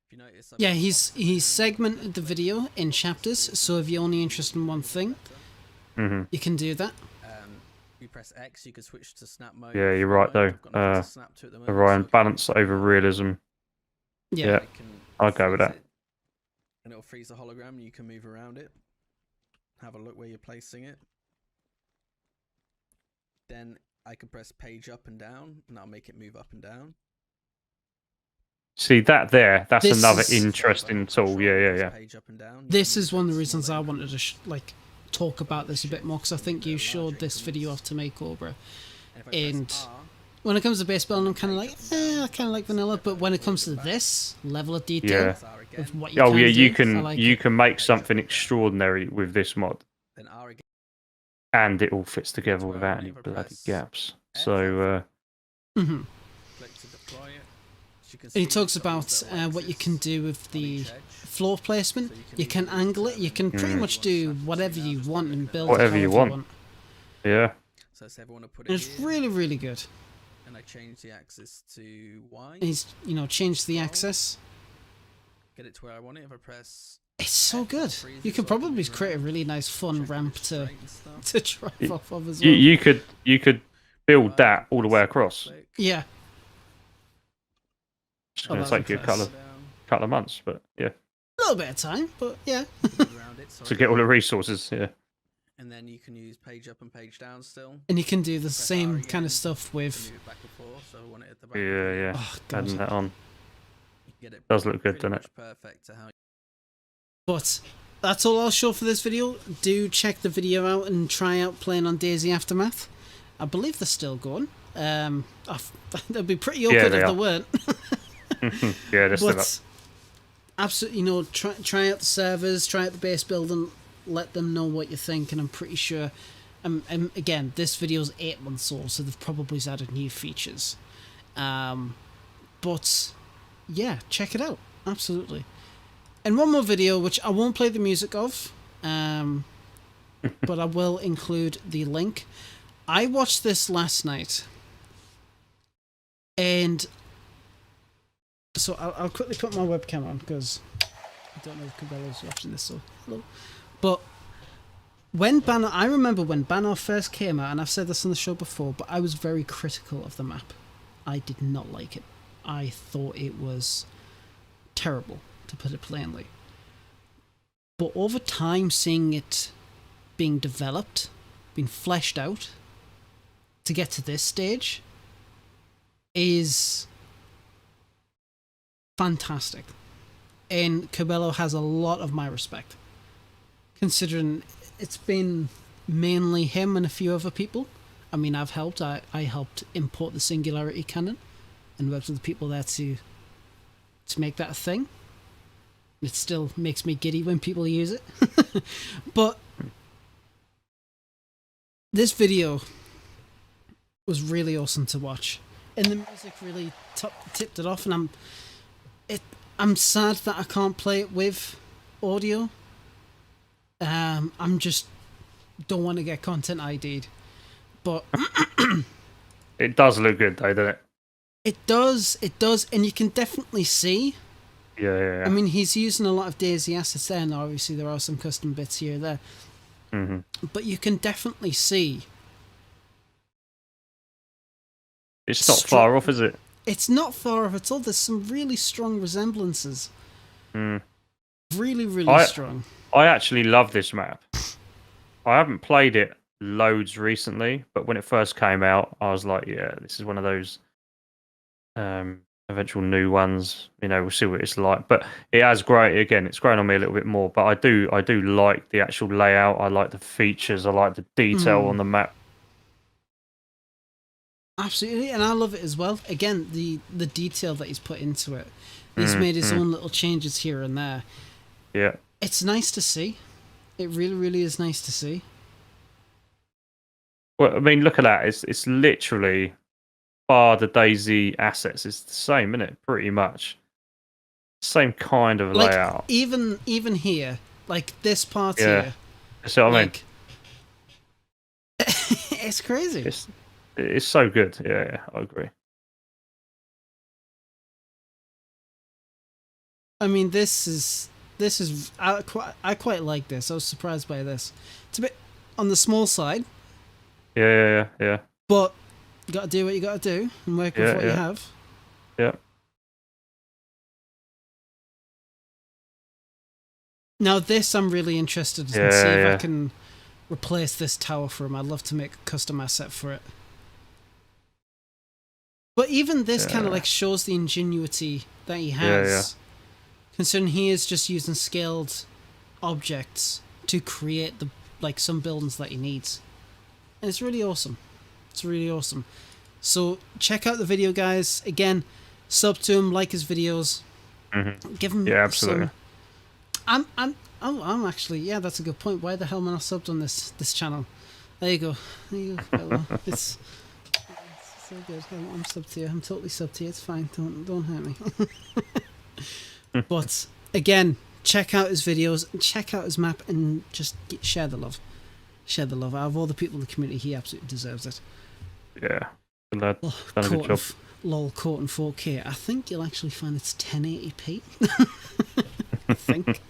If you notice, Yeah, he's segmented the video in chapters, so if you're only interested in one thing, you can do that. you press X, you can switch to snap mode. Yeah, you're right though. Ryan, balance over realism. Yeah. I'll go with that. And it'll freeze the hologram. You can move around it. Have a look where you're placing it. Then I can press page up and down, and I'll make it move up and down. See that there? That's This another is- interesting tool. Yeah. Page up and down. This is one of the reasons I wanted to like talk about this a bit more, because I think you showed this video off to me, Cobra. And when it comes to base building, I'm kind of like, I kind of like vanilla. But when it comes to this level of detail of what you Oh can yeah, do, you I can like you it. can make something extraordinary with this mod, Then R again. and it all fits together without any bloody gaps. So Mhm. Click to deploy it. As you can And he see, talks it's got about these little what you axes can do with on the each edge. floor placement. So You can angle it. You can pretty much do whatever you want and build it Whatever you however want. yeah, So say if I want to put And it it's here, really, really good. and I change the axis to Y. And he's, changed the axis. Get it to where I want it. If I press It's so good. You could probably create a really nice, fun ramp to drive off of as well. you could build that all the way across. Yeah. It's Oh, going to that's take you a impressive. couple of months, but yeah, A little bit of time, but yeah. to get all the resources. Yeah, And then you can use page up and page down still. And you can do the Press R same again kind of stuff to with. move it back and forth. So I want it at the back. yeah. Oh, Adding God. that on You can get it does look good, pretty doesn't it? much perfect to how. But that's all I'll show for this video. Do check the video out and try out playing on DayZ Aftermath. I believe they're still going. They'd be pretty awkward they if are. they weren't. Yeah, they're still up. But absolutely, try out the servers, try out the base building, let them know what you think, and I'm pretty sure. Again, this video's 8 months old, so they've probably added new features. But yeah, check it out. Absolutely. And one more video, which I won't play the music of, but I will include the link. I watched this last night, and so I'll quickly put my webcam on because I don't know if Cabela's watching this. So hello, but I remember when Banner first came out, and I've said this on the show before, but I was very critical of the map. I did not like it. I thought it was terrible, to put it plainly. But over time, seeing it being developed, being fleshed out, to get to this stage, is fantastic. And Cabello has a lot of my respect, considering it's been mainly him and a few other people. I mean, I've helped. I helped import the Singularity cannon and worked with the people there to make that a thing. It still makes me giddy when people use it. But this video was really awesome to watch, and the music really tipped it off. And I'm sad that I can't play it with audio. I'm just don't want to get content ID'd, but It does look good though, doesn't it? it does, and you can definitely see. Yeah. I mean, he's using a lot of DayZ assets there, and obviously there are some custom bits here and there. Mm-hmm. But you can definitely see. It's not far off, is it? It's not far off at all. There's some really strong resemblances. Mm. Really, really strong. I actually love this map. I haven't played it loads recently, but when it first came out, I was like, yeah, this is one of those eventual new ones. We'll see what it's like. But it has grown again. It's grown on me a little bit more. But I do like the actual layout. I like the features. I like the detail on the map. Absolutely, and I love it as well. Again, the detail that he's put into it. He's made his own little changes here and there. Yeah. It's nice to see. It really, really is nice to see. Well, I mean, look at that. It's literally bar the DayZ assets. It's the same, isn't it? Pretty much. Same kind of layout. Even here, like this part Yeah. here. So I mean, it's crazy. It's so good. Yeah, I agree. I mean, this is I quite like this. I was surprised by this. It's a bit on the small side. Yeah. But you got to do what you got to do and work with what you have. Yeah. Now this, I'm really interested to see if I can replace this tower for him. I'd love to make a custom asset for it. But even this kind of like shows the ingenuity that he has, considering he is just using scaled objects to create the some buildings that he needs, and it's really awesome. It's really awesome. So check out the video, guys. Again, sub to him, like his videos, give him absolutely. I'm actually that's a good point. Why the hell am I not subbed on this channel? There you go. Hello. It's so good. I'm subbed to you. I'm totally subbed to you. It's fine. Don't hurt me. But again, check out his videos, check out his map, and just share the love. Share the love. Out of all the people in the community, he absolutely deserves it. Yeah. Good lad. Done a good job. LOL caught in 4K. I think you'll actually find it's 1080p. I think.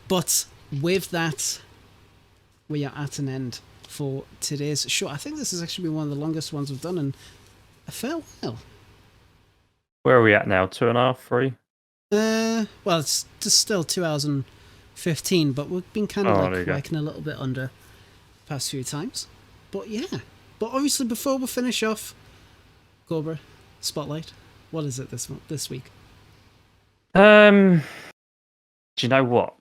But with that, we are at an end for today's show. I think this has actually been one of the longest ones we've done in a fair while. Where are we at now? 2.5, 3? Well, it's just still 2 hours and 15, but we've been kind of working a little bit under the past few times. But yeah. But obviously, before we finish off, Cobra, Spotlight, what is it this week? Do you know what?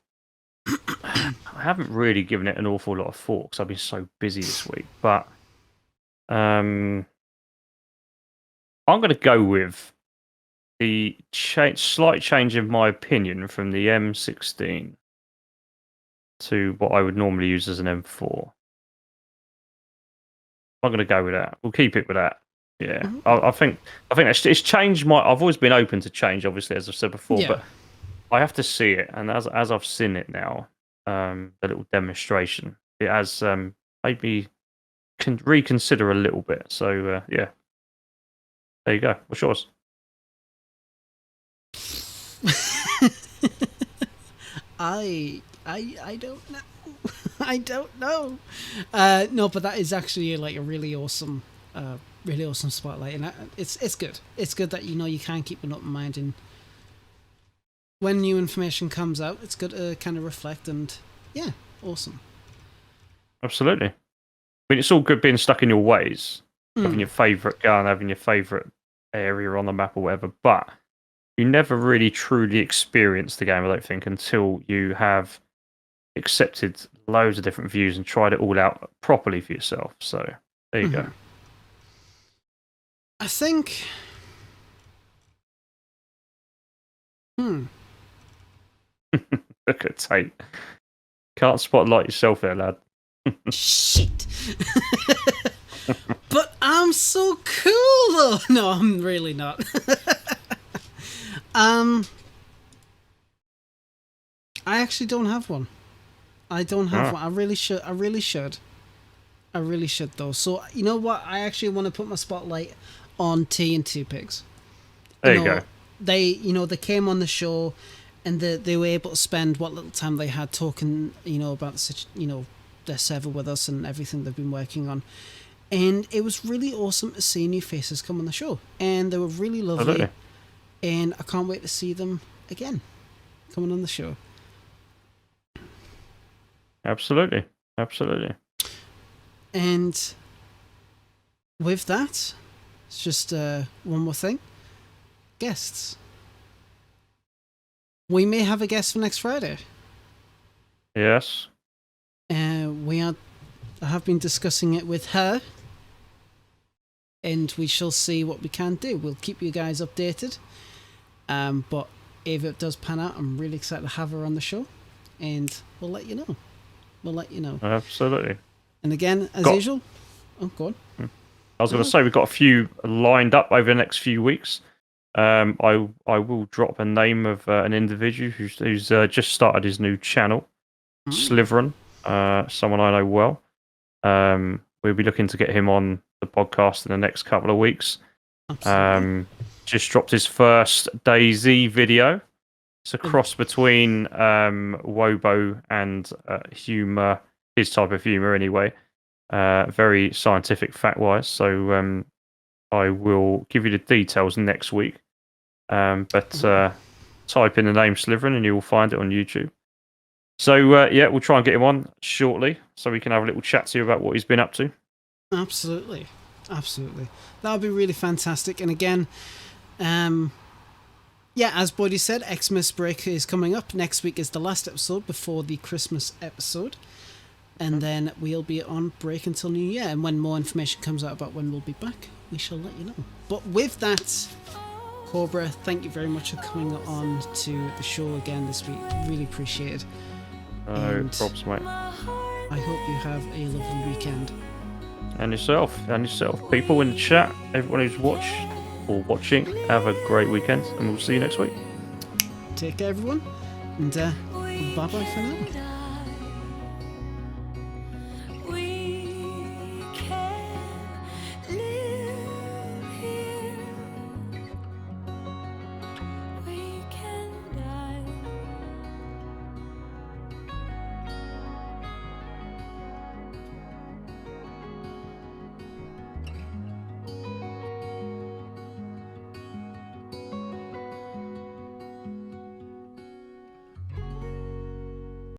I haven't really given it an awful lot of thought because I've been so busy this week. But I'm going to go with the slight change in my opinion from the M16 to what I would normally use as an M4. I'm going to go with that. We'll keep it with that. Yeah, I think it's changed my. I've always been open to change, obviously, as I've said before, but I have to see it, and as I've seen it now, the little demonstration, it has made me reconsider a little bit. So yeah, there you go. What's yours? I don't know. I don't know. No, but that is actually like a really awesome spotlight, and it's good. It's good that you can keep an open mind, and when new information comes out, it's good to kind of reflect. And yeah, awesome. Absolutely. I mean, it's all good being stuck in your ways, having your favourite gun, having your favourite area on the map or whatever, but you never really truly experience the game, I don't think, until you have accepted loads of different views and tried it all out properly for yourself. So there you go. I think look at Tate. Can't spotlight yourself there, lad. Shit. But I'm so cool though. No, I'm really not. I actually don't have one. I don't have one. I really should though. So you know what? I actually want to put my spotlight on T and Two Pigs. There you go. They came on the show, and they were able to spend what little time they had talking, about their server with us and everything they've been working on. And it was really awesome to see new faces come on the show, and they were really lovely. Absolutely. And I can't wait to see them again coming on the show. Absolutely. And with that, it's just one more thing. Guests. We may have a guest for next Friday. Yes. I have been discussing it with her, and we shall see what we can do. We'll keep you guys updated. But if it does pan out, I'm really excited to have her on the show, and we'll let you know. Absolutely. And again, as usual, go on. I was going to say we've got a few lined up over the next few weeks. I will drop a name of an individual who's just started his new channel, Sliverin, someone I know well. We'll be looking to get him on the podcast in the next couple of weeks. Absolutely. Just dropped his first DayZ video. It's a cross between Wobo and humour, his type of humour anyway. Very scientific fact-wise. So I will give you the details next week. But type in the name Sliverin and you will find it on YouTube. So we'll try and get him on shortly so we can have a little chat to you about what he's been up to. Absolutely. Absolutely. That would be really fantastic. And again, as Bodhi said, Xmas break is coming up. Next week is the last episode before the Christmas episode. And then we'll be on break until New Year. And when more information comes out about when we'll be back, we shall let you know. But with that, Cobra, thank you very much for coming on to the show again this week. Really appreciate it. No props, mate. I hope you have a lovely weekend. And yourself. People in the chat, everyone who's watched or watching, have a great weekend, and we'll see you next week. Take care, everyone. And bye-bye for now.